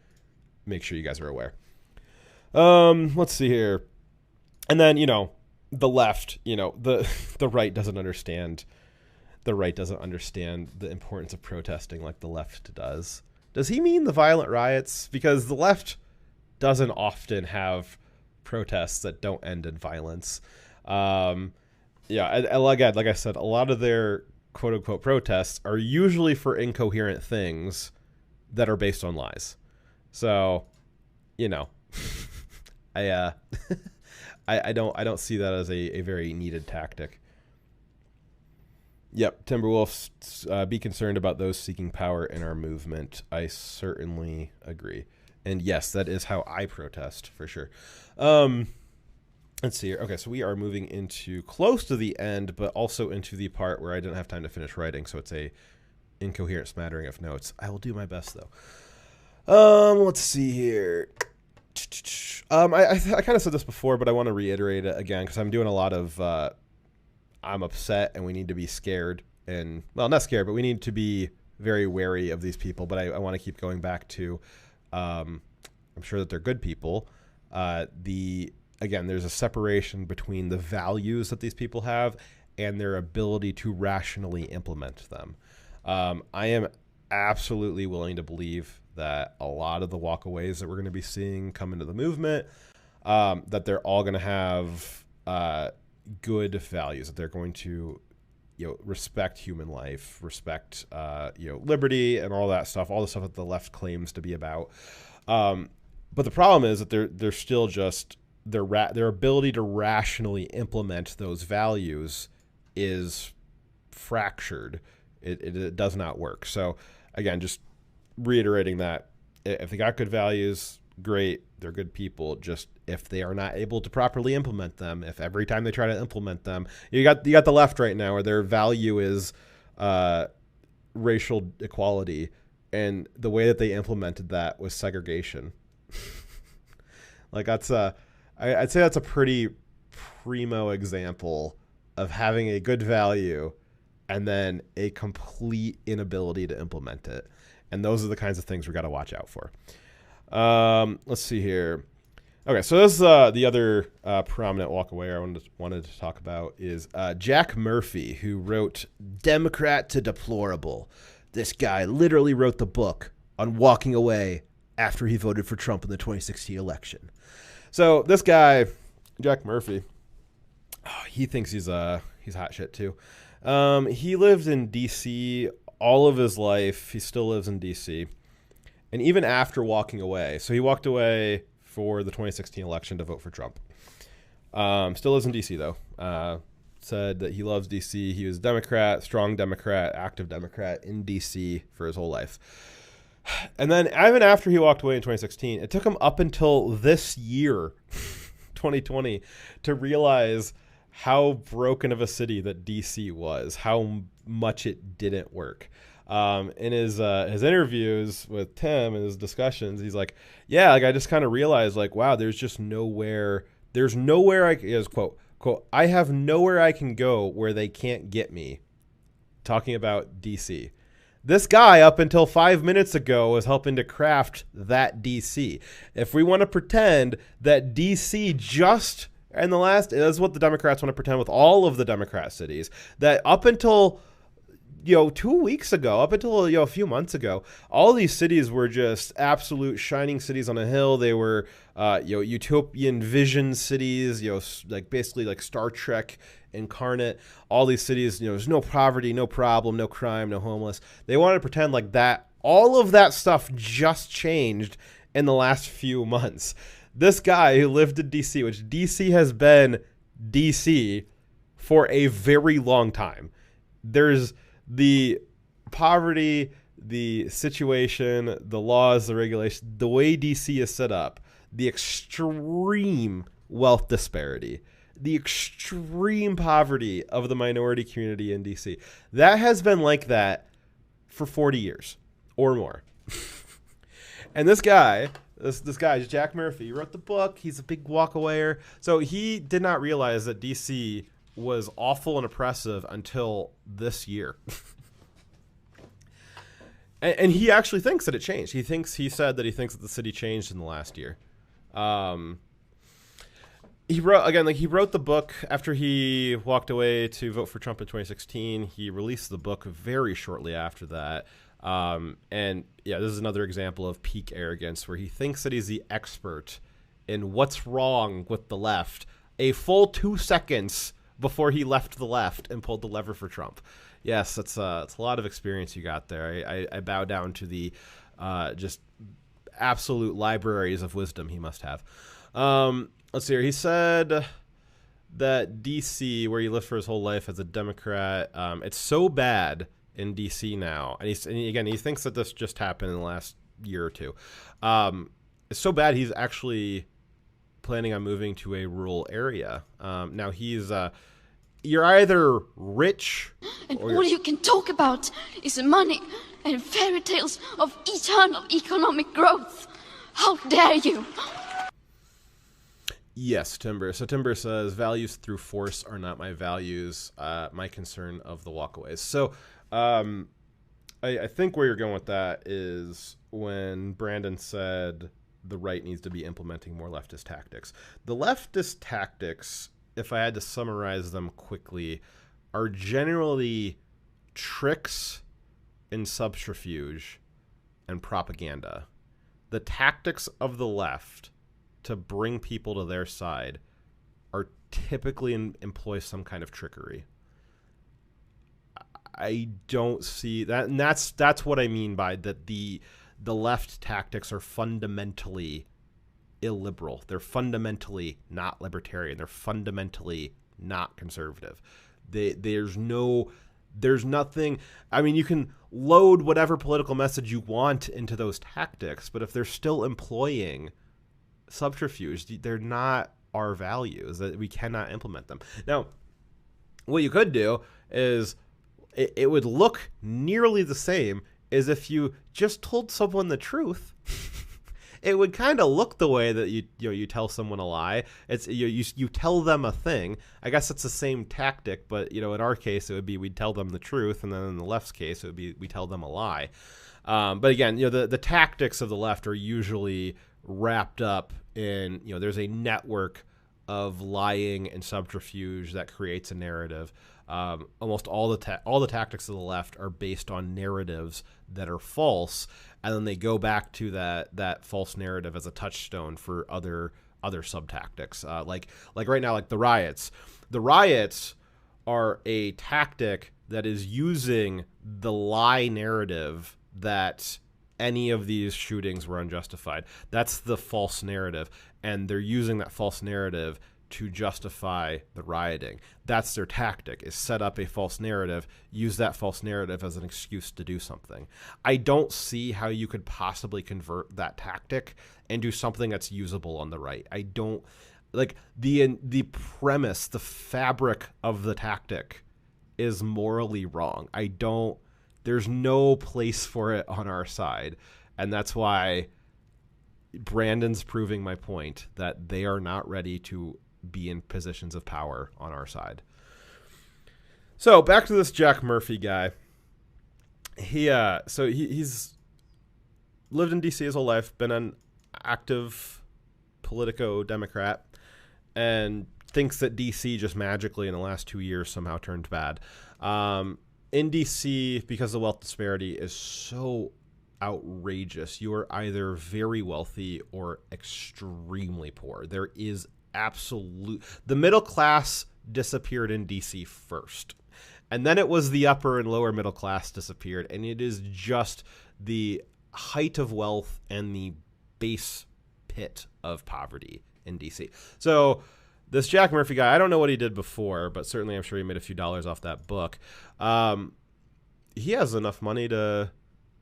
make sure you guys are aware. Let's see here. And then, the left, the right doesn't understand. The right doesn't understand the importance of protesting like the left does. Does he mean the violent riots? Because the left doesn't often have protests that don't end in violence. Again, like I said, a lot of their quote unquote protests are usually for incoherent things that are based on lies. So, I don't see that as a very needed tactic. Yep, Timberwolf, be concerned about those seeking power in our movement. I certainly agree. And yes, that is how I protest, for sure. Let's see here. Okay, so we are moving into close to the end, but also into the part where I didn't have time to finish writing, so it's a incoherent smattering of notes. I will do my best, though. Let's see here. I kind of said this before, but I want to reiterate it again, because I'm doing a lot of... I'm upset and we need to be scared, and not scared, but we need to be very wary of these people. But I want to keep going back to, I'm sure that they're good people. Again, there's a separation between the values that these people have and their ability to rationally implement them. I am absolutely willing to believe that a lot of the walkaways that we're going to be seeing come into the movement, that they're all going to have, good values, that they're going to respect human life, respect liberty, and all that stuff, all the stuff that the left claims to be about. But the problem is that they're still just their ability to rationally implement those values is fractured. It does not work. So again, just reiterating that if they got good values, great, they're good people. Just if they are not able to properly implement them, if every time they try to implement them, you got the left right now where their value is racial equality, and the way that they implemented that was segregation. Like I'd say that's a pretty primo example of having a good value and then a complete inability to implement it. And those are the kinds of things we got to watch out for. Let's see here. Okay, so this is the other prominent walkaway I wanted to talk about is Jack Murphy, who wrote Democrat to Deplorable. This guy literally wrote the book on walking away after he voted for Trump in the 2016 election. So this guy, Jack Murphy, he thinks he's hot shit too. He lived in D.C. all of his life. He still lives in D.C. And even after walking away, so he walked away for the 2016 election to vote for Trump. Still lives in D.C. though. Said that he loves D.C. He was a Democrat, strong Democrat, active Democrat in D.C. for his whole life. And then even after he walked away in 2016, it took him up until this year, 2020, to realize how broken of a city that D.C. was, how much it didn't work. In his interviews with Tim and his discussions, he's like, yeah, like I just kind of realized, like, wow, there's nowhere I have nowhere I can go where they can't get me. Talking about DC. This guy up until 5 minutes ago was helping to craft that DC. If we want to pretend that DC just in the last, that's what the Democrats want to pretend with all of the Democrat cities, that up until 2 weeks ago, up until a few months ago, all these cities were just absolute shining cities on a hill. They were utopian vision cities, like basically like Star Trek incarnate. All these cities, there's no poverty, no problem, no crime, no homeless. They wanted to pretend like that. All of that stuff just changed in the last few months. This guy who lived in DC, which DC has been DC for a very long time. There's the poverty, the situation, the laws, the regulations, the way DC is set up, the extreme wealth disparity, the extreme poverty of the minority community in DC. That has been like that for 40 years or more. And this guy, Jack Murphy, he wrote the book. He's a big walkawayer. So he did not realize that DC was awful and oppressive until this year. And he actually thinks that it changed. He said that the city changed in the last year. He wrote the book after he walked away to vote for Trump in 2016. He released the book very shortly after that. And yeah, this is another example of peak arrogance where he thinks that he's the expert in what's wrong with the left a full 2 seconds before he left the left and pulled the lever for Trump. Yes, it's a lot of experience you got there. I bow down to the just absolute libraries of wisdom he must have. Let's see here. He said that D.C., where he lived for his whole life as a Democrat, it's so bad in D.C. now. And he thinks that this just happened in the last year or two. It's so bad he's actually planning on moving to a rural area. Now he's... you're either rich and all you can talk about is money and fairy tales of eternal economic growth. How dare you? Yes, Timber. So Timber says, values through force are not my values, my concern of the walkaways. So I think where you're going with that is when Brandon said the right needs to be implementing more leftist tactics. The leftist tactics, if I had to summarize them quickly, are generally tricks and subterfuge and propaganda. The tactics of the left to bring people to their side are typically employ some kind of trickery. I don't see that, and that's what I mean by that. The left tactics are fundamentally illiberal. They're fundamentally not libertarian. They're fundamentally not conservative. There's nothing. I mean, you can load whatever political message you want into those tactics, but if they're still employing subterfuge, they're not our values. That we cannot implement them. Now, what you could do is it would look nearly the same as if you just told someone the truth. It would kind of look the way that you tell someone a lie. It's you tell them a thing. I guess it's the same tactic, but in our case it would be we'd tell them the truth, and then in the left's case it would be we tell them a lie. But again, the tactics of the left are usually wrapped up in there's a network of lying and subterfuge that creates a narrative. Almost all the tactics of the left are based on narratives that are false, and then they go back to that false narrative as a touchstone for other sub-tactics. Like right now, like the riots. The riots are a tactic that is using the lie narrative that any of these shootings were unjustified. That's the false narrative, and they're using that false narrative to justify the rioting. That's their tactic, is set up a false narrative, use that false narrative as an excuse to do something. I don't see how you could possibly convert that tactic into something that's usable on the right. I don't like the premise, the fabric of the tactic is morally wrong. There's no place for it on our side. And that's why Brandon's proving my point that they are not ready to be in positions of power on our side. So back to this Jack Murphy guy. He's lived in D.C. his whole life, been an active Politico-Democrat, and thinks that D.C. just magically in the last 2 years somehow turned bad. In D.C., because the wealth disparity is so outrageous, you are either very wealthy or extremely poor. There is the middle class disappeared in DC first, and then it was the upper and lower middle class disappeared, and it is just the height of wealth and the base pit of poverty in DC. So this Jack Murphy guy, I don't know what he did before, but certainly I'm sure he made a few dollars off that book. He has enough money to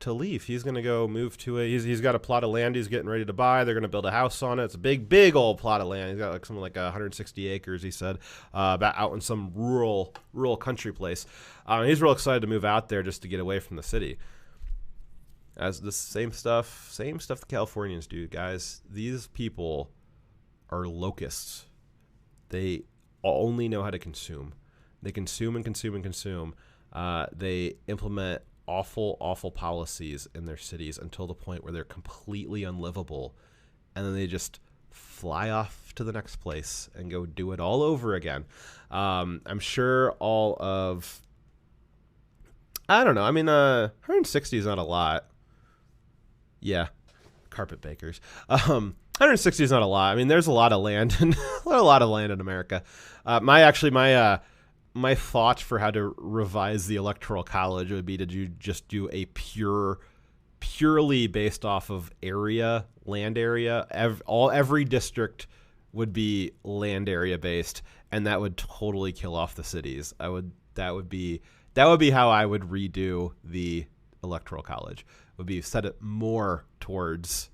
leave. He's going to go move to he's got a plot of land he's getting ready to buy. They're going to build a house on it. It's a big old plot of land. He's got like something like 160 acres, he said, about out in some rural country place. He's real excited to move out there just to get away from the city. As the same stuff the Californians do, guys. These people are locusts. They only know how to consume. They consume and consume and consume. They implement awful policies in their cities until the point where they're completely unlivable, and then they just fly off to the next place and go do it all over again. I'm sure I don't know. I mean, 160 is not a lot. Yeah, carpet bakers. 160 is not a lot. I mean, there's a lot of land in a lot of land in America. My thought for how to revise the Electoral College would be to just do a purely based off of land area. Every district would be land area based, and that would totally kill off the cities. That would be how I would redo the Electoral College. Would be set it more towards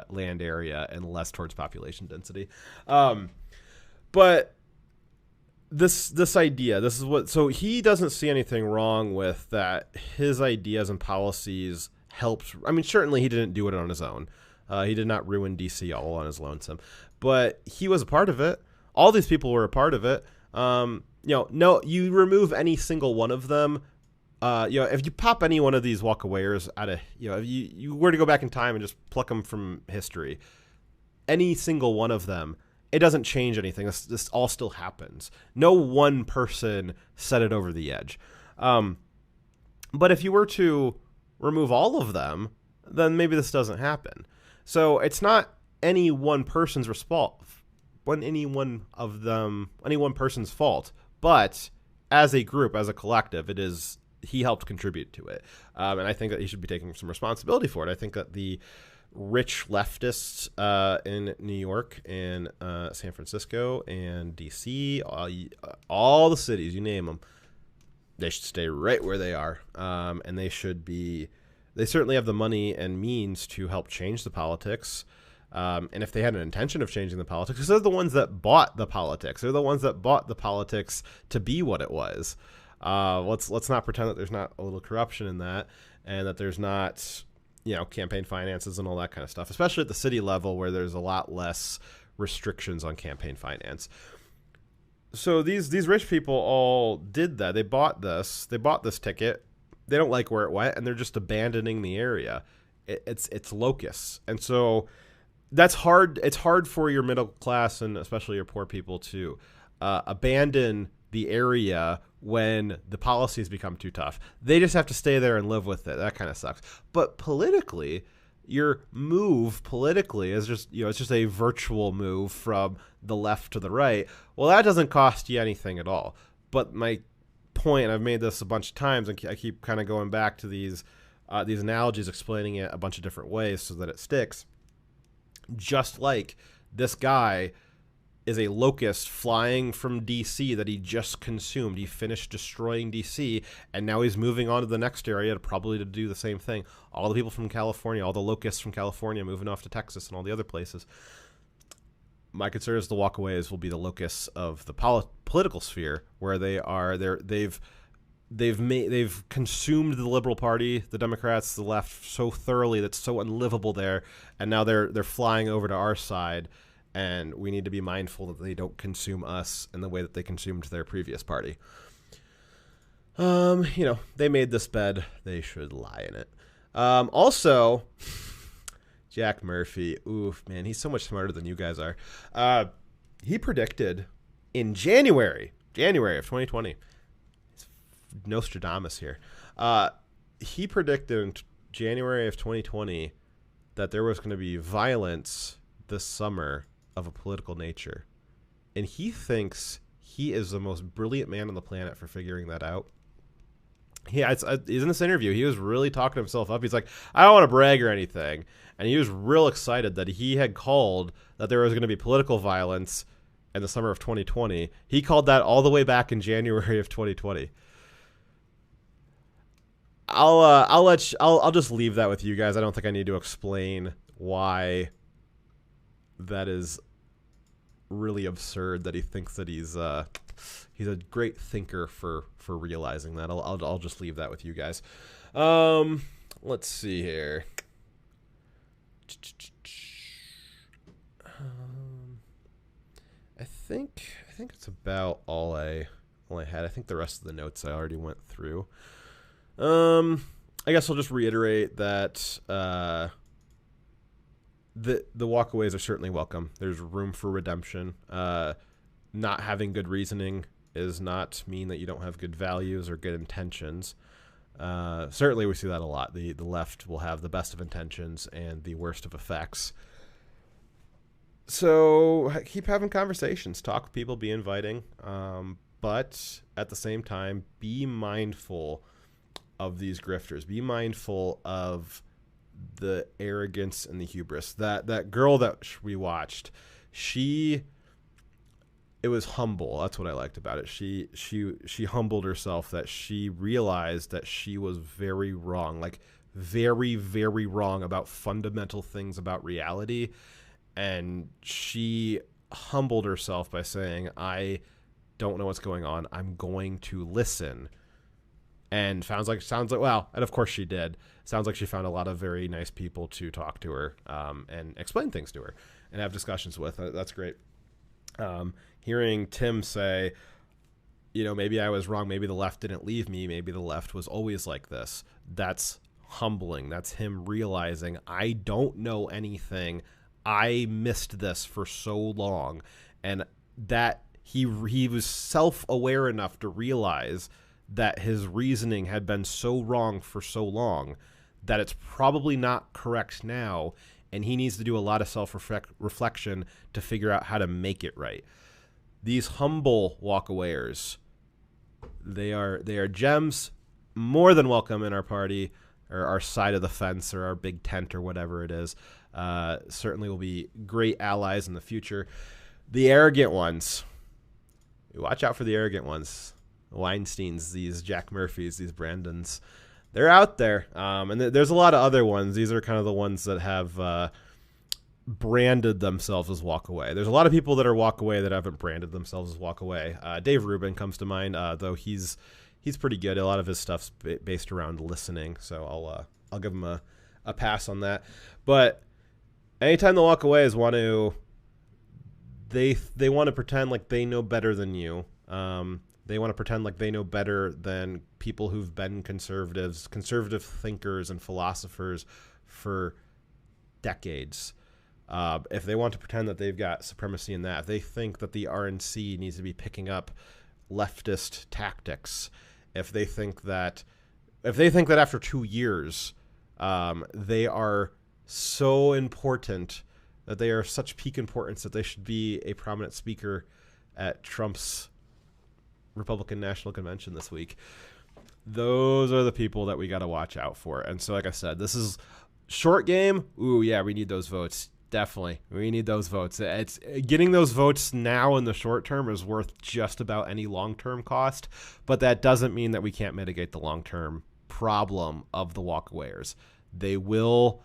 land area and less towards population density. But this idea, so he doesn't see anything wrong with that. His ideas and policies helped. I mean, certainly he didn't do it on his own. He did not ruin DC all on his lonesome, but he was a part of it. All these people were a part of it. No, you remove any single one of them. If you pop any one of these walkawayers out of, if you were to go back in time and just pluck them from history, any single one of them, it doesn't change anything. This all still happens. No one person set it over the edge. But if you were to remove all of them, then maybe this doesn't happen. So it's not any one person's any one person's fault, but as a group, as a collective, he helped contribute to it. And I think that he should be taking some responsibility for it. I think that the rich leftists in New York and San Francisco and DC, all the cities, you name them, they should stay right where they are. And they certainly have the money and means to help change the politics. And if they had an intention of changing the politics, because they're the ones that bought the politics. They're the ones that bought the politics to be what it was. Let's not pretend that there's not a little corruption in that, and that there's not, campaign finances and all that kind of stuff, especially at the city level where there's a lot less restrictions on campaign finance. So these rich people all did that. They bought this ticket. They don't like where it went, and they're just abandoning the area. It's locusts. And so that's hard. It's hard for your middle class and especially your poor people to abandon the area when the policies become too tough. They just have to stay there and live with it. That kind of sucks. But politically, your move is just, it's just a virtual move from the left to the right. Well, that doesn't cost you anything at all. But my point, and I've made this a bunch of times, and I keep kind of going back to these analogies, explaining it a bunch of different ways so that it sticks. Just like this guy is a locust flying from DC that he just consumed. He finished destroying DC, and now he's moving on to the next area to do the same thing. All the people from California, all the locusts from California moving off to Texas and all the other places. My concern is the walkaways will be the locusts of the political sphere, where they've consumed the Liberal Party, the Democrats, the left so thoroughly that's so unlivable there, and now they're flying over to our side. And we need to be mindful that they don't consume us in the way that they consumed their previous party. They made this bed. They should lie in it. Also, Jack Murphy. Oof, man, he's so much smarter than you guys are. He predicted in January of 2020. It's Nostradamus here. He predicted in January of 2020 that there was going to be violence this summer of a political nature, and he thinks he is the most brilliant man on the planet for figuring that out. He's in this interview. He was really talking himself up. He's like, I don't want to brag or anything, and he was real excited that he had called that there was going to be political violence in the summer of 2020. He called that all the way back in January of 2020. I'll just leave that with you guys. I don't think I need to explain why that is really absurd that he thinks that he's a great thinker for realizing that. I'll just leave that with you guys. Let's see here. I think it's about all I had. I think the rest of the notes I already went through. I guess I'll just reiterate that the walkaways are certainly welcome. There's room for redemption. Not having good reasoning does not mean that you don't have good values or good intentions. Certainly we see that a lot. The left will have the best of intentions and the worst of effects. So keep having conversations, talk with people, be inviting, but at the same time, be mindful of these grifters. Be mindful of the arrogance and the hubris. That girl that we watched, it was humble. That's what I liked about it. She humbled herself, that she realized that she was very wrong, like very, very wrong about fundamental things about reality. And she humbled herself by saying, I don't know what's going on. I'm going to listen. And sounds like, well, and of course she did. Sounds like she found a lot of very nice people to talk to her and explain things to her and have discussions with. That's great. Hearing Tim say, maybe I was wrong. Maybe the left didn't leave me. Maybe the left was always like this. That's humbling. That's him realizing, I don't know anything. I missed this for so long. And that he was self-aware enough to realize that his reasoning had been so wrong for so long that it's probably not correct now, and he needs to do a lot of self-reflection to figure out how to make it right. These humble walkawayers, they are gems, more than welcome in our party, or our side of the fence, or our big tent, or whatever it is. Certainly will be great allies in the future. The arrogant ones, watch out for the arrogant ones. Weinsteins, these Jack Murphys, these Brandons, they're out there. And there's a lot of other ones. These are kind of the ones that have branded themselves as walkaway. There's a lot of people that are walkaway that haven't branded themselves as walkaway. Dave Rubin comes to mind, though he's pretty good. A lot of his stuff's based around listening, so I'll give him a pass on that. But anytime the walkaways want to, they want to pretend like they know better than you. They want to pretend like they know better than people who've been conservative thinkers and philosophers for decades. If they want to pretend that they've got supremacy in that, if they think that the RNC needs to be picking up leftist tactics, if they think that after 2 years they are so important, that they are of such peak importance that they should be a prominent speaker at Trump's Republican National Convention this week, those are the people that we got to watch out for. And so, like I said, this is short game. Ooh, yeah, we need those votes. Definitely. We need those votes. It's getting those votes now in the short term is worth just about any long-term cost, but that doesn't mean that we can't mitigate the long-term problem of the walkawayers. They will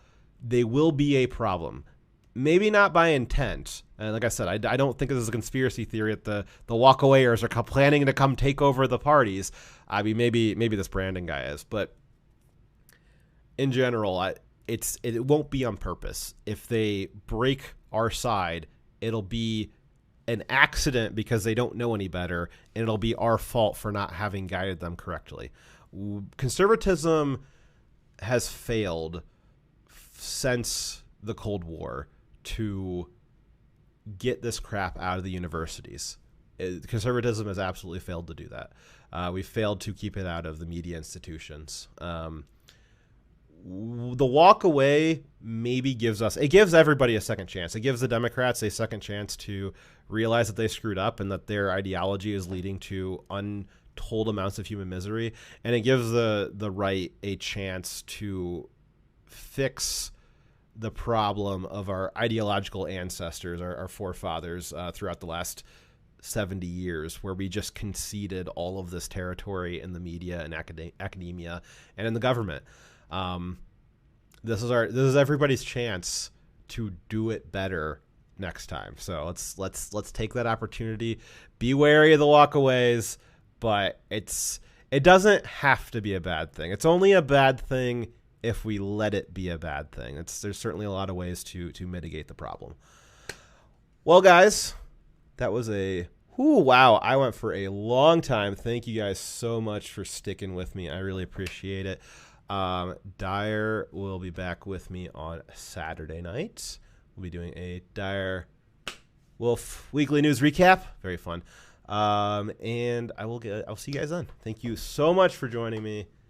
be a problem. Maybe not by intent. And like I said, I don't think this is a conspiracy theory that the walkawayers are planning to come take over the parties. I mean, maybe this Brandon guy is, but in general, it won't be on purpose. If they break our side, it'll be an accident because they don't know any better, and it'll be our fault for not having guided them correctly. Conservatism has failed since the Cold War to get this crap out of the universities. Conservatism has absolutely failed to do that. We failed to keep it out of the media institutions. The walk away maybe gives everybody a second chance. It gives the Democrats a second chance to realize that they screwed up and that their ideology is leading to untold amounts of human misery. And it gives the right a chance to fix the problem of our ideological ancestors, our forefathers throughout the last 70 years, where we just conceded all of this territory in the media and academia and in the government. This is everybody's chance to do it better next time. So let's take that opportunity. Be wary of the walkaways, but it doesn't have to be a bad thing. It's only a bad thing if we let it be a bad thing. There's certainly a lot of ways to mitigate the problem. Well, guys, that was wow, I went for a long time. Thank you guys so much for sticking with me. I really appreciate it. Dyer will be back with me on Saturday night. We'll be doing a Dyer Wolf weekly news recap. Very fun. And I'll see you guys then. Thank you so much for joining me.